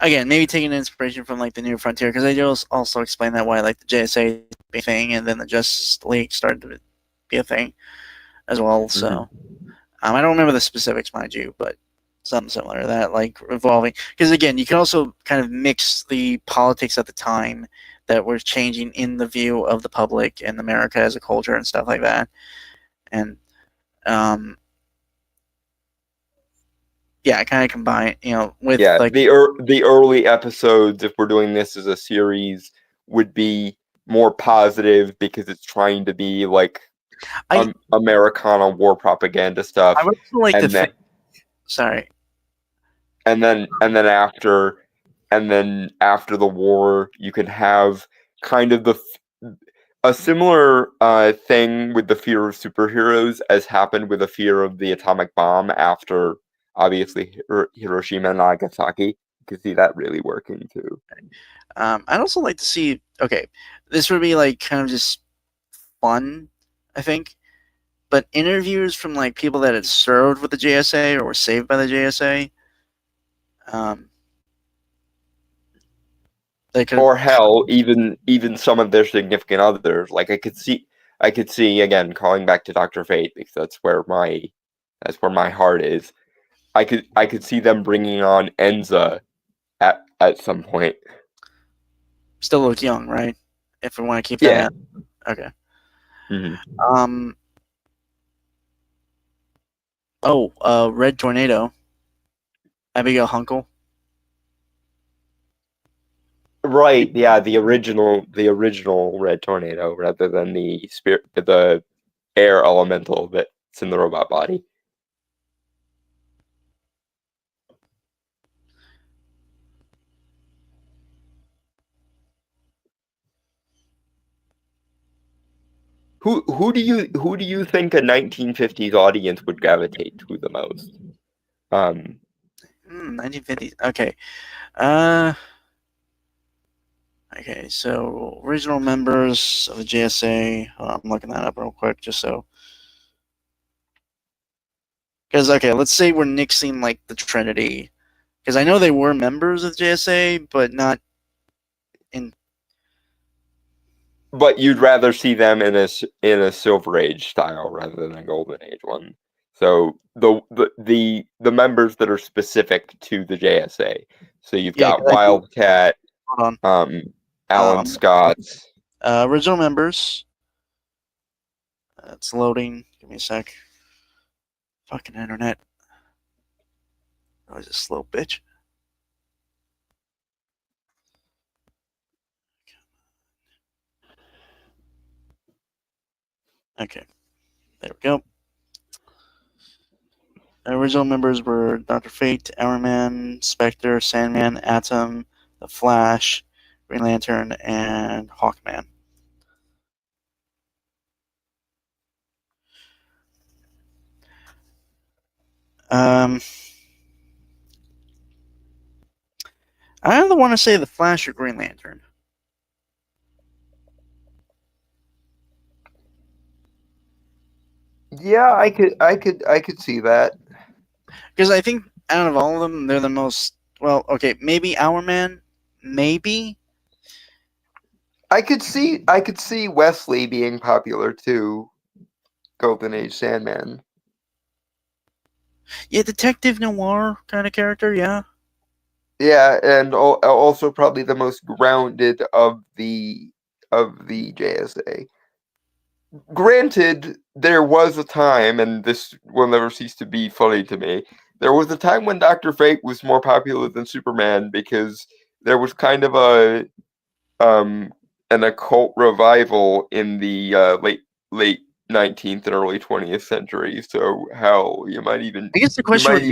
[SPEAKER 1] again, maybe taking inspiration from like the New Frontier, because they also explain that why like the JSA be a thing, and then the Justice League started to be a thing as well. So I don't remember the specifics, mind you, but something similar to that, like revolving. Because again, you can also kind of mix the politics at the time that were changing in the view of the public and America as a culture and stuff like that, and yeah, kind of combine, with like
[SPEAKER 2] the early episodes, if we're doing this as a series, would be more positive because it's trying to be like Americana war propaganda stuff.
[SPEAKER 1] I would also like to think. Sorry.
[SPEAKER 2] And then after the war, you can have kind of a similar thing with the fear of superheroes as happened with the fear of the atomic bomb after, obviously, Hiroshima and Nagasaki. You can see that really working too.
[SPEAKER 1] I'd also like to see. Okay, this would be like kind of just fun, I think. But interviews from like people that had served with the JSA or were saved by the JSA.
[SPEAKER 2] Or hell, even some of their significant others. Like I could see again, calling back to Dr. Fate, because that's where my heart is. I could see them bringing on Enza at some point.
[SPEAKER 1] Still look young, right? If we want to keep that. Yeah. Okay.
[SPEAKER 2] Mm-hmm.
[SPEAKER 1] Red Tornado. Abigail Hunkel.
[SPEAKER 2] Right, yeah, the original Red Tornado, rather than the air elemental that's in the robot body. Who do you think a 1950s audience would gravitate to the most?
[SPEAKER 1] 1950s. Okay. Okay, so original members of the JSA. I'm looking that up real quick, just so. Because let's say we're nixing like the Trinity, because I know they were members of the JSA, but not in.
[SPEAKER 2] But you'd rather see them in a Silver Age style rather than a Golden Age one. So the members that are specific to the JSA. So you've got Wildcat, Alan Scott.
[SPEAKER 1] Original members. It's loading. Give me a sec. Fucking internet. Oh, is a slow bitch. Okay. There we go. Original members were Dr. Fate, Hourman, Spectre, Sandman, Atom, The Flash, Green Lantern, and Hawkman. I either want to say The Flash or Green Lantern.
[SPEAKER 2] Yeah, I could see that.
[SPEAKER 1] Because I think out of all of them, they're the most Well, okay, maybe Hourman, maybe.
[SPEAKER 2] I could see Wesley being popular too. Golden Age Sandman.
[SPEAKER 1] Yeah, detective noir kind of character. Yeah.
[SPEAKER 2] Yeah, and also probably the most grounded of the JSA. Granted, there was a time, and this will never cease to be funny to me. There was a time when Dr. Fate was more popular than Superman because there was kind of an occult revival in the late 19th and early 20th century. So hell,
[SPEAKER 1] I guess the question would be,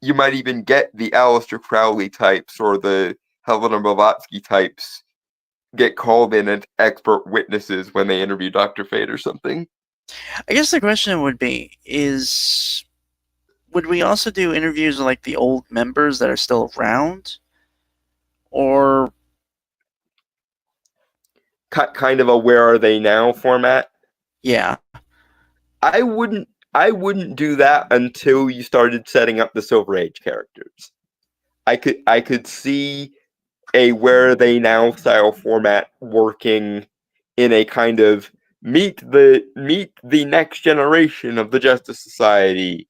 [SPEAKER 2] you might even get the Aleister Crowley types or the Helena Blavatsky types get called in as expert witnesses when they interview Dr. Fate or something.
[SPEAKER 1] I guess the question would be would we also do interviews with like the old members that are still around, or
[SPEAKER 2] Kind of a where are they now format?
[SPEAKER 1] yeah?
[SPEAKER 2] I wouldn't do that until you started setting up the Silver Age characters. I could see a where are they now style format working in a kind of meet the next generation of the Justice Society,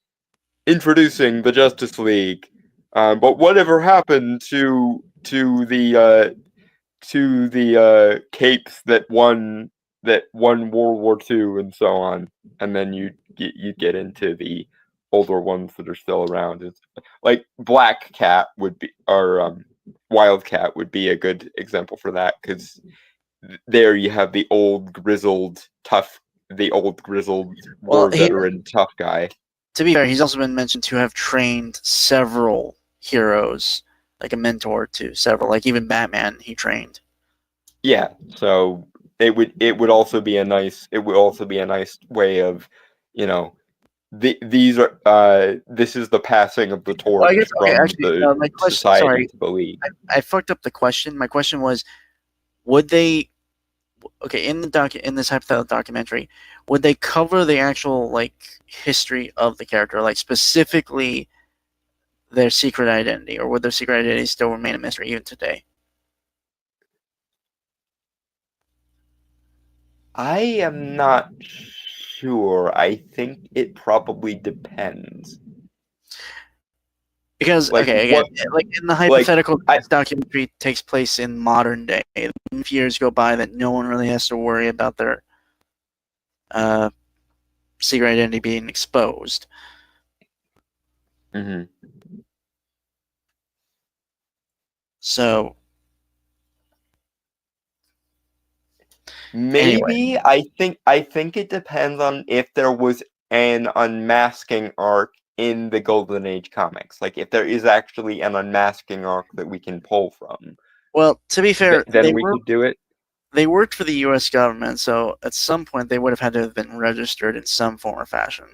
[SPEAKER 2] introducing the Justice League. But whatever happened to the capes that won World War II and so on, and then you get into the older ones that are still around. It's like Black Cat would be, or Wildcat would be a good example for that, because there you have the old grizzled war veteran tough guy.
[SPEAKER 1] To be fair, he's also been mentioned to have trained several heroes, like a mentor to several, like even Batman he trained.
[SPEAKER 2] Yeah, so it would also be a nice way of, this is the passing of the torch
[SPEAKER 1] Well, I guess, okay,
[SPEAKER 2] from
[SPEAKER 1] actually,
[SPEAKER 2] the
[SPEAKER 1] my question,
[SPEAKER 2] society
[SPEAKER 1] sorry,
[SPEAKER 2] to the league.
[SPEAKER 1] I fucked up the question. My question was, would they, okay, in this hypothetical documentary, would they cover the actual like history of the character, like specifically their secret identity, or would their secret identity still remain a mystery even today?
[SPEAKER 2] I am not sure. I think it probably depends.
[SPEAKER 1] Because
[SPEAKER 2] Like,
[SPEAKER 1] okay, again, like in the hypothetical, this documentary takes place in modern day. Enough years go by that no one really has to worry about their secret identity being exposed.
[SPEAKER 2] Mm-hmm.
[SPEAKER 1] So
[SPEAKER 2] maybe anyway. I think it depends on if there was an unmasking arc in the Golden Age comics. Like if there is actually an unmasking arc that we can pull from.
[SPEAKER 1] Well, to be fair,
[SPEAKER 2] then we could do it.
[SPEAKER 1] They worked for the U.S. government, so at some point they would have had to have been registered in some form or fashion.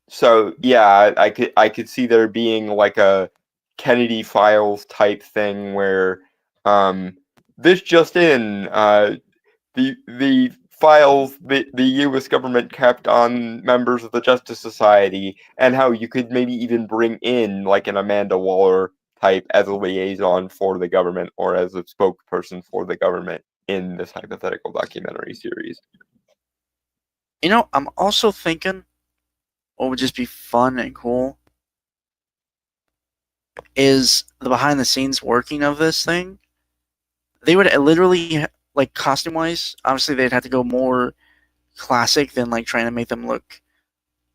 [SPEAKER 2] So yeah, I could see there being like a Kennedy Files type thing where this just in, the files the U.S. government kept on members of the Justice Society, and how you could maybe even bring in like an Amanda Waller type as a liaison for the government, or as a spokesperson for the government in this hypothetical documentary series.
[SPEAKER 1] I'm also thinking what would just be fun and cool is the behind the scenes working of this thing. They would literally, like, costume wise, obviously they'd have to go more classic than like trying to make them look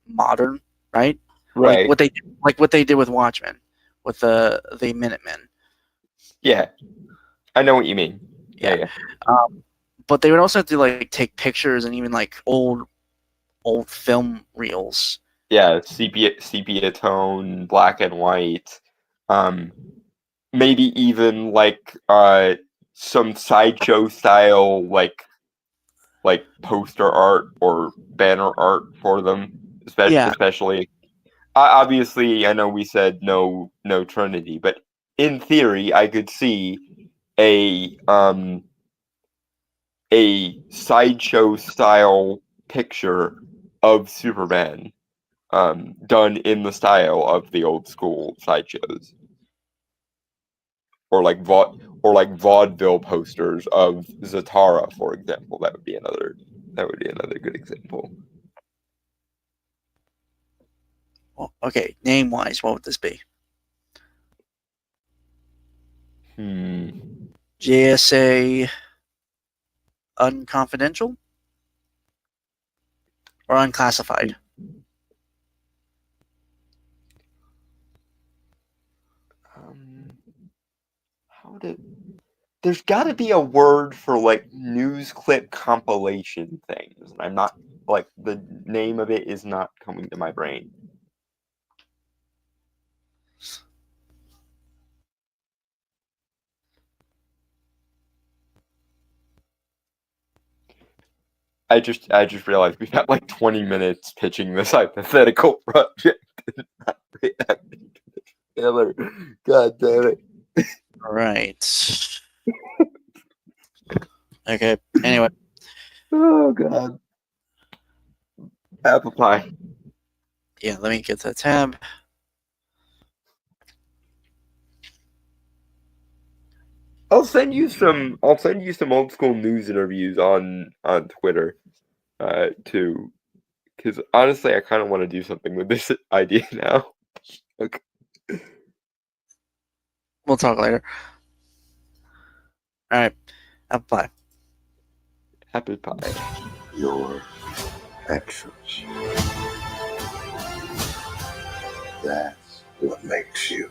[SPEAKER 1] modern, right?
[SPEAKER 2] Right.
[SPEAKER 1] Like what they did with Watchmen, with the Minutemen.
[SPEAKER 2] Yeah, I know what you mean. Yeah.
[SPEAKER 1] But they would also have to like take pictures and even like old film reels.
[SPEAKER 2] Yeah, sepia tone, black and white. Maybe even like some sideshow style like poster art or banner art for them, especially. Obviously, I know we said no Trinity, but in theory, I could see a sideshow style picture of Superman done in the style of the old school sideshows, or like vaudeville posters of Zatara, for example. That would be another good example.
[SPEAKER 1] Well, okay, name-wise, what would this be? JSA Unconfidential? Or Unclassified?
[SPEAKER 2] There's got to be a word for like news clip compilation things, and I'm not like the name of it is not coming to my brain. I just realized we've got like 20 minutes pitching this hypothetical project. God damn it.
[SPEAKER 1] All right. Okay, anyway.
[SPEAKER 2] Oh, God. Apple pie.
[SPEAKER 1] Yeah, let me get that tab.
[SPEAKER 2] I'll send you some old school news interviews on Twitter, too, because honestly, I kind of want to do something with this idea now. Okay.
[SPEAKER 1] We'll talk later. All right, apple pie.
[SPEAKER 2] Apple pie.
[SPEAKER 5] Your actions. That's what makes you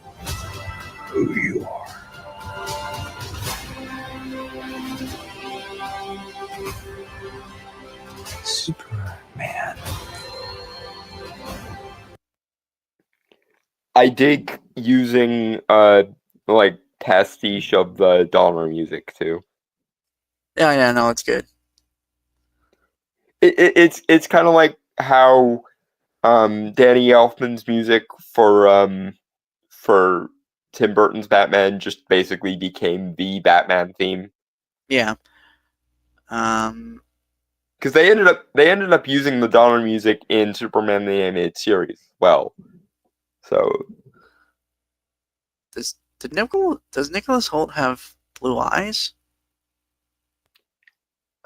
[SPEAKER 5] who you are.
[SPEAKER 3] Superman.
[SPEAKER 2] I dig using like pastiche of the Dahmer music too.
[SPEAKER 1] Yeah, no, it's good.
[SPEAKER 2] It's kind of like how Danny Elfman's music for Tim Burton's Batman just basically became the Batman theme.
[SPEAKER 1] Yeah.
[SPEAKER 2] Because they ended up using the Dahmer music in Superman the Animated Series. Well, so
[SPEAKER 1] does Nicholas Hoult have blue eyes?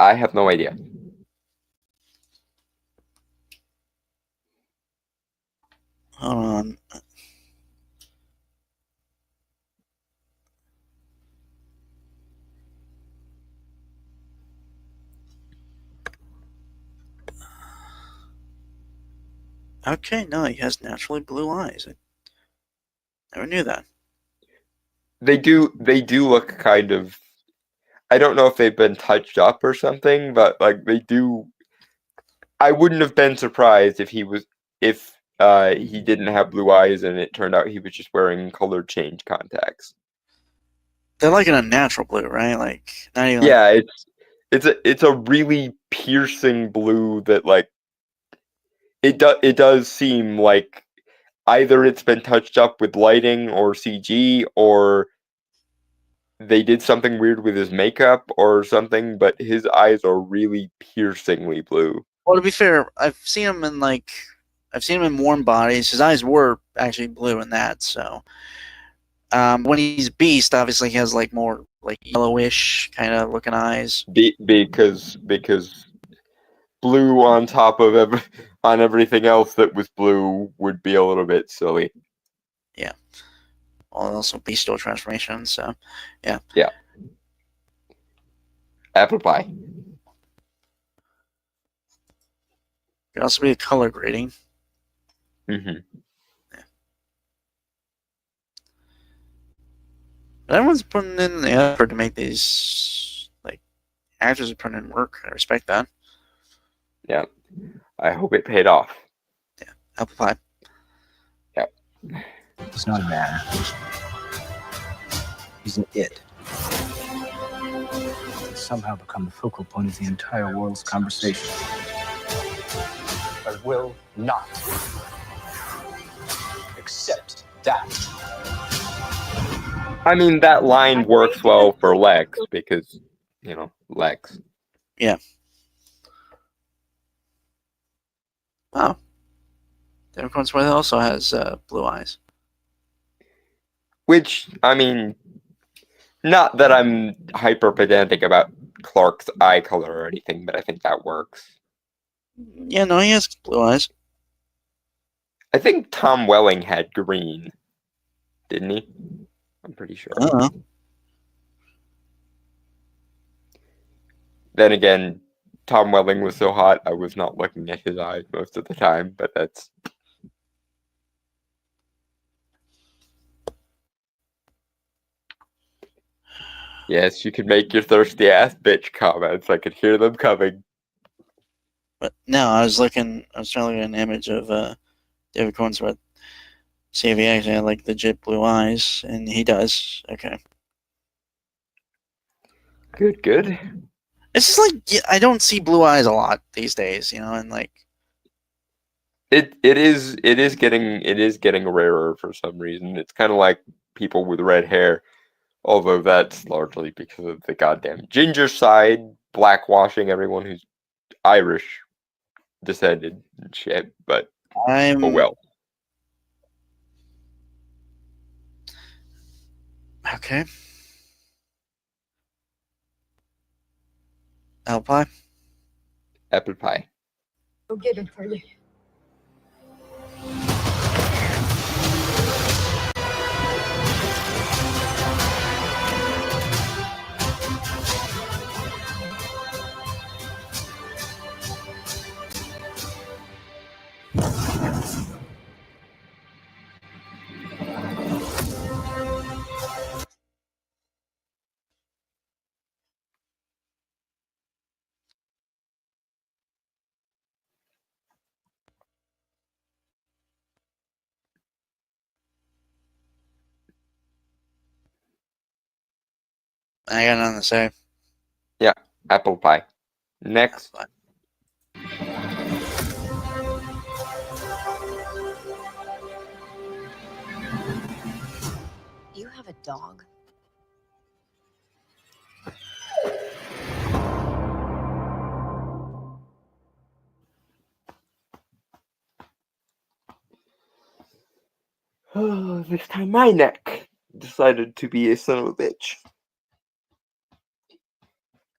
[SPEAKER 2] I have no idea.
[SPEAKER 1] Hold on. Okay, no, he has naturally blue eyes. I never knew that.
[SPEAKER 2] They do look kind of. I don't know if they've been touched up or something, but like they do. I wouldn't have been surprised if he didn't have blue eyes and it turned out he was just wearing color change contacts.
[SPEAKER 1] They're like an unnatural blue, right? Like not even.
[SPEAKER 2] Yeah, it's a really piercing blue that like it does seem like either it's been touched up with lighting or CG, or they did something weird with his makeup or something, but his eyes are really piercingly blue.
[SPEAKER 1] Well, to be fair, I've seen him in Warm Bodies. His eyes were actually blue in that. So when he's Beast, obviously he has like more like yellowish kind of looking eyes.
[SPEAKER 2] Because blue on top of on everything else that was blue would be a little bit silly.
[SPEAKER 1] Yeah. Well, also bestial transformation. So yeah.
[SPEAKER 2] Yeah. Apple pie.
[SPEAKER 1] Could also be a color grading.
[SPEAKER 2] Mm-hmm.
[SPEAKER 1] Yeah. But everyone's putting in the effort to make these, like, actors are putting in work. I respect that.
[SPEAKER 2] Yeah. I hope it paid off.
[SPEAKER 1] Yeah. Apple pie.
[SPEAKER 2] Yep.
[SPEAKER 3] He's not a man. He's an it. He's somehow become the focal point of the entire world's conversation. I will not accept that.
[SPEAKER 2] I mean, that line works well for Lex because, Lex.
[SPEAKER 1] Yeah. Wow. David Cornsworth also has blue eyes.
[SPEAKER 2] Which, I mean, not that I'm hyper pedantic about Clark's eye color or anything, but I think that works.
[SPEAKER 1] Yeah, no, he has blue eyes.
[SPEAKER 2] I think Tom Welling had green, didn't he? I'm pretty sure.
[SPEAKER 1] I don't know.
[SPEAKER 2] Then again, Tom Welling was so hot, I was not looking at his eyes most of the time, but that's... Yes, you can make your thirsty ass bitch comments. I could hear them coming.
[SPEAKER 1] But no, I was trying to look at an image of David Cornsworth. See if he actually had like legit blue eyes, and he does. Okay.
[SPEAKER 2] Good.
[SPEAKER 1] It's just like I don't see blue eyes a lot these days, and like
[SPEAKER 2] It is getting rarer for some reason. It's kind of like people with red hair, although that's largely because of the goddamn ginger side blackwashing everyone who's Irish descended and shit. But oh well.
[SPEAKER 1] Okay. Apple pie.
[SPEAKER 2] Apple pie.
[SPEAKER 9] Go get him for you.
[SPEAKER 1] I got nothing to say.
[SPEAKER 2] Yeah, apple pie. Next.
[SPEAKER 6] You have a dog?
[SPEAKER 2] Oh, this time my neck decided to be a son of a bitch.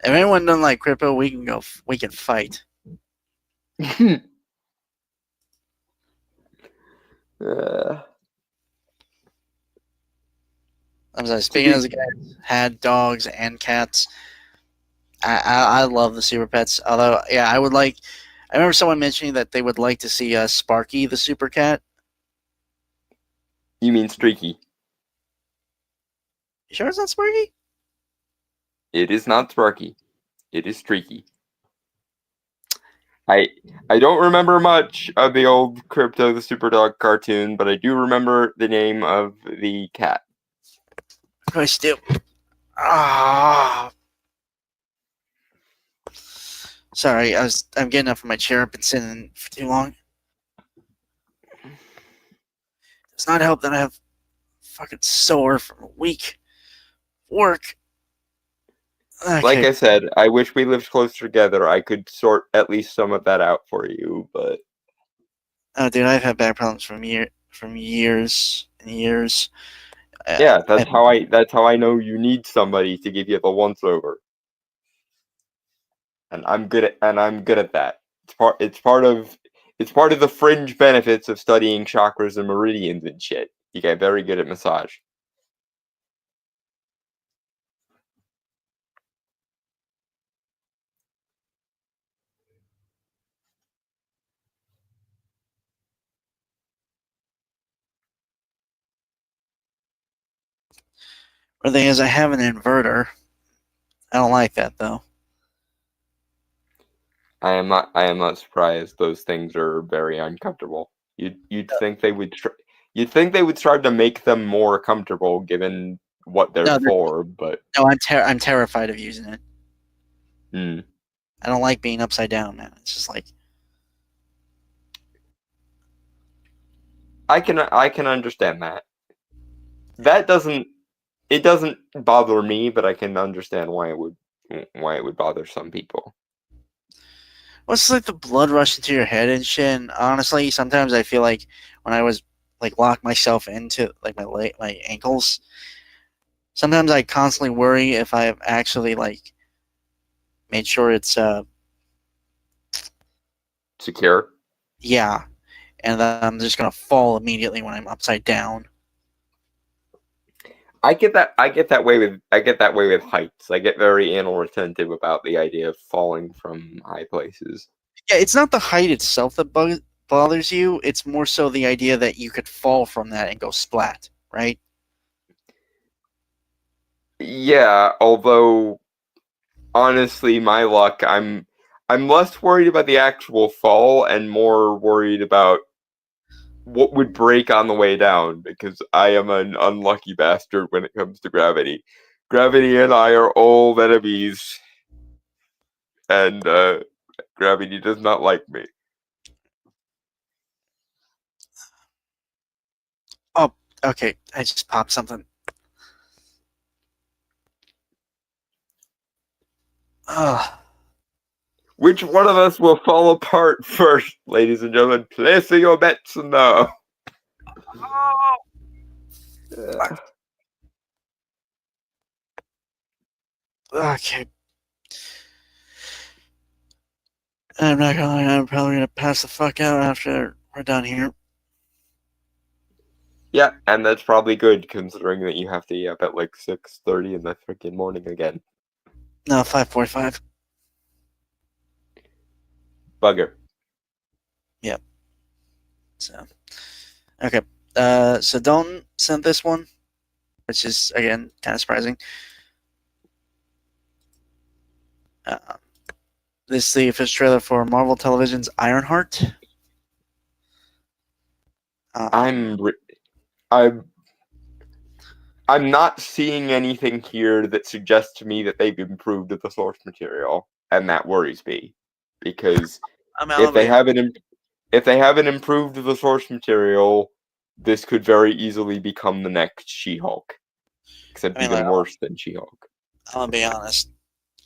[SPEAKER 1] If anyone doesn't like Crippo, we can fight. I'm sorry, speaking as a guy who had dogs and cats, I love the Super Pets. Although, yeah, I remember someone mentioning that they would like to see Sparky the Super Cat.
[SPEAKER 2] You mean Streaky?
[SPEAKER 1] You sure it's not Sparky?
[SPEAKER 2] It is not Sparky. It is Streaky. I don't remember much of the old Crypto the Super Dog cartoon, but I do remember the name of the cat.
[SPEAKER 1] I still. Ah. Sorry, I'm getting up from my chair. I've been sitting for too long. Does not help that I have fucking sore from a week work. Okay.
[SPEAKER 2] Like I said, I wish we lived closer together. I could sort at least some of that out for you, but
[SPEAKER 1] Oh, dude, I've had back problems from years and years.
[SPEAKER 2] yeah, that's how I know you need somebody to give you the once over. And I'm good at that. It's part of the fringe benefits of studying chakras and meridians and shit. You get very good at massage.
[SPEAKER 1] The thing is, I have an inverter. I don't like that though.
[SPEAKER 2] I am not surprised. Those things are very uncomfortable. You'd think they would strive to make them more comfortable given what they're for, but
[SPEAKER 1] no, I'm terrified of using it.
[SPEAKER 2] I
[SPEAKER 1] don't like being upside down, man. It's just like
[SPEAKER 2] I can understand that. It doesn't bother me, but I can understand why it would bother some people.
[SPEAKER 1] What's like the blood rushing to your head and shit? And honestly, sometimes I feel like when I was like lock myself into like my ankles, sometimes I constantly worry if I have actually like made sure it's
[SPEAKER 2] Secure.
[SPEAKER 1] yeah, and then I'm just gonna fall immediately when I'm upside down.
[SPEAKER 2] I get that way with heights. I get very anal retentive about the idea of falling from high places.
[SPEAKER 1] Yeah, it's not the height itself that bothers you. It's more so the idea that you could fall from that and go splat, right?
[SPEAKER 2] Yeah, although honestly, my luck, I'm less worried about the actual fall and more worried about what would break on the way down, because I am an unlucky bastard when it comes to gravity. Gravity and I are old enemies, and gravity does not like me.
[SPEAKER 1] Oh, okay. I just popped something. Ugh.
[SPEAKER 2] Which one of us will fall apart first, ladies and gentlemen? Placing your bets now.
[SPEAKER 1] Okay. I'm not gonna lie, I'm probably gonna pass the fuck out after we're done here.
[SPEAKER 2] Yeah, and that's probably good considering that you have to be up at like 6:30 in the freaking morning again.
[SPEAKER 1] No, 5:45.
[SPEAKER 2] Bugger.
[SPEAKER 1] Yep. So, okay. So Dalton sent this one, which is again kind of surprising. This is the official trailer for Marvel Television's Ironheart.
[SPEAKER 2] I'm not seeing anything here that suggests to me that they've improved the source material, and that worries me, because if they haven't improved the source material, this could very easily become the next She-Hulk, except even worse than She-Hulk.
[SPEAKER 1] I'm gonna be honest.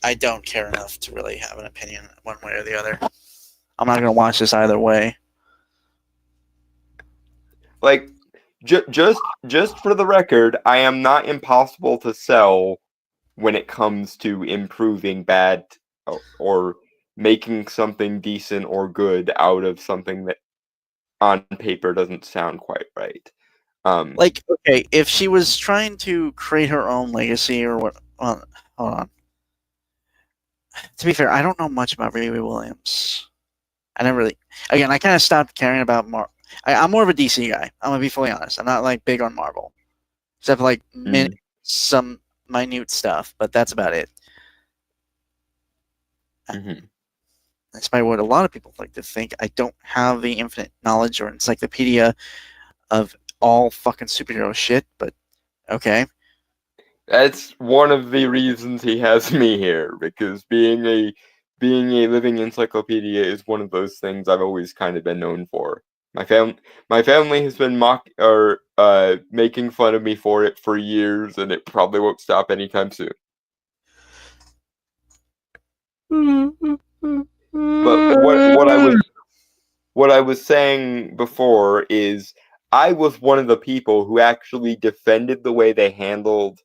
[SPEAKER 1] I don't care enough to really have an opinion one way or the other. I'm not gonna watch this either way.
[SPEAKER 2] Like, just for the record, I am not impossible to sell when it comes to improving bad or making something decent or good out of something that on paper doesn't sound quite right.
[SPEAKER 1] Like, okay, if she was trying to create her own legacy or what? Hold on. To be fair, I don't know much about Riri Williams. I never really. Again, I kind of stopped caring about Marvel. I'm more of a DC guy. I'm gonna be fully honest. I'm not like big on Marvel, except for like some minute stuff, but that's about it.
[SPEAKER 2] Mm-hmm.
[SPEAKER 1] Despite what a lot of people like to think, I don't have the infinite knowledge or encyclopedia of all fucking superhero shit. But okay.
[SPEAKER 2] That's one of the reasons he has me here, because being a living encyclopedia is one of those things I've always kind of been known for. My family has been making fun of me for it for years, and it probably won't stop anytime soon. But what I was saying before is I was one of the people who actually defended the way they handled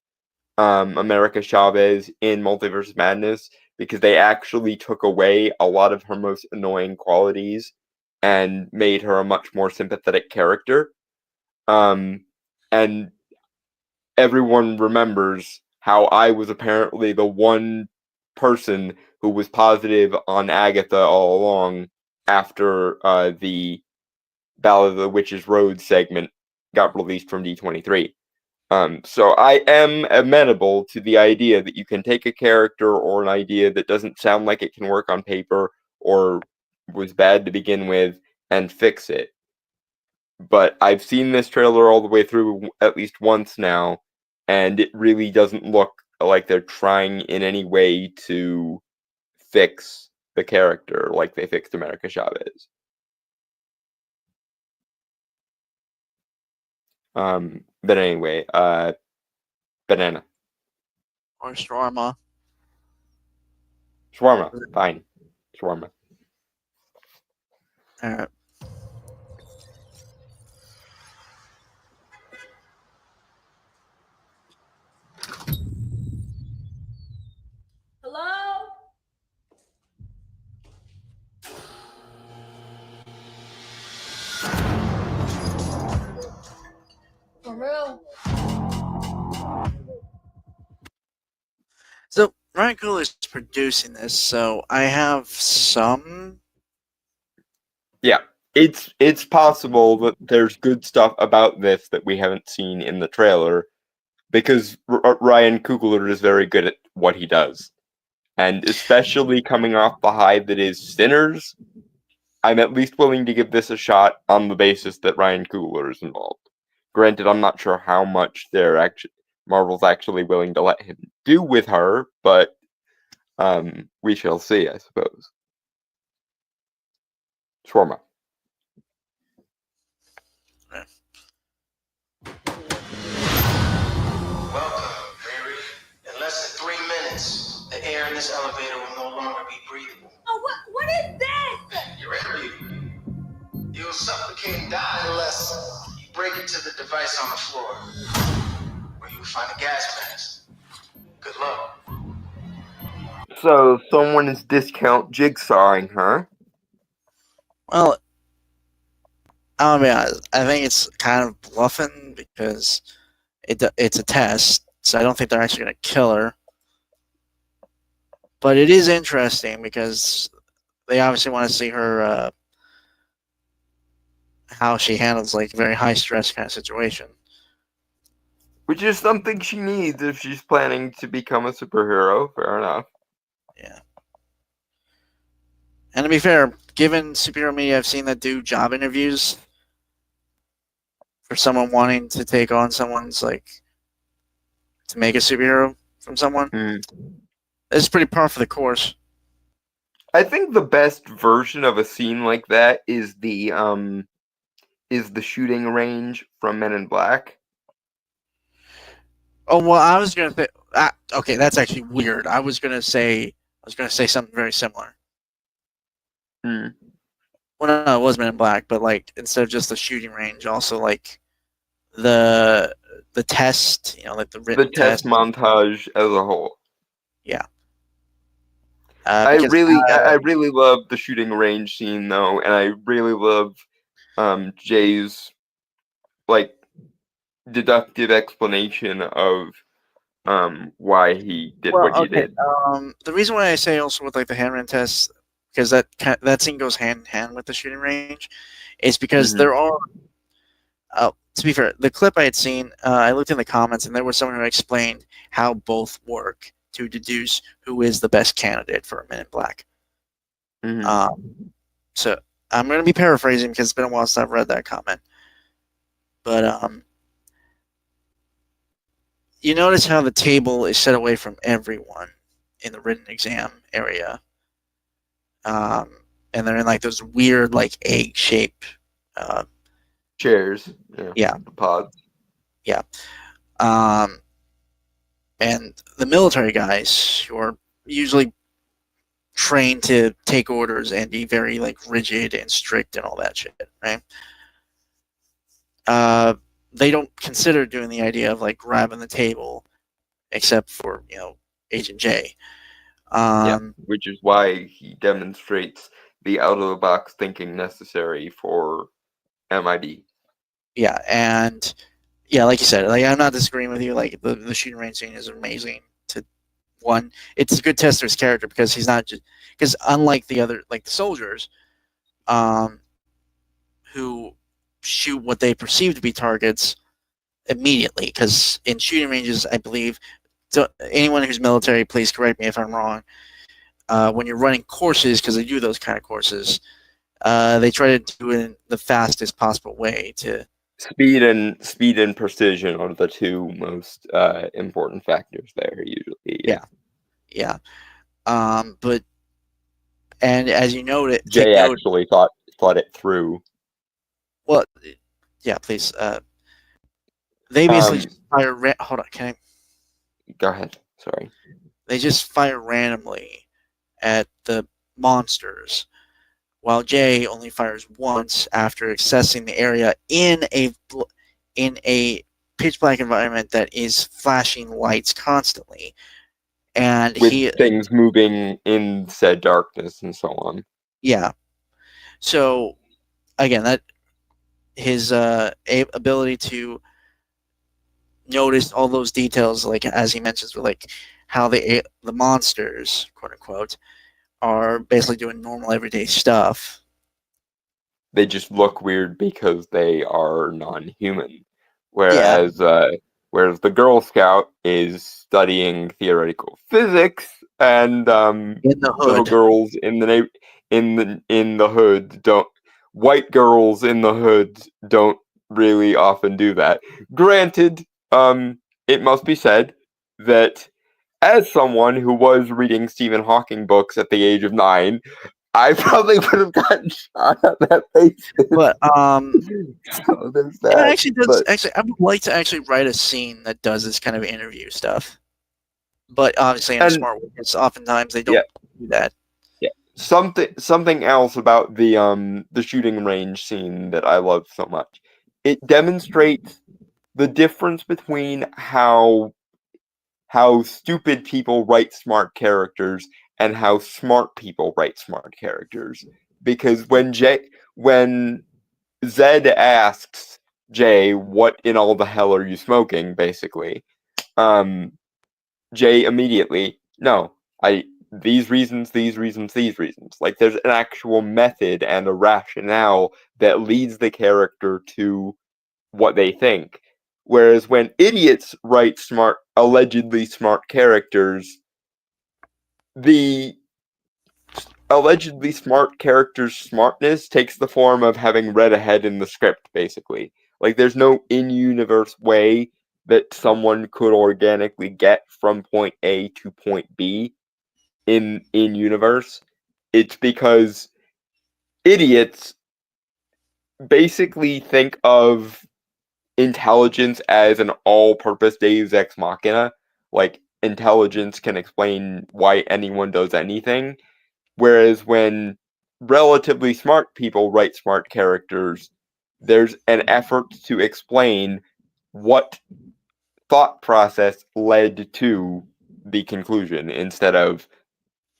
[SPEAKER 2] America Chavez in Multiverse of Madness, because they actually took away a lot of her most annoying qualities and made her a much more sympathetic character. And everyone remembers how I was apparently the one person who was positive on Agatha all along after the Ballad of the Witch's Road segment got released from D23. So I am amenable to the idea that you can take a character or an idea that doesn't sound like it can work on paper or was bad to begin with and fix it. But I've seen this trailer all the way through at least once now, and it really doesn't look like they're trying in any way to fix the character like they fixed America Chavez. But anyway, banana.
[SPEAKER 1] Or shawarma.
[SPEAKER 2] Shawarma, fine. Shawarma.
[SPEAKER 1] All right.
[SPEAKER 7] Hello? For real?
[SPEAKER 1] So Ryan Coogler is producing this, so I have some.
[SPEAKER 2] Yeah, it's possible that there's good stuff about this that we haven't seen in the trailer, because Ryan Coogler is very good at what he does, and especially coming off the high that is Sinners, I'm at least willing to give this a shot on the basis that Ryan Coogler is involved. Granted, I'm not sure how much Marvel's actually willing to let him do with her, but we shall see, I suppose. Shawarma.
[SPEAKER 11] Welcome, Mary. In less than 3 minutes, the air in this elevator will no longer be breathable.
[SPEAKER 7] Oh, what is this?
[SPEAKER 11] You're ready. You'll suffocate and die unless you break into the device on the floor, where you will find a gas mask. Good luck.
[SPEAKER 2] So someone is discount jigsawing her.
[SPEAKER 1] Well, I'll be honest. I think it's kind of bluffing because it's a test, so I don't think they're actually going to kill her. But it is interesting because they obviously want to see her how she handles like a very high stress kind of situation.
[SPEAKER 2] Which is something she needs if she's planning to become a superhero. Fair enough.
[SPEAKER 1] Yeah. And to be fair, given superhero media I've seen that do job interviews for someone wanting to take on someone's like to make a superhero from someone, it's pretty par for the course.
[SPEAKER 2] I think the best version of a scene like that is the shooting range from Men in Black.
[SPEAKER 1] Oh well, I was gonna say. Okay, that's actually weird. I was gonna say something very similar. Well, no, it was Men in Black, but like instead of just the shooting range, also like the test, like the written
[SPEAKER 2] test montage as a whole.
[SPEAKER 1] Yeah.
[SPEAKER 2] I really love the shooting range scene though, and I really love Jay's like deductive explanation of why he did what he did.
[SPEAKER 1] The reason why I say also with like the handgun test, because that scene goes hand in hand with the shooting range, is because there are. To be fair, the clip I had seen, I looked in the comments, and there was someone who explained how both work to deduce who is the best candidate for a Men in Black. So I'm going to be paraphrasing because it's been a while since I've read that comment. But you notice how the table is set away from everyone in the written exam area. And they're in like those weird like egg-shaped
[SPEAKER 2] chairs.
[SPEAKER 1] Yeah.
[SPEAKER 2] The pods.
[SPEAKER 1] Yeah. And the military guys who are usually trained to take orders and be very like rigid and strict and all that shit, right? They don't consider doing the idea of like grabbing the table, except for Agent J.
[SPEAKER 2] Which is why he demonstrates the out of the box thinking necessary for MID.
[SPEAKER 1] Yeah, and yeah, like you said, like I'm not disagreeing with you. Like the shooting range scene is amazing. It's a good test of his character because he's not just because unlike the other like the soldiers, who shoot what they perceive to be targets immediately. Because in shooting ranges, I believe, anyone who's military, please correct me if I'm wrong. When you're running courses, because they do those kind of courses, they try to do it in the fastest possible way to.
[SPEAKER 2] Speed and precision are the two most important factors there usually.
[SPEAKER 1] Yeah. But and as you noted,
[SPEAKER 2] Jay actually thought it through.
[SPEAKER 1] Well, yeah. Please. They basically just fire. Hold on. Can I?
[SPEAKER 2] Go ahead. Sorry.
[SPEAKER 1] They just fire randomly at the monsters while Jay only fires once after accessing the area in a pitch black environment that is flashing lights constantly, and
[SPEAKER 2] with things moving in said darkness and so on.
[SPEAKER 1] Yeah. So again, that his ability to notice all those details, like as he mentions, like how the monsters, quote unquote, are basically doing normal everyday stuff.
[SPEAKER 2] They just look weird because they are non-human, whereas whereas the Girl Scout is studying theoretical physics, and
[SPEAKER 1] in the hood.
[SPEAKER 2] little girls in the hood don't. White girls in the hood don't really often do that. Granted, it must be said that as someone who was reading Stephen Hawking books at the age of 9, I probably would have gotten shot at that basis.
[SPEAKER 1] But
[SPEAKER 2] so there's that.
[SPEAKER 1] It actually does. Actually, I would like to actually write a scene that does this kind of interview stuff. But obviously, in smart workers, oftentimes they don't do that.
[SPEAKER 2] Yeah, something else about the shooting range scene that I love so much. It demonstrates the difference between how stupid people write smart characters and how smart people write smart characters. Because when Zed asks Jay, "What in all the hell are you smoking?" basically, Jay immediately, "No, these reasons. Like there's an actual method and a rationale that leads the character to what they think. Whereas when idiots write allegedly smart characters, the allegedly smart character's smartness takes the form of having read ahead in the script, basically. Like, there's no in-universe way that someone could organically get from point A to point B in universe. It's because idiots basically think of intelligence as an all-purpose Deus Ex Machina. Like, intelligence can explain why anyone does anything. Whereas when relatively smart people write smart characters, there's an effort to explain what thought process led to the conclusion instead of,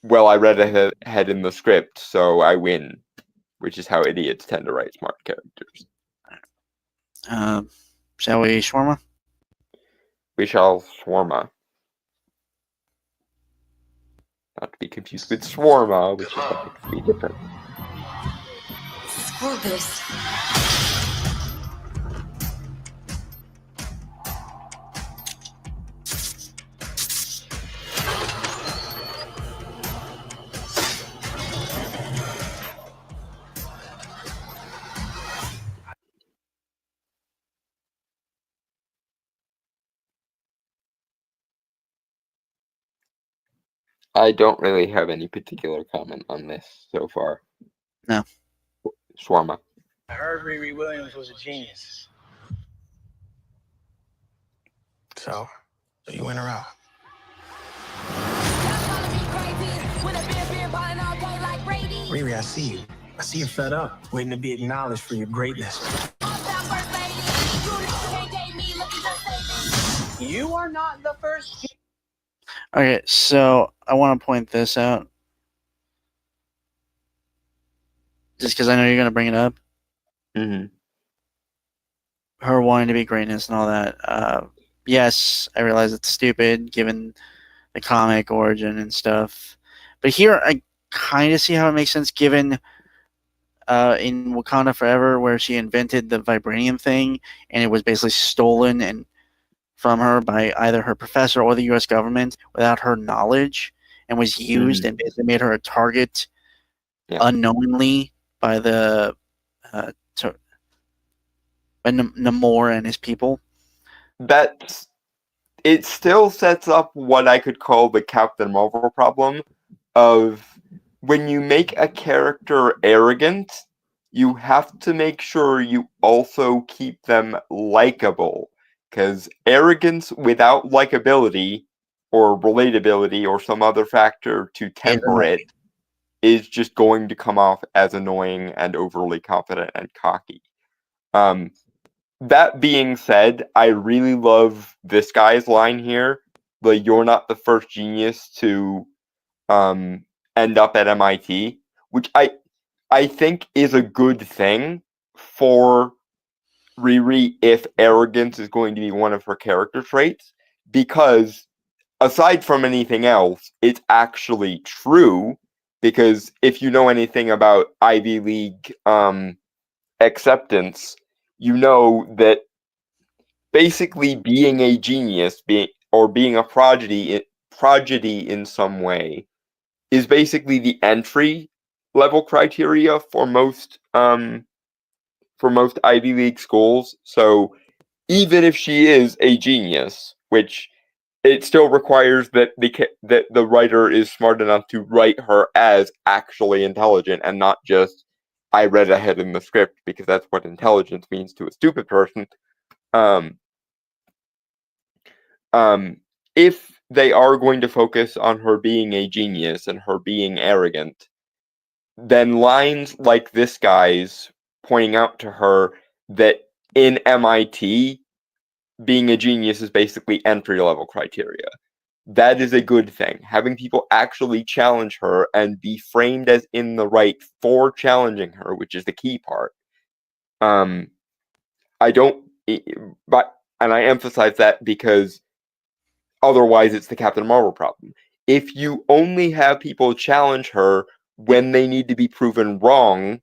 [SPEAKER 2] well, I read ahead in the script, so I win, which is how idiots tend to write smart characters.
[SPEAKER 1] Shall we shawarma?
[SPEAKER 2] We shall shawarma. Not to be confused with shawarma, which is technically different.
[SPEAKER 9] Screw this.
[SPEAKER 2] I don't really have any particular comment on this so far.
[SPEAKER 1] No.
[SPEAKER 2] Shawarma.
[SPEAKER 11] I heard Riri Williams was a genius. So you in or out? Riri, I see you. I see you fed up, waiting to be acknowledged for your greatness. You are not the first.
[SPEAKER 1] Okay, so I want to point this out. Just because I know you're going to bring it up.
[SPEAKER 2] Mm-hmm.
[SPEAKER 1] Her wanting to be greatness and all that. Yes, I realize it's stupid given the comic origin and stuff. But here I kind of see how it makes sense given in Wakanda Forever where she invented the vibranium thing and it was basically stolen from her by either her professor or the U.S. government without her knowledge and was used and basically made her a target unknowingly by the by Namor and his people.
[SPEAKER 2] It still sets up what I could call the Captain Marvel problem of when you make a character arrogant, you have to make sure you also keep them likable. Because arrogance without likability or relatability or some other factor to temper it is just going to come off as annoying and overly confident and cocky. That being said, I really love this guy's line here. Like, you're not the first genius to end up at MIT, which I think is a good thing for Riri if arrogance is going to be one of her character traits, because aside from anything else, it's actually true, because if you know anything about Ivy League acceptance, you know that basically being a genius, being a prodigy in some way, is basically the entry level criteria for most Ivy League schools. So even if she is a genius, which it still requires that the writer is smart enough to write her as actually intelligent and not just I read ahead in the script, because that's what intelligence means to a stupid person. If they are going to focus on her being a genius and her being arrogant, then lines like this guy's pointing out to her that in MIT, being a genius is basically entry-level criteria. That is a good thing. Having people actually challenge her and be framed as in the right for challenging her, which is the key part. I emphasize that because otherwise it's the Captain Marvel problem. If you only have people challenge her when they need to be proven wrong,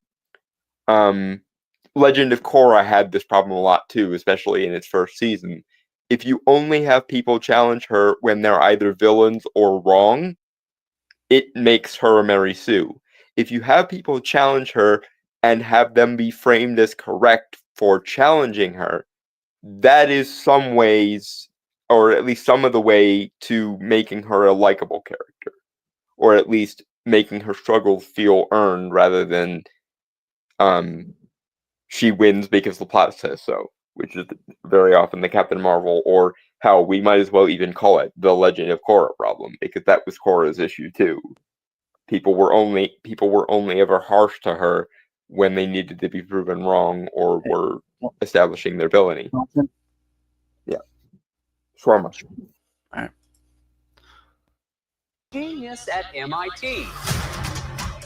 [SPEAKER 2] Legend of Korra had this problem a lot too, especially in its first season. If you only have people challenge her when they're either villains or wrong, it makes her a Mary Sue. If you have people challenge her and have them be framed as correct for challenging her, that is some ways, or at least some of the way, to making her a likable character. Or at least making her struggles feel earned rather than she wins because the plot says so, which is very often the Captain Marvel, or hell, we might as well even call it the Legend of Korra problem, because that was Korra's issue too. People were only ever harsh to her when they needed to be proven wrong or were establishing their villainy. Yeah. Shawarma.
[SPEAKER 1] All right.
[SPEAKER 12] Genius at MIT.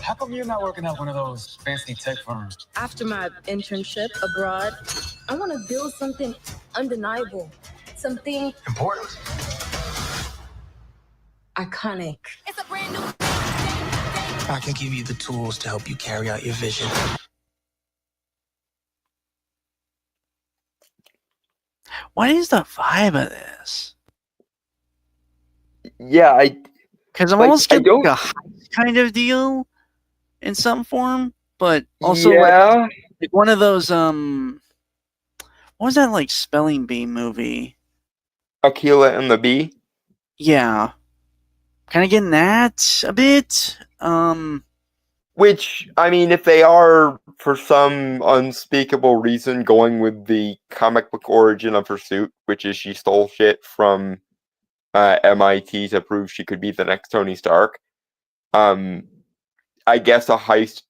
[SPEAKER 12] How come you're not working at one of those fancy tech firms?
[SPEAKER 6] After my internship abroad, I want to build something undeniable, something
[SPEAKER 12] important,
[SPEAKER 6] iconic.
[SPEAKER 12] It's a brand new. I can give you the tools to help you carry out your vision.
[SPEAKER 1] What is the vibe of this?
[SPEAKER 2] Yeah,
[SPEAKER 1] because I'm almost getting like a heist kind of deal in some form, but also like one of those what was that like spelling bee movie?
[SPEAKER 2] Aquila and the Bee?
[SPEAKER 1] Yeah. Kind of getting that a bit.
[SPEAKER 2] Which, I mean, if they are, for some unspeakable reason, going with the comic book origin of her suit, which is she stole shit from MIT to prove she could be the next Tony Stark, I guess a heist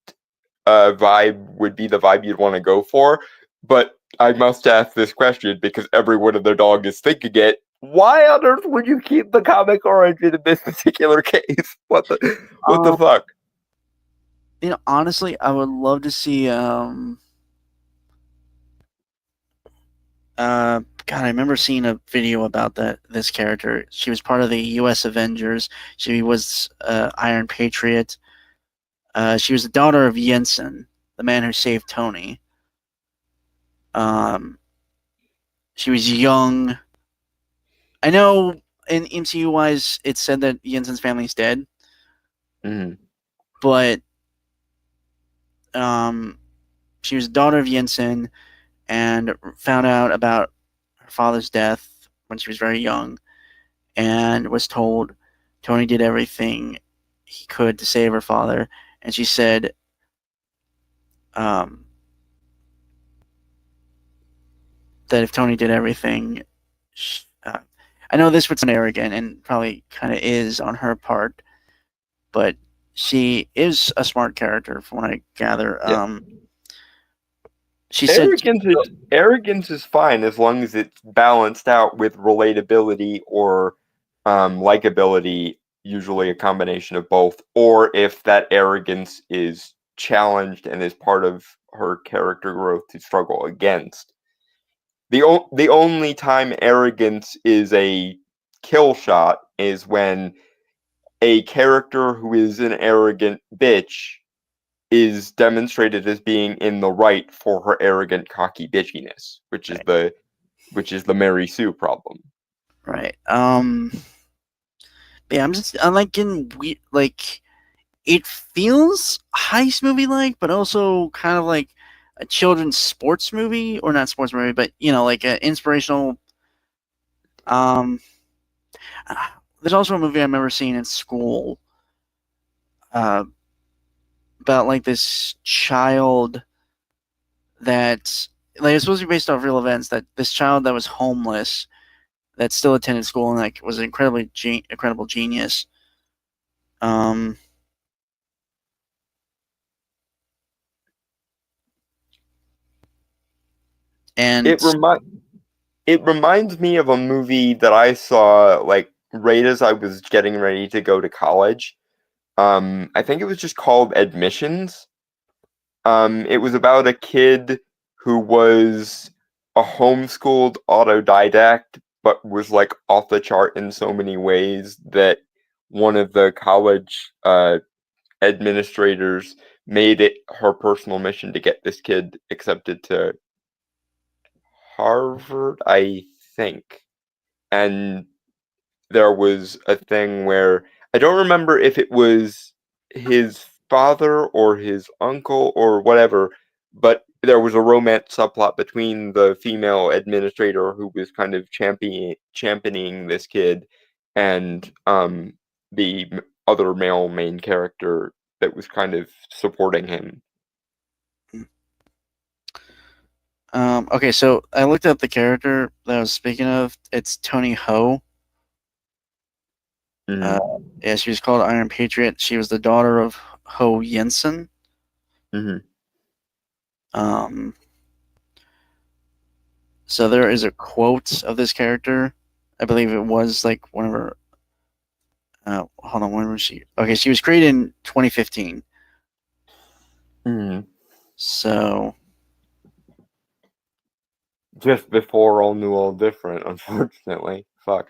[SPEAKER 2] vibe would be the vibe you'd want to go for. But I must ask this question, because everyone and their dog is thinking it. Why on earth would you keep the comic origin in this particular case? What the fuck?
[SPEAKER 1] You know, honestly, I would love to see God, I remember seeing a video about this character. She was part of the U.S. Avengers. She was Iron Patriot. She was the daughter of Jensen, the man who saved Tony. She was young. I know in MCU-wise, it said that Jensen's family's dead. But she was the daughter of Jensen and found out about her father's death when she was very young and was told Tony did everything he could to save her father. And she said that if Tony did everything, I know this would sound arrogant and probably kind of is on her part, but she is a smart character, from what I gather.
[SPEAKER 2] Yeah.
[SPEAKER 1] She said
[SPEAKER 2] Arrogance is fine as long as it's balanced out with relatability or likability, usually a combination of both, or if that arrogance is challenged and is part of her character growth to struggle against. The only time arrogance is a kill shot is when a character who is an arrogant bitch is demonstrated as being in the right for her arrogant, cocky bitchiness, which is the Mary Sue problem.
[SPEAKER 1] right. Yeah, I'm like getting like it feels heist movie like, but also kind of like a children's sports movie, or not sports movie, but like an inspirational. There's also a movie I remember seeing in school. About like this child that like it's supposed to be based off real events. That this child that was homeless that still attended school and like was an incredible genius. And
[SPEAKER 2] it reminds me of a movie that I saw like right as I was getting ready to go to college. I think it was just called Admissions. It was about a kid who was a homeschooled autodidact, but was like off the chart in so many ways that one of the college administrators made it her personal mission to get this kid accepted to Harvard, I think. And there was a thing where I don't remember if it was his father or his uncle or whatever, but there was a romance subplot between the female administrator who was kind of championing this kid and the other male main character that was kind of supporting him.
[SPEAKER 1] Okay, so I looked up the character that I was speaking of. It's Tony Ho. Yeah, she was called Iron Patriot. She was the daughter of Ho Yinsen. So there is a quote of this character. I believe it was like one of her. Hold on, when was she? Okay, she was created in 2015. So
[SPEAKER 2] just before All New, All Different, unfortunately. Fuck.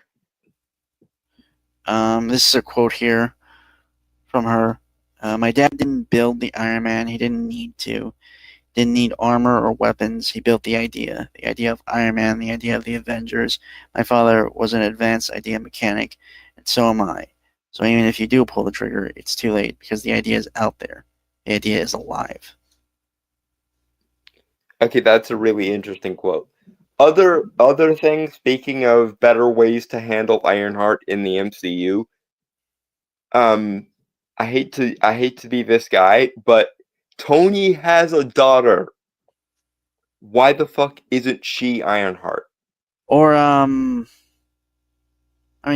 [SPEAKER 1] This is a quote here from her. My dad didn't build the Iron Man. He didn't need to. Didn't need armor or weapons. He built the idea of Iron Man, the idea of the Avengers. My father was an advanced idea mechanic, and so am I. So even if you do pull the trigger, it's too late because the idea is out there. The idea is alive.
[SPEAKER 2] Okay, that's a really interesting quote. Other things, speaking of better ways to handle Ironheart in the MCU, I hate to be this guy, but Tony has a daughter. Why the fuck isn't she Ironheart?
[SPEAKER 1] Or I mean,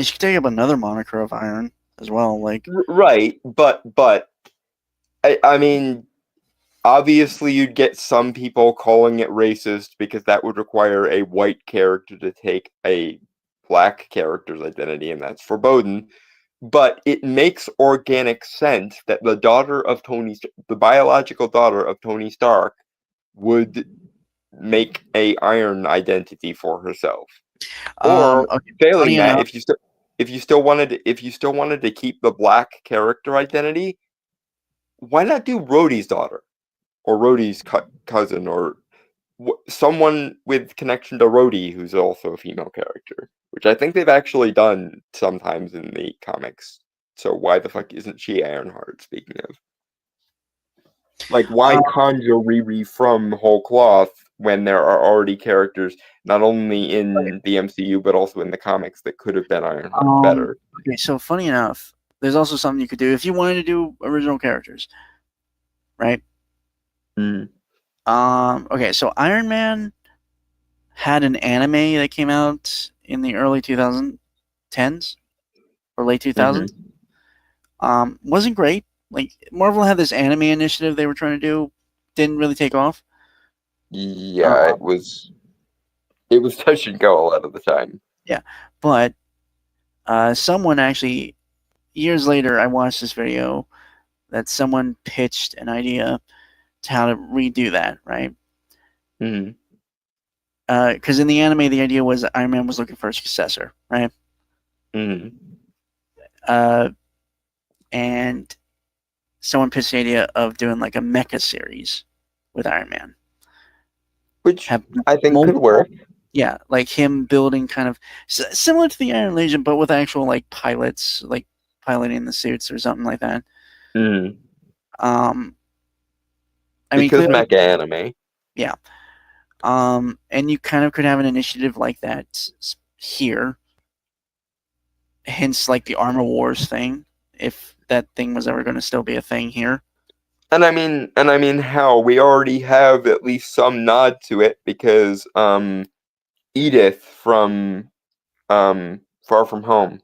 [SPEAKER 1] she could take up another moniker of Iron as well, like
[SPEAKER 2] right, but I mean, obviously you'd get some people calling it racist because that would require a white character to take a black character's identity, and that's forbidden. But it makes organic sense that the biological daughter of Tony Stark would make a Iron identity for herself. Or failing that, if you still wanted to keep the black character identity, why not do Rhodey's daughter or Rhodey's cousin or someone with connection to Rhodey who's also a female character, which I think they've actually done sometimes in the comics. So why the fuck isn't she Ironheart, speaking of? Like, why conjure Riri from whole cloth when there are already characters not only in the MCU but also in the comics that could have been Ironheart better?
[SPEAKER 1] Okay, so funny enough, there's also something you could do if you wanted to do original characters, right? Okay, so Iron Man had an anime that came out in the early 2010s or late 2000s. Wasn't great, like Marvel had this anime initiative they were trying to do, didn't really take off.
[SPEAKER 2] Yeah, it was touch and go a lot of the time.
[SPEAKER 1] Yeah, but someone actually years later, I watched this video that someone pitched an idea to how to redo that, right?
[SPEAKER 2] Mm-hmm.
[SPEAKER 1] Because in the anime, the idea was Iron Man was looking for a successor, right?
[SPEAKER 2] Mm-hmm.
[SPEAKER 1] And someone pitched the idea of doing like a mecha series with Iron Man,
[SPEAKER 2] which I think could work.
[SPEAKER 1] Yeah, like him building kind of similar to the Iron Legion, but with actual like pilots, like piloting the suits or something like that.
[SPEAKER 2] Mm.
[SPEAKER 1] I mean,
[SPEAKER 2] because mecha anime.
[SPEAKER 1] Yeah. And you kind of could have an initiative like that here. Hence, like the Armor Wars thing, if that thing was ever going to still be a thing here.
[SPEAKER 2] And I mean, how we already have at least some nod to it because Edith from Far From Home.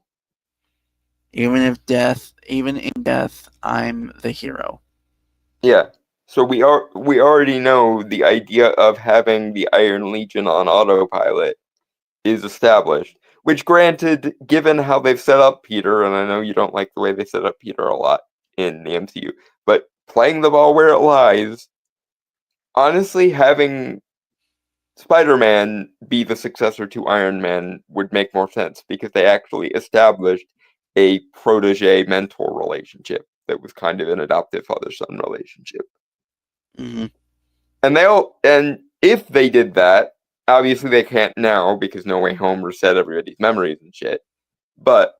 [SPEAKER 1] Even in death, I'm the hero.
[SPEAKER 2] Yeah. So we already know the idea of having the Iron Legion on autopilot is established. Which, granted, given how they've set up Peter, and I know you don't like the way they set up Peter a lot in the MCU, but playing the ball where it lies, honestly, having Spider-Man be the successor to Iron Man would make more sense because they actually established a protege-mentor relationship that was kind of an adoptive father-son relationship.
[SPEAKER 1] Mm-hmm.
[SPEAKER 2] And if they did that, obviously they can't now because No Way Home reset everybody's memories and shit. But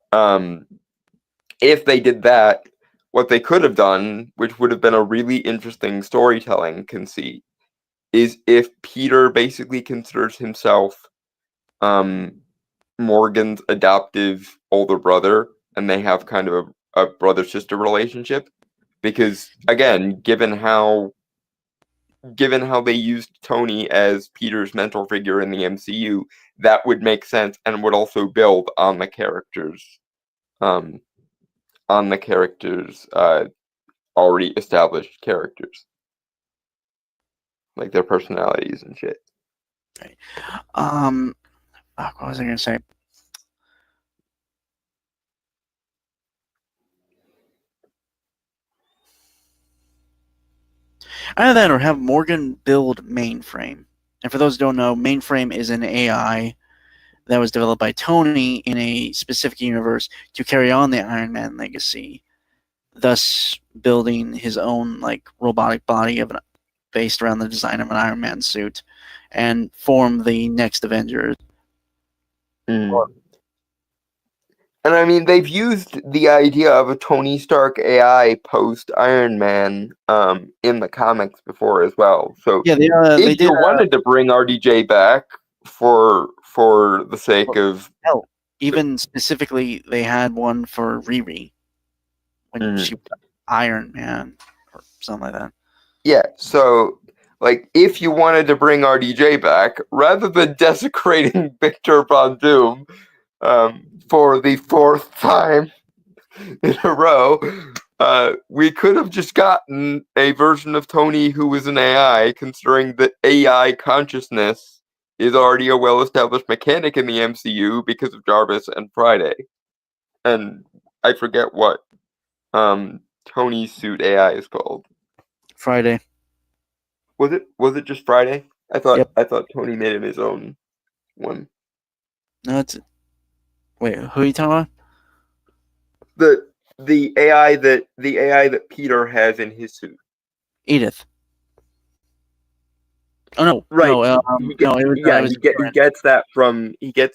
[SPEAKER 2] if they did that, what they could have done, which would have been a really interesting storytelling conceit, is if Peter basically considers himself Morgan's adoptive older brother, and they have kind of a brother-sister relationship. Because, again, given how they used Tony as Peter's mentor figure in the MCU, that would make sense and would also build on the characters, already established characters, like their personalities and shit.
[SPEAKER 1] Right. What was I gonna say? Either that or have Morgan build Mainframe. And for those who don't know, Mainframe is an AI that was developed by Tony in a specific universe to carry on the Iron Man legacy, thus building his own like robotic body based around the design of an Iron Man suit, and form the next Avengers.
[SPEAKER 2] Mm. And I mean, they've used the idea of a Tony Stark AI post Iron Man in the comics before as well. So
[SPEAKER 1] yeah,
[SPEAKER 2] if you wanted to bring RDJ back for the sake of
[SPEAKER 1] even specifically, they had one for Riri when she was Iron Man or something like that.
[SPEAKER 2] Yeah, so like if you wanted to bring RDJ back, rather than desecrating Victor Von Doom for the fourth time in a row, we could have just gotten a version of Tony who was an AI, considering that AI consciousness is already a well-established mechanic in the MCU because of Jarvis and Friday. And I forget what Tony's suit AI is called.
[SPEAKER 1] Friday.
[SPEAKER 2] Was it just Friday? I thought Tony made him his own one.
[SPEAKER 1] No, wait, who are you talking
[SPEAKER 2] about? The AI that Peter has in his suit.
[SPEAKER 1] Edith. Oh no!
[SPEAKER 2] Right.
[SPEAKER 1] He
[SPEAKER 2] gets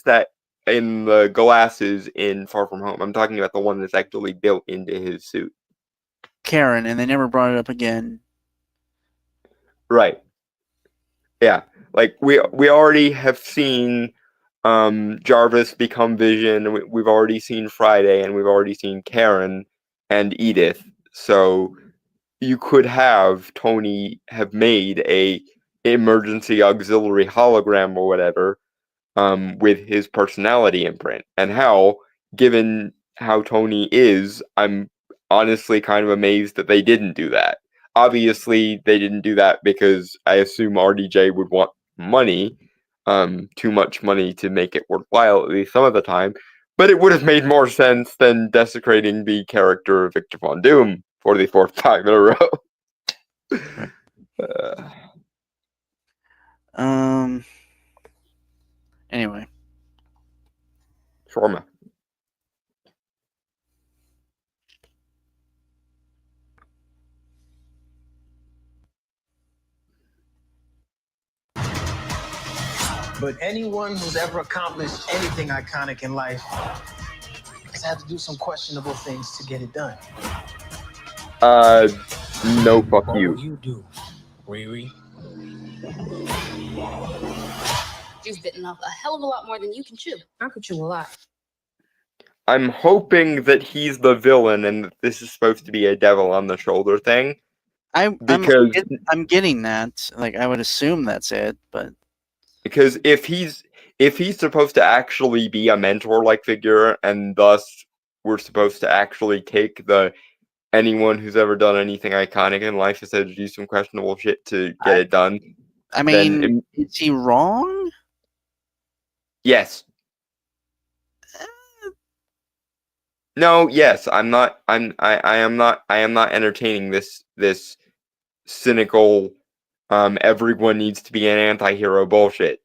[SPEAKER 2] that in the glasses in Far From Home. I'm talking about the one that's actually built into his suit.
[SPEAKER 1] Karen, and they never brought it up again.
[SPEAKER 2] Right. Yeah. Like we already have seen Jarvis become Vision. We've already seen Friday, and we've already seen Karen and Edith. So you could have Tony have made a emergency auxiliary hologram or whatever with his personality imprint. And how, given how Tony is, I'm honestly kind of amazed that they didn't do that. Obviously, they didn't do that because I assume RDJ would want money, too much money to make it worthwhile, at least some of the time. But it would have made more sense than desecrating the character of Victor Von Doom for the 4th time in a row.
[SPEAKER 1] Anyway.
[SPEAKER 2] Shawarma.
[SPEAKER 11] But anyone who's ever accomplished anything iconic in life has had to do some questionable things to get it done.
[SPEAKER 2] No, fuck
[SPEAKER 11] What
[SPEAKER 2] you.
[SPEAKER 11] will you do, Riri?
[SPEAKER 6] You've bitten off a hell of a lot more than you can chew. I could chew a lot.
[SPEAKER 2] I'm hoping that he's the villain and that this is supposed to be a devil on the shoulder thing.
[SPEAKER 1] I'm getting that. Like, I would assume that's it, but
[SPEAKER 2] Because if he's supposed to actually be a mentor-like figure, and thus we're supposed to actually take anyone who's ever done anything iconic in life has had to do some questionable shit to get it done.
[SPEAKER 1] I mean, is he wrong?
[SPEAKER 2] Yes. No, yes, I am not entertaining this cynical everyone needs to be an anti-hero bullshit.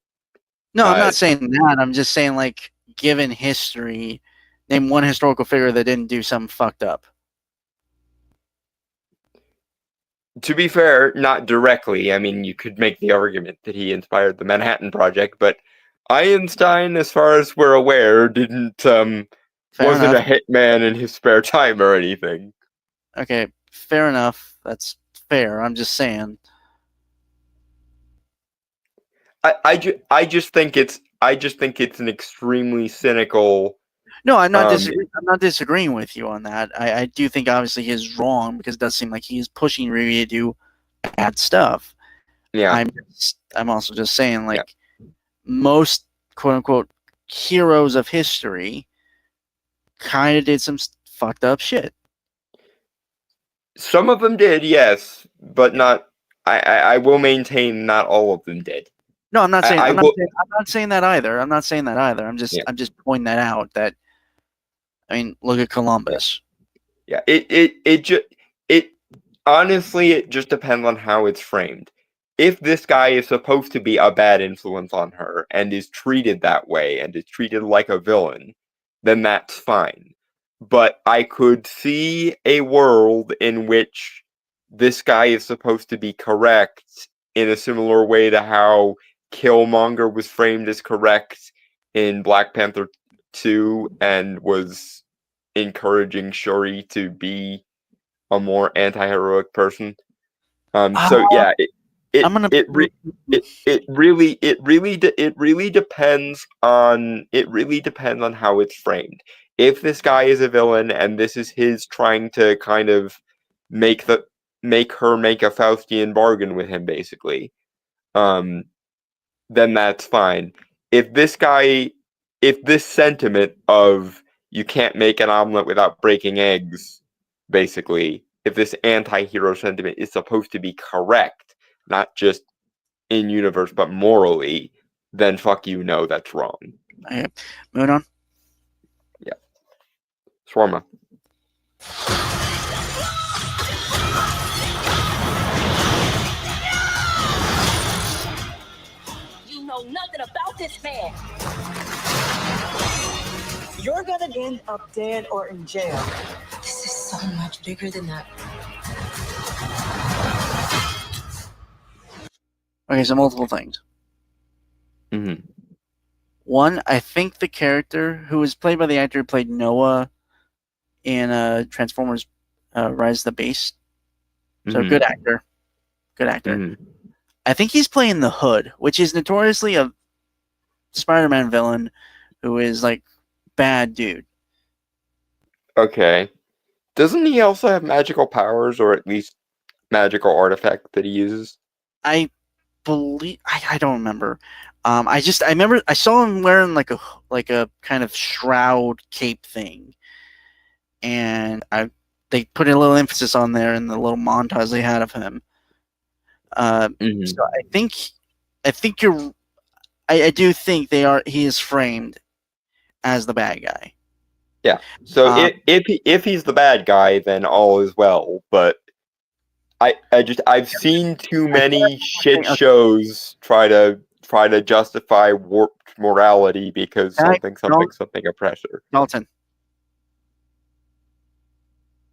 [SPEAKER 1] No, I'm not saying that. I'm just saying, like, given history, name one historical figure that didn't do something fucked up.
[SPEAKER 2] To be fair, not directly. I mean, you could make the argument that he inspired the Manhattan Project, but Einstein, as far as we're aware, wasn't a hitman in his spare time or anything.
[SPEAKER 1] Okay, fair enough. That's fair. I'm just saying.
[SPEAKER 2] I just think it's an extremely cynical.
[SPEAKER 1] No, I'm not disagreeing with you on that. I do think obviously he is wrong because it does seem like he is pushing Riri to do bad stuff.
[SPEAKER 2] Yeah.
[SPEAKER 1] I'm also just saying, like, most quote unquote heroes of history kind of did some fucked up shit.
[SPEAKER 2] Some of them did, yes, but not. I will maintain not all of them did.
[SPEAKER 1] No, I'm not saying. I'm not saying that either. I'm not saying that either. I'm just pointing that out. That, I mean, look at Columbus.
[SPEAKER 2] Yeah, it honestly, it just depends on how it's framed. If this guy is supposed to be a bad influence on her and is treated that way and is treated like a villain, then that's fine. But I could see a world in which this guy is supposed to be correct in a similar way to how Killmonger was framed as correct in Black Panther 2 and was encouraging Shuri to be a more anti-heroic person. So yeah, it really depends on how it's framed. If this guy is a villain and this is his trying to kind of make her make a Faustian bargain with him, basically, then that's fine. If this sentiment of you can't make an omelet without breaking eggs, basically, if this anti-hero sentiment is supposed to be correct, not just in universe but morally, then fuck you, no, that's wrong.
[SPEAKER 1] Okay. Moving on.
[SPEAKER 2] Yeah. Shawarma.
[SPEAKER 6] You know nothing about this man.
[SPEAKER 7] You're gonna end up dead or in jail.
[SPEAKER 6] This is so much bigger than that.
[SPEAKER 1] Okay, so multiple things.
[SPEAKER 2] Mm-hmm.
[SPEAKER 1] One, I think the character who was played by the actor who played Noah in Transformers Rise of the Beast. So good actor. Good actor.
[SPEAKER 2] Mm-hmm.
[SPEAKER 1] I think he's playing the Hood, which is notoriously a Spider-Man villain who is like bad dude.
[SPEAKER 2] Okay. Doesn't he also have magical powers, or at least magical artifact that he uses?
[SPEAKER 1] I believe I don't remember. I remember I saw him wearing like a kind of shroud cape thing, and I they put a little emphasis on there in the little montage they had of him. So I think you're. I do think he is framed as the bad guy.
[SPEAKER 2] Yeah. So if he's the bad guy, then all is well. But I've seen too many shit shows try to justify warped morality because something oppressor.
[SPEAKER 1] Dalton.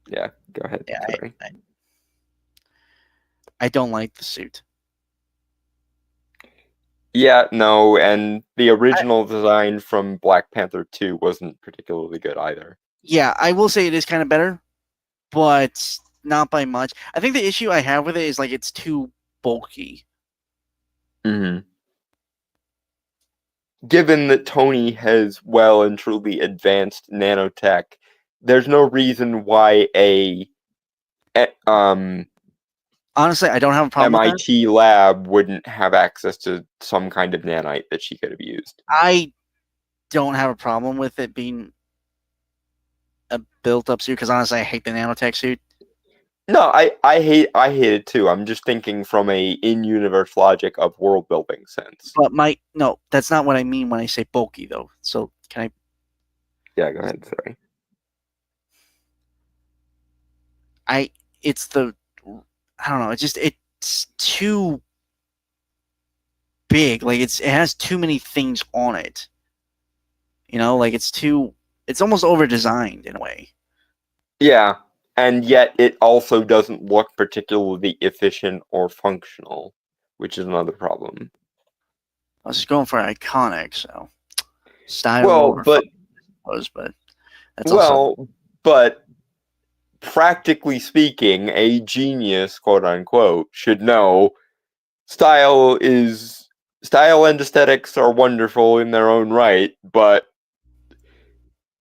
[SPEAKER 2] Yeah, go ahead.
[SPEAKER 1] Yeah, I don't like the suit.
[SPEAKER 2] Yeah, no, and the original design from Black Panther 2 wasn't particularly good either.
[SPEAKER 1] Yeah, I will say it is kind of better, but not by much. I think the issue I have with it is like it's too bulky.
[SPEAKER 2] Mm-hmm. Given that Tony has well and truly advanced nanotech, there's no reason why
[SPEAKER 1] honestly, I don't have a problem
[SPEAKER 2] MIT lab wouldn't have access to some kind of nanite that she could have used.
[SPEAKER 1] I don't have a problem with it being a built-up suit because honestly, I hate the nanotech suit.
[SPEAKER 2] No, I hate it too. I'm just thinking from a in-universe logic of world building sense.
[SPEAKER 1] But no, that's not what I mean when I say bulky though. So can I?
[SPEAKER 2] Yeah, go ahead. Sorry.
[SPEAKER 1] I don't know. It's too big. Like it has too many things on it. You know, like it's almost over designed in a way.
[SPEAKER 2] Yeah. And yet it also doesn't look particularly efficient or functional, which is another problem.
[SPEAKER 1] I was just going for iconic, so style.
[SPEAKER 2] Well, but
[SPEAKER 1] that's also...
[SPEAKER 2] but practically speaking, a genius, quote unquote, should know style and aesthetics are wonderful in their own right, but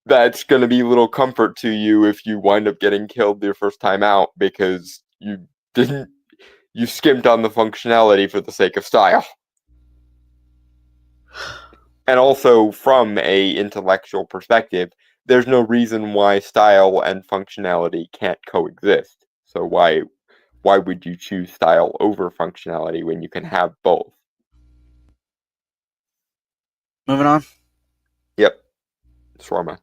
[SPEAKER 2] that's going to be little comfort to you if you wind up getting killed your first time out because you skimped on the functionality for the sake of style. And also, from a intellectual perspective, there's no reason why style and functionality can't coexist. So why would you choose style over functionality when you can have both?
[SPEAKER 1] Moving on.
[SPEAKER 2] Yep. Shawarma.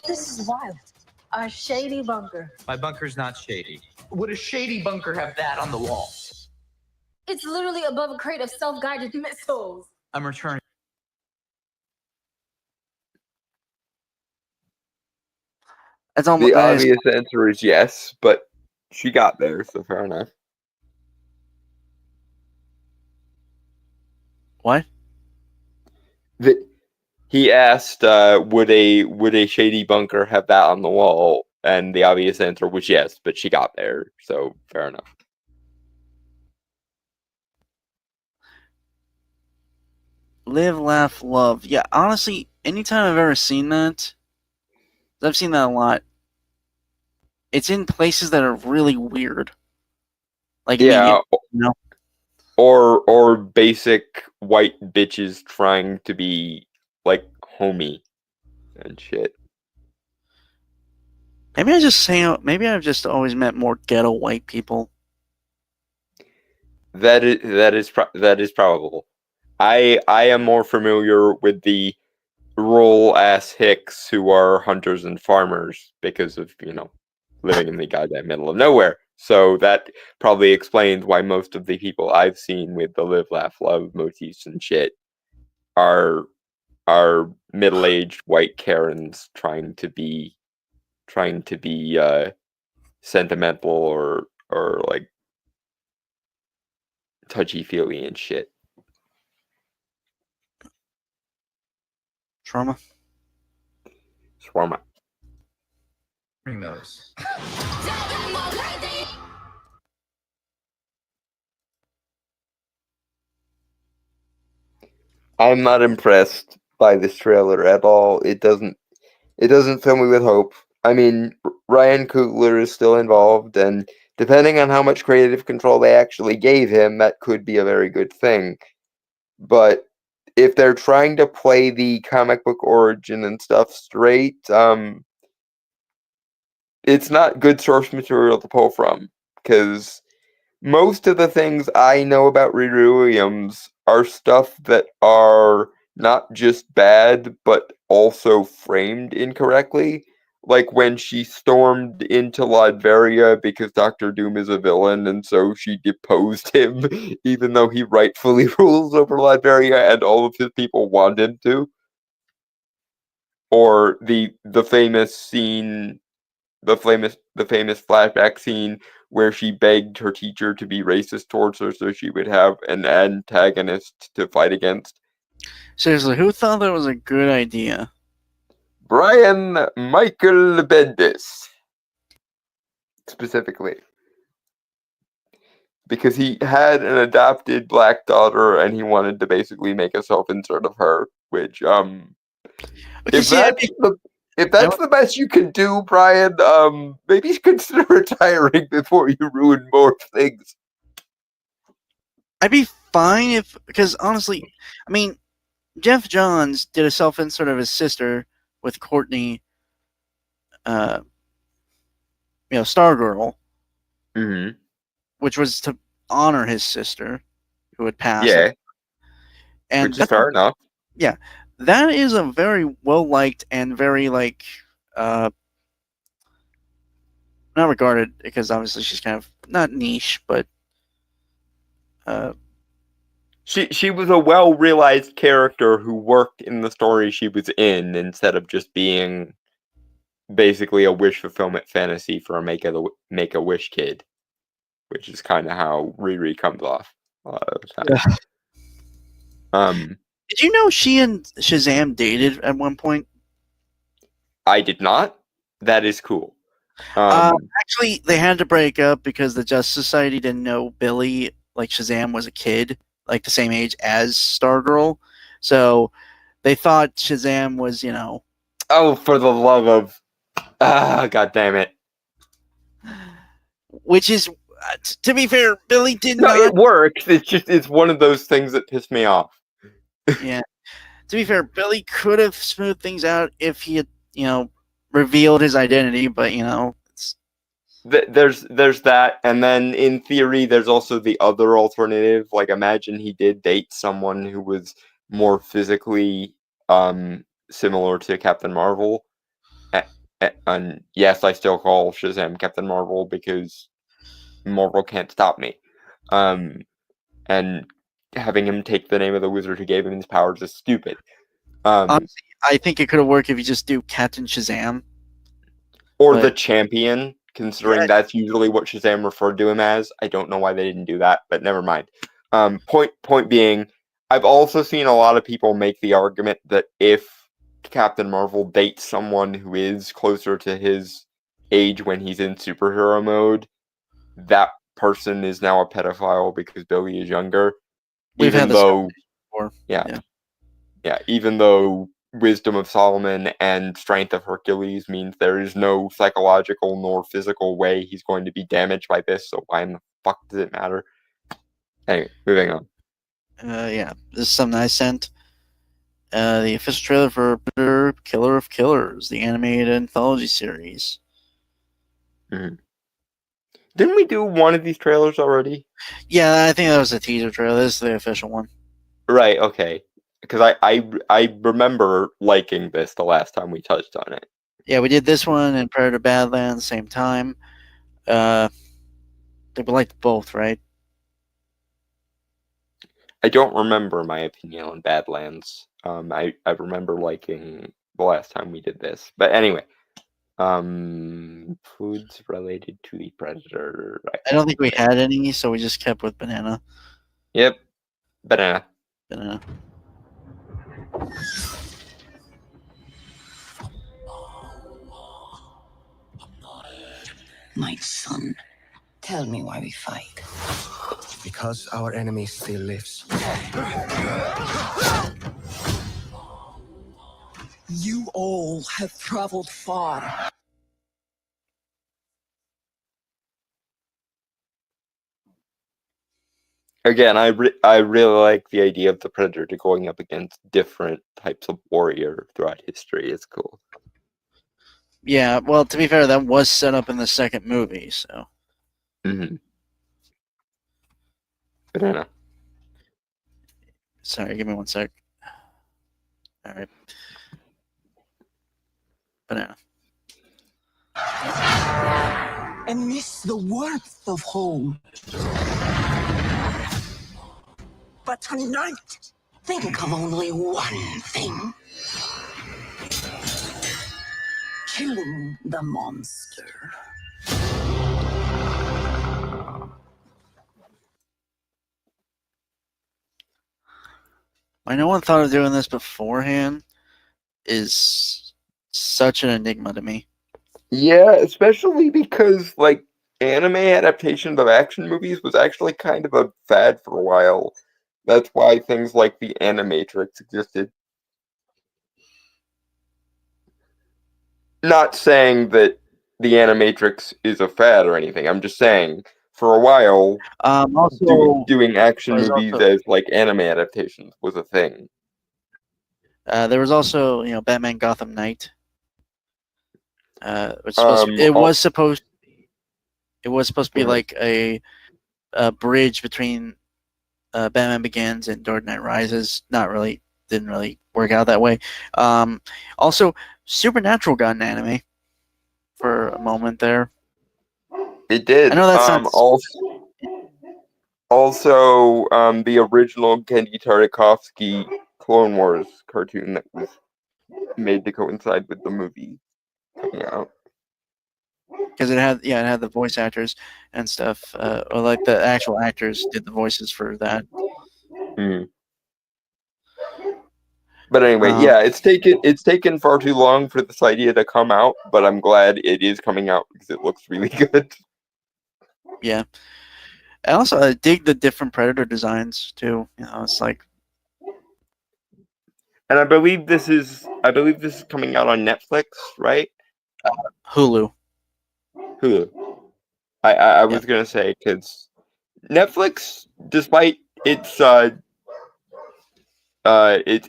[SPEAKER 6] This is wild. A shady bunker.
[SPEAKER 12] My bunker's not shady.
[SPEAKER 8] Would a shady bunker have that on the wall?
[SPEAKER 6] It's literally above a crate of self-guided missiles.
[SPEAKER 12] I'm returning.
[SPEAKER 1] That's almost,
[SPEAKER 2] the obvious answer is yes, but she got there, so fair enough.
[SPEAKER 1] What?
[SPEAKER 2] He asked, would a shady bunker have that on the wall? And the obvious answer was yes, but she got there, so fair enough.
[SPEAKER 1] Live, laugh, love. Yeah, honestly, anytime I've ever seen that, I've seen that a lot. It's in places that are really weird. Like,
[SPEAKER 2] yeah,
[SPEAKER 1] you know?
[SPEAKER 2] Or basic white bitches trying to be like homey and shit.
[SPEAKER 1] Maybe I've just always met more ghetto white people.
[SPEAKER 2] That is probable. I am more familiar with the rural ass hicks who are hunters and farmers because of, living in the goddamn middle of nowhere. So that probably explains why most of the people I've seen with the live, laugh, love motifs and shit are middle-aged white Karens trying to be sentimental or like touchy-feely and shit.
[SPEAKER 1] Shawarma.
[SPEAKER 12] Bring those.
[SPEAKER 2] I'm not impressed by this trailer at all. It doesn't fill me with hope. I mean, Ryan Coogler is still involved, and depending on how much creative control they actually gave him, that could be a very good thing. But if they're trying to play the comic book origin and stuff straight, it's not good source material to pull from, because most of the things I know about Riri Williams are stuff that are not just bad, but also framed incorrectly. Like when she stormed into Latveria because Doctor Doom is a villain, and so she deposed him, even though he rightfully rules over Latveria and all of his people want him to. Or the famous scene, the famous flashback scene where she begged her teacher to be racist towards her so she would have an antagonist to fight against.
[SPEAKER 1] Seriously, who thought that was a good idea?
[SPEAKER 2] Brian Michael Bendis, specifically, because he had an adopted black daughter and he wanted to basically make a self-insert of her, which if that's the best you can do, Brian, maybe consider retiring before you ruin more things.
[SPEAKER 1] I'd be fine if, because honestly, I mean, Jeff Johns did a self-insert of his sister with Courtney, Stargirl, which was to honor his sister who had passed.
[SPEAKER 2] Yeah,
[SPEAKER 1] and
[SPEAKER 2] which is fair enough.
[SPEAKER 1] Yeah, that is a very well-liked and very, not regarded, because obviously she's kind of, not niche, but
[SPEAKER 2] She was a well-realized character who worked in the story she was in, instead of just being basically a wish fulfillment fantasy for a Make-A-Wish kid, which is kind of how Riri comes off a lot of the time.
[SPEAKER 1] Did you know she and Shazam dated at one point?
[SPEAKER 2] I did not. That is cool.
[SPEAKER 1] Actually, they had to break up because the Justice Society didn't know Billy, like Shazam, was a kid, like the same age as Stargirl. So they thought Shazam was,
[SPEAKER 2] Oh, for the love of... God damn it.
[SPEAKER 1] Which is, to be fair, Billy did
[SPEAKER 2] No,
[SPEAKER 1] not...
[SPEAKER 2] it works. It's one of those things that piss me off.
[SPEAKER 1] Yeah. To be fair, Billy could have smoothed things out if he had, revealed his identity, but,
[SPEAKER 2] There's that, and then in theory, there's also the other alternative. Like, imagine he did date someone who was more physically similar to Captain Marvel. And yes, I still call Shazam Captain Marvel because Marvel can't stop me. And having him take the name of the wizard who gave him his powers is stupid.
[SPEAKER 1] Honestly, I think it could have worked if you just do Captain Shazam.
[SPEAKER 2] Or the Champion, considering that's usually what Shazam referred to him as. I don't know why they didn't do that, but never mind. Point being, I've also seen a lot of people make the argument that if Captain Marvel dates someone who is closer to his age when he's in superhero mode, that person is now a pedophile because Billy is younger. Even though Wisdom of Solomon and Strength of Hercules means there is no psychological nor physical way he's going to be damaged by this, so why in the fuck does it matter? Anyway, moving on.
[SPEAKER 1] This is something I sent. The official trailer for Killer of Killers, the animated anthology series.
[SPEAKER 2] Didn't we do one of these trailers already?
[SPEAKER 1] Yeah, I think that was a teaser trailer. This is the official one.
[SPEAKER 2] Right, okay. Because I remember liking this the last time we touched on it.
[SPEAKER 1] Yeah, we did this one and Prayer to Badlands same time. They liked both, right?
[SPEAKER 2] I don't remember my opinion on Badlands. I remember liking the last time we did this. But anyway. Foods related to the Predator.
[SPEAKER 1] I don't think we had any, so we just kept with banana.
[SPEAKER 2] Yep. Banana.
[SPEAKER 13] My son, tell me why we fight.
[SPEAKER 14] Because our enemy still lives.
[SPEAKER 13] You all have traveled far.
[SPEAKER 2] Again, I really like the idea of the Predator going up against different types of warrior throughout history. It's cool.
[SPEAKER 1] Yeah, well, to be fair, that was set up in the second movie, so.
[SPEAKER 2] Mm-hmm. Banana.
[SPEAKER 1] Sorry, give me 1 sec. All right. Banana.
[SPEAKER 13] And miss the warmth of home. But tonight, think of only one thing. Killing the monster.
[SPEAKER 1] Why no one thought of doing this beforehand is such an enigma to me.
[SPEAKER 2] Yeah, especially because like anime adaptations of action movies was actually kind of a fad for a while. That's why things like the Animatrix existed. Not saying that the Animatrix is a fad or anything. I'm just saying for a while,
[SPEAKER 1] Also,
[SPEAKER 2] doing action
[SPEAKER 1] there's
[SPEAKER 2] movies
[SPEAKER 1] also-
[SPEAKER 2] as like anime adaptations was a thing.
[SPEAKER 1] there was also, Batman Gotham Knight. It was supposed to be like a bridge between Batman Begins and Dark Knight Rises. Didn't really work out that way. Also, Supernatural got an anime for a moment there.
[SPEAKER 2] It did.
[SPEAKER 1] I know that's not
[SPEAKER 2] Also, the original Genndy Tartakovsky Clone Wars cartoon that was made to coincide with the movie coming out.
[SPEAKER 1] Because it had the voice actors and stuff, or like the actual actors did the voices for that.
[SPEAKER 2] Mm. But anyway, yeah, it's taken far too long for this idea to come out, but I'm glad it is coming out because it looks really good.
[SPEAKER 1] Yeah. I also dig the different Predator designs too. It's like.
[SPEAKER 2] And I believe this is coming out on Netflix, right?
[SPEAKER 1] Hulu.
[SPEAKER 2] I was gonna say because Netflix, despite its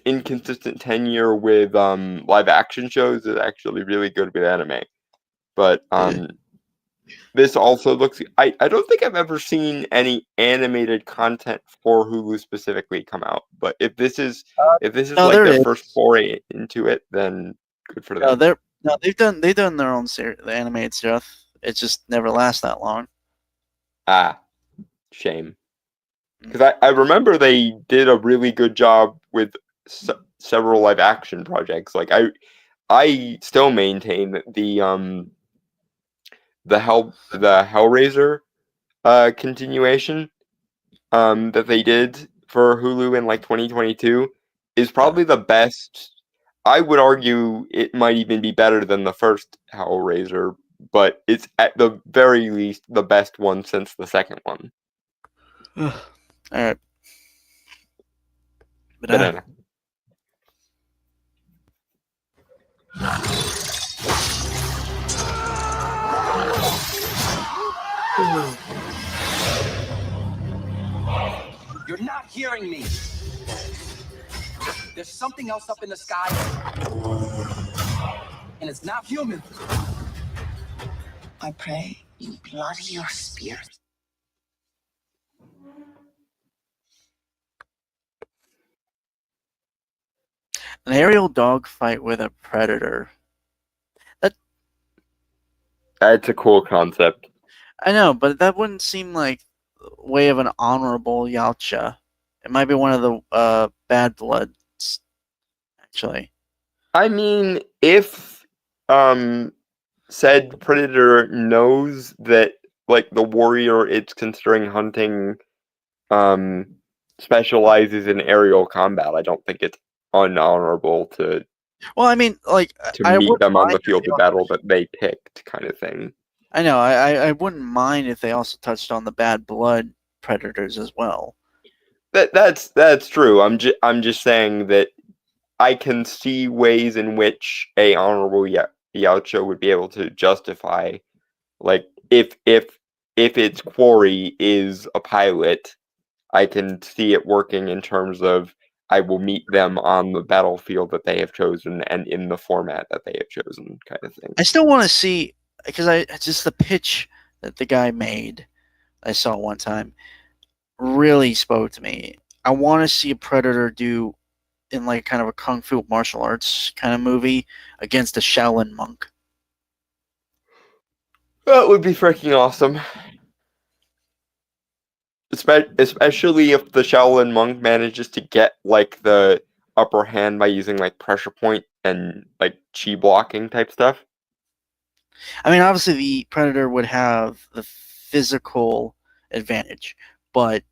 [SPEAKER 2] inconsistent tenure with live action shows, is actually really good with anime. But this also looks. I don't think I've ever seen any animated content for Hulu specifically come out. But if this is their first foray into it, then good for them.
[SPEAKER 1] They've done their own the animated stuff. It just never lasts that long.
[SPEAKER 2] Shame. Because I remember they did a really good job with several live action projects. Like I still maintain that the Hellraiser continuation that they did for Hulu in like 2022 is probably the best. I would argue it might even be better than the first Hellraiser, but it's at the very least the best one since the second one.
[SPEAKER 1] All right.
[SPEAKER 2] Banana.
[SPEAKER 12] You're not hearing me. There's something else up in the sky, and it's not human.
[SPEAKER 13] I pray you bloody your spirit.
[SPEAKER 1] An aerial dogfight with a predator.
[SPEAKER 2] That's a cool concept.
[SPEAKER 1] I know, but that wouldn't seem like way of an honorable Yautja. It might be one of the bad bloods, actually.
[SPEAKER 2] I mean, if said predator knows that like the warrior it's considering hunting specializes in aerial combat, I don't think it's unhonorable to meet them on the field of battle that they picked, kind of thing.
[SPEAKER 1] I know. I wouldn't mind if they also touched on the bad blood predators as well.
[SPEAKER 2] That's true. I'm just saying that I can see ways in which a honorable Yautja would be able to justify, like if its quarry is a pilot, I can see it working in terms of I will meet them on the battlefield that they have chosen and in the format that they have chosen, kind of thing.
[SPEAKER 1] I still want to see, because just the pitch that the guy made, I saw one time, really spoke to me. I want to see a Predator do in like kind of a kung fu martial arts kind of movie against a Shaolin monk.
[SPEAKER 2] That would be freaking awesome. Especially if the Shaolin monk manages to get like the upper hand by using like pressure point and like chi blocking type stuff.
[SPEAKER 1] I mean, obviously the Predator would have the physical advantage, but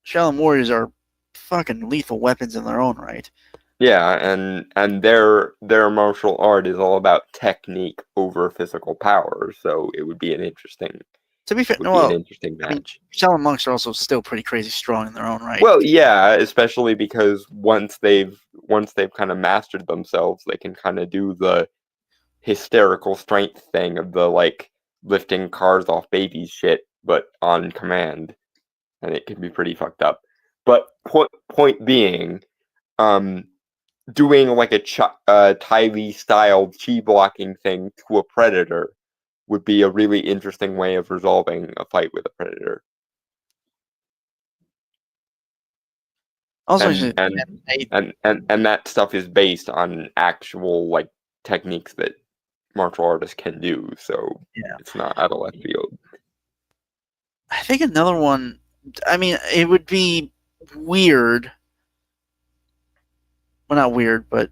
[SPEAKER 1] Shaolin warriors are fucking lethal weapons in their own right.
[SPEAKER 2] Yeah, and their martial art is all about technique over physical power, so it would be an interesting.
[SPEAKER 1] To be fair,
[SPEAKER 2] an interesting match.
[SPEAKER 1] I mean, Shaolin monks are also still pretty crazy strong in their own right.
[SPEAKER 2] Well, yeah, especially because once they've kind of mastered themselves, they can kind of do the hysterical strength thing of the like lifting cars off babies shit, but on command, and it can be pretty fucked up. But point being, doing like a Ty Lee style chi blocking thing to a Predator would be a really interesting way of resolving a fight with a Predator.
[SPEAKER 1] Also,
[SPEAKER 2] and that stuff is based on actual like techniques that martial artists can do, so
[SPEAKER 1] yeah,
[SPEAKER 2] it's not out of left field.
[SPEAKER 1] I think another one. I mean, it would be weird. Well, not weird, but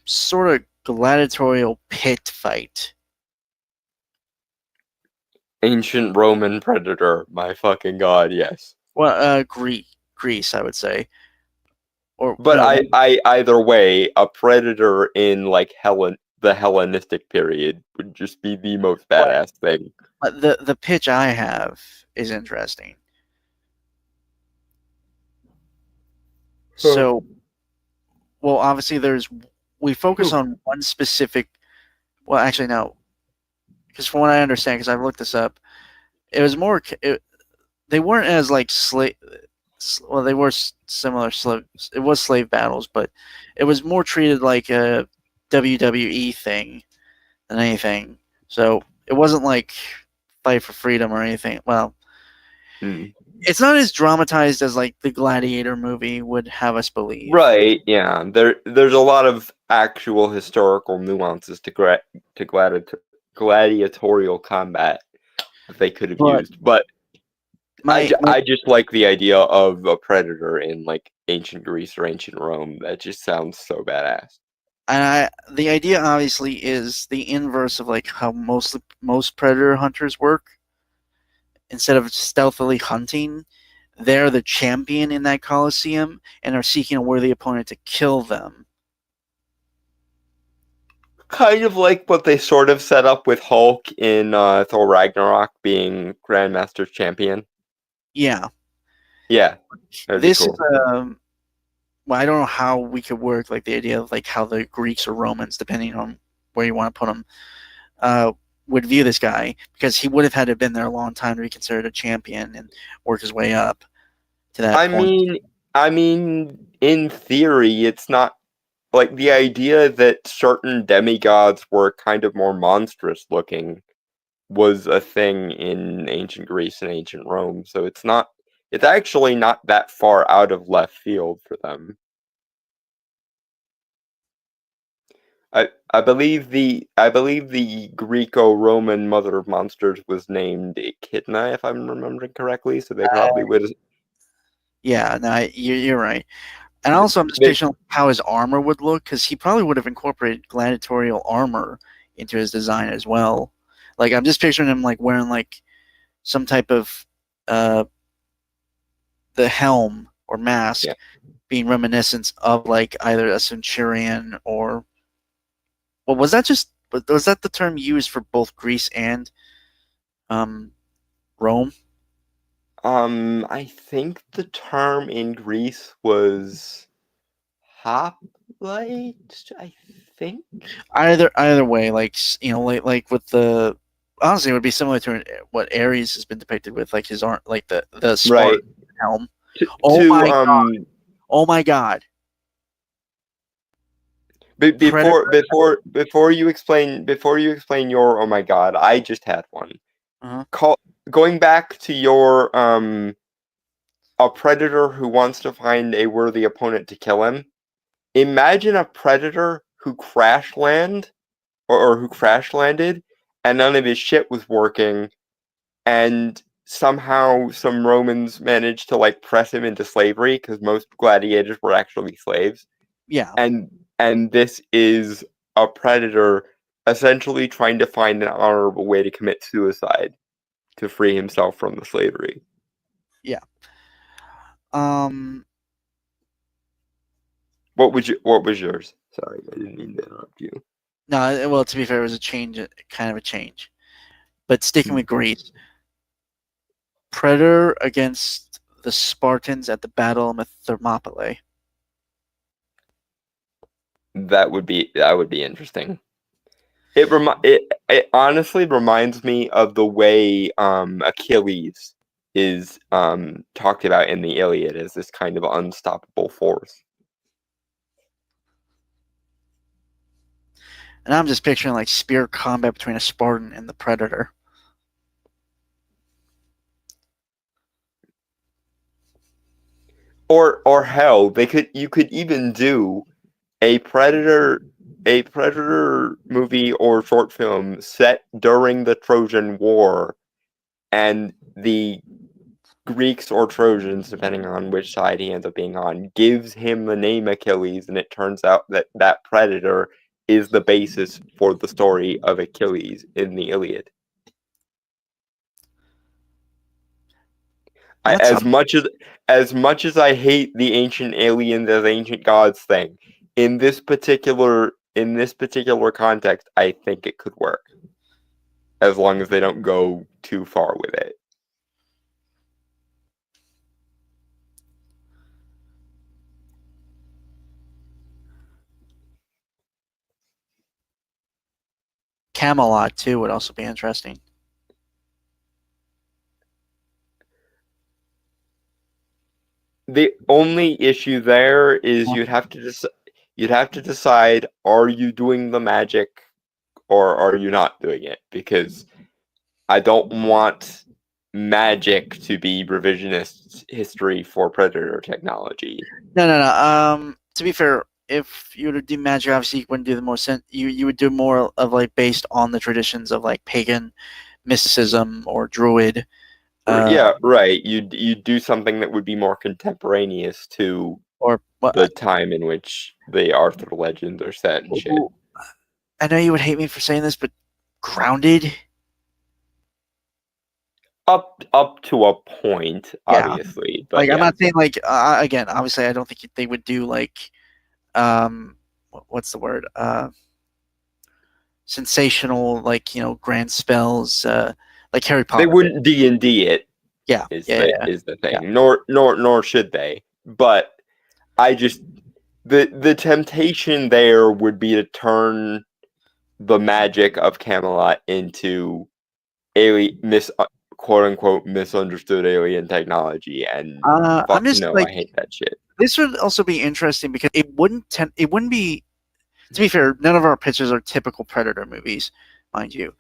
[SPEAKER 1] sort of gladiatorial pit fight.
[SPEAKER 2] Ancient Roman Predator, my fucking god, yes.
[SPEAKER 1] Well, Greece, I would say.
[SPEAKER 2] But no, either way, a Predator in like the Hellenistic period would just be the most badass thing.
[SPEAKER 1] The pitch I have is interesting. So, well, obviously we focus on one specific. Well, actually, no, because from what I understand, because I've looked this up, it was more. They weren't as like slave. Well, they were similar slave. It was slave battles, but it was more treated like a WWE thing than anything. So it wasn't like fight for freedom or anything. Well, it's not as dramatized as like the Gladiator movie would have us believe.
[SPEAKER 2] Right? Yeah. There's a lot of actual historical nuances to gladiatorial combat that they could have used, but. I just like the idea of a Predator in like ancient Greece or ancient Rome. That just sounds so badass.
[SPEAKER 1] And the idea obviously is the inverse of like how most Predator hunters work. Instead of stealthily hunting, they're the champion in that Colosseum and are seeking a worthy opponent to kill them.
[SPEAKER 2] Kind of like what they sort of set up with Hulk in Thor Ragnarok being Grandmaster's champion.
[SPEAKER 1] Yeah.
[SPEAKER 2] Yeah.
[SPEAKER 1] This is well, I don't know how we could work like the idea of like how the Greeks or Romans, depending on where you want to put them, would view this guy, because he would have had to have been there a long time to be considered a champion and work his way up to that point.
[SPEAKER 2] I mean, in theory, it's not like the idea that certain demigods were kind of more monstrous looking was a thing in ancient Greece and ancient Rome, so it's actually not that far out of left field for them. I believe the Greco-Roman mother of monsters was named Echidna, if I'm remembering correctly, so they probably would.
[SPEAKER 1] Yeah, no, you're right. And also, I'm just picturing how his armor would look, because he probably would have incorporated gladiatorial armor into his design as well. Like, I'm just picturing him like wearing like some type of the helm or mask being reminiscent of like either a centurion or, well, was that the term used for both Greece and Rome?
[SPEAKER 2] I think the term in Greece was hoplite, I think.
[SPEAKER 1] Either way, like, you know, like with the honestly, it would be similar to what Ares has been depicted with, like his arm, like the
[SPEAKER 2] Right.
[SPEAKER 1] Spartan helm.
[SPEAKER 2] To,
[SPEAKER 1] Oh my god!
[SPEAKER 2] Before you explain your oh my god, I just had one. Going back to your a predator who wants to find a worthy opponent to kill him. Imagine a predator who crash landed and none of his shit was working, and somehow some Romans managed to like press him into slavery because most gladiators were actually slaves.
[SPEAKER 1] Yeah.
[SPEAKER 2] And this is a predator essentially trying to find an honorable way to commit suicide to free himself from the slavery.
[SPEAKER 1] Yeah.
[SPEAKER 2] What was yours? Sorry, I didn't mean to interrupt you.
[SPEAKER 1] No, well, to be fair, it was a change, kind of a change. But sticking with Greece, Predator against the Spartans at the Battle of Thermopylae.
[SPEAKER 2] That would be interesting. It honestly reminds me of the way Achilles is talked about in the Iliad as this kind of unstoppable force.
[SPEAKER 1] And I'm just picturing like spear combat between a Spartan and the Predator.
[SPEAKER 2] Or hell, you could even do a Predator movie or short film set during the Trojan War, and the Greeks or Trojans, depending on which side he ends up being on, gives him the name Achilles, and it turns out that Predator is the basis for the story of Achilles in the Iliad. As much as I hate the ancient aliens as ancient gods thing, in this particular context, I think it could work. As long as they don't go too far with it.
[SPEAKER 1] Camelot too would also be interesting.
[SPEAKER 2] The only issue there is you'd have to decide, are you doing the magic or are you not doing it? Because I don't want magic to be revisionist history for Predator technology.
[SPEAKER 1] No. To be fair, if you were to do magic, obviously you wouldn't do the more you would do more of like based on the traditions of like pagan mysticism or druid.
[SPEAKER 2] Yeah, right. You do something that would be more contemporaneous to the time in which the Arthur legends are set and shit.
[SPEAKER 1] I know you would hate me for saying this, but Grounded.
[SPEAKER 2] Up to a point, obviously. But
[SPEAKER 1] like I'm not saying like again, obviously I don't think they would do like what's the word? Sensational, like, you know, grand spells, like Harry Potter.
[SPEAKER 2] They wouldn't D&D it. Is the thing. Yeah. Nor should they. But I just the temptation there would be to turn the magic of Camelot into quote unquote misunderstood alien technology, and
[SPEAKER 1] I'm just like,
[SPEAKER 2] I hate that shit.
[SPEAKER 1] This would also be interesting because it wouldn't be, to be fair, none of our pitches are typical Predator movies, mind you.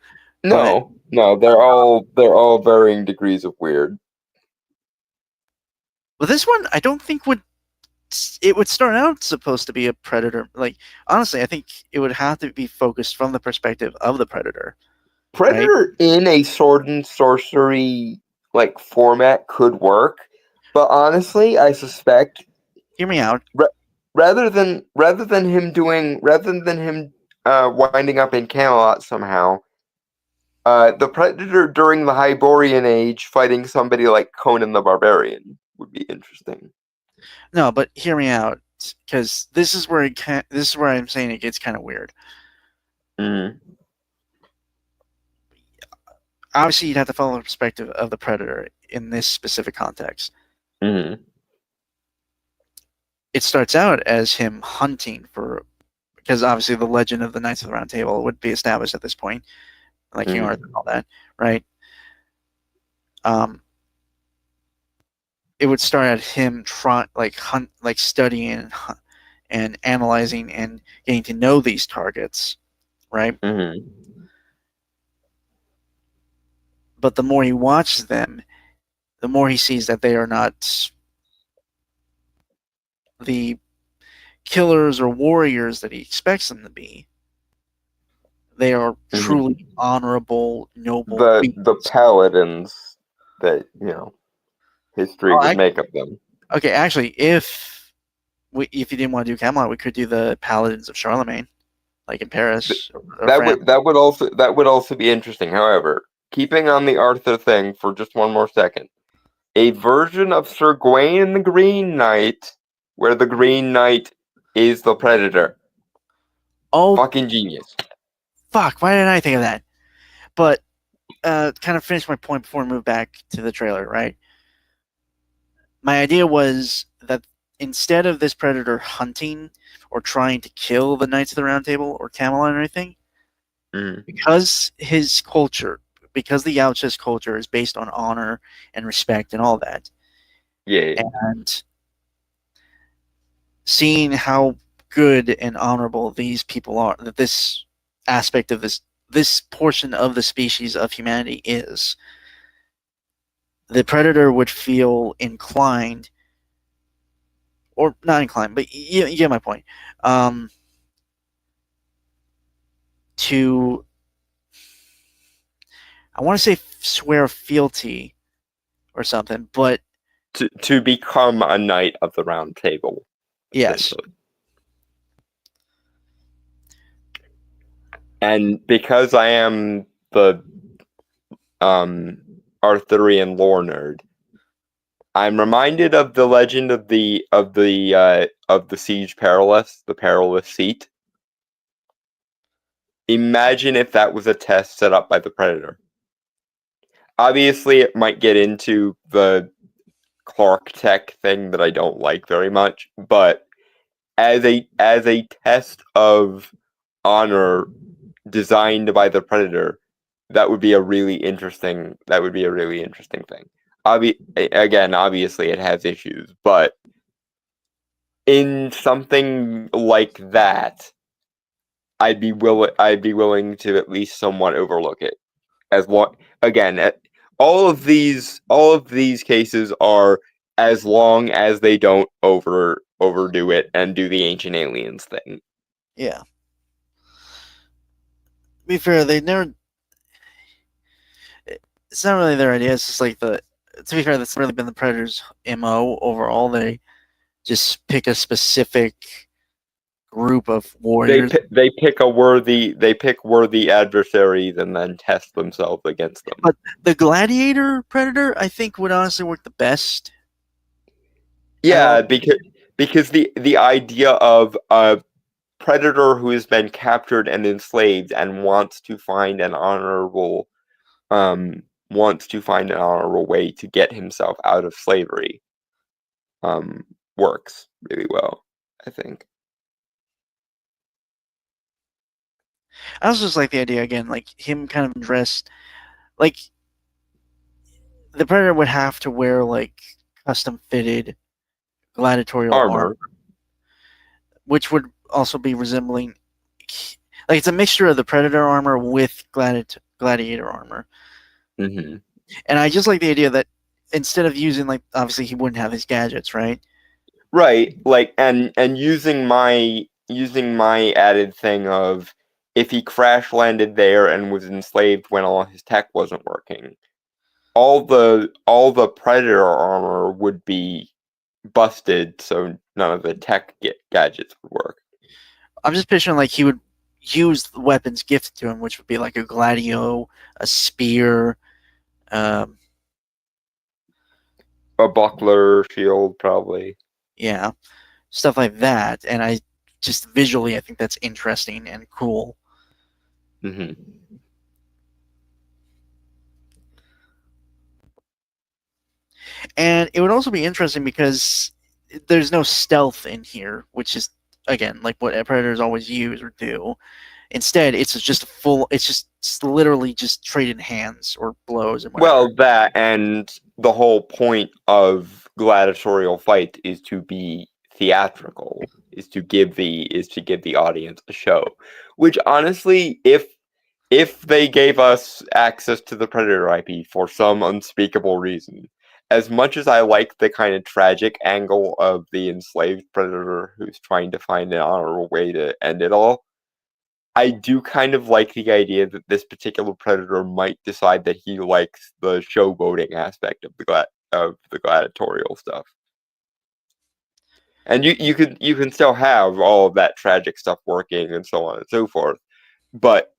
[SPEAKER 2] No, they're all varying degrees of weird.
[SPEAKER 1] But this one, I don't think would start out supposed to be a Predator. Like, honestly, I think it would have to be focused from the perspective of the Predator.
[SPEAKER 2] Predator in a sword and sorcery like format could work, but honestly, I suspect.
[SPEAKER 1] Hear me out.
[SPEAKER 2] Rather than him winding up in Camelot somehow, the Predator during the Hyborian Age fighting somebody like Conan the Barbarian would be interesting.
[SPEAKER 1] No, but hear me out, because this is where I'm saying it gets kind of weird. Obviously, you'd have to follow the perspective of the Predator in this specific context.
[SPEAKER 2] Mm-hmm.
[SPEAKER 1] It starts out as him hunting because obviously the legend of the Knights of the Round Table would be established at this point. like King Arthur and all that, right? It would start at him studying and analyzing and getting to know these targets, right?
[SPEAKER 2] Mm-hmm.
[SPEAKER 1] But the more he watches them, the more he sees that they are not the killers or warriors that he expects them to be. They are truly honorable, noble.
[SPEAKER 2] The paladins that history would make of them.
[SPEAKER 1] Okay, actually, if you didn't want to do Camelot, we could do the paladins of Charlemagne, like in Paris.
[SPEAKER 2] That would also be interesting. However, keeping on the Arthur thing for just one more second, a version of Sir Gawain the Green Knight, where the Green Knight is the Predator.
[SPEAKER 1] Oh,
[SPEAKER 2] fucking genius!
[SPEAKER 1] Fuck! Why didn't I think of that? But kind of finish my point before we move back to the trailer, right? My idea was that instead of this Predator hunting or trying to kill the Knights of the Round Table or Camelot or anything, because his culture, because the Yautja's culture is based on honor and respect and all that.
[SPEAKER 2] Yeah.
[SPEAKER 1] And seeing how good and honorable these people are, that this aspect of this portion of the species of humanity is, the Predator would feel inclined, or not inclined, but you get my point, to, I want to say swear fealty or something, but
[SPEAKER 2] to become a Knight of the Round Table.
[SPEAKER 1] Yes.
[SPEAKER 2] And because I am the Arthurian lore nerd, I'm reminded of the legend of the Siege Perilous, the Perilous Seat. Imagine if that was a test set up by the Predator. Obviously, it might get into the Clark Tech thing that I don't like very much, but as a test of honor designed by the Predator, that would be a really interesting thing. Again, obviously it has issues, but in something like that, I'd be willing to at least somewhat overlook it. As what again, all of these cases are as long as they don't overdo it and do the Ancient Aliens thing.
[SPEAKER 1] Yeah. To be fair, they never. It's not really their idea. It's just like to be fair, that's really been the Predator's MO overall. They just pick a specific group of warriors.
[SPEAKER 2] They pick worthy adversaries and then test themselves against them.
[SPEAKER 1] But the Gladiator Predator, I think, would honestly work the best.
[SPEAKER 2] Yeah, because the idea of a Predator who has been captured and enslaved and wants to find an honorable way to get himself out of slavery works really well, I think.
[SPEAKER 1] I also just like the idea again, like him kind of dressed like the Predator would have to wear like custom fitted gladiatorial armor, which would also be resembling, like it's a mixture of the Predator armor with gladiator armor.
[SPEAKER 2] Mm-hmm.
[SPEAKER 1] And I just like the idea that instead of using, like, obviously he wouldn't have his gadgets, right?
[SPEAKER 2] Right, like and using my added thing of if he crash landed there and was enslaved when all his tech wasn't working, all the Predator armor would be busted, so none of the tech gadgets would work.
[SPEAKER 1] I'm just picturing like he would use the weapons gifted to him, which would be like a gladio, a spear,
[SPEAKER 2] a buckler, shield, probably.
[SPEAKER 1] Yeah, stuff like that. And I just visually, I think that's interesting and cool.
[SPEAKER 2] Mm-hmm.
[SPEAKER 1] And it would also be interesting because there's no stealth in here, which is, again, like what Predators always use or do. Instead, it's just literally just trading hands or blows and whatever.
[SPEAKER 2] Well, that and the whole point of gladiatorial fight is to be theatrical, is to give the audience a show. Which honestly, if they gave us access to the Predator IP for some unspeakable reason, as much as I like the kind of tragic angle of the enslaved Predator who's trying to find an honorable way to end it all, I do kind of like the idea that this particular Predator might decide that he likes the showboating aspect of the gladiatorial stuff. And you can still have all of that tragic stuff working and so on and so forth, but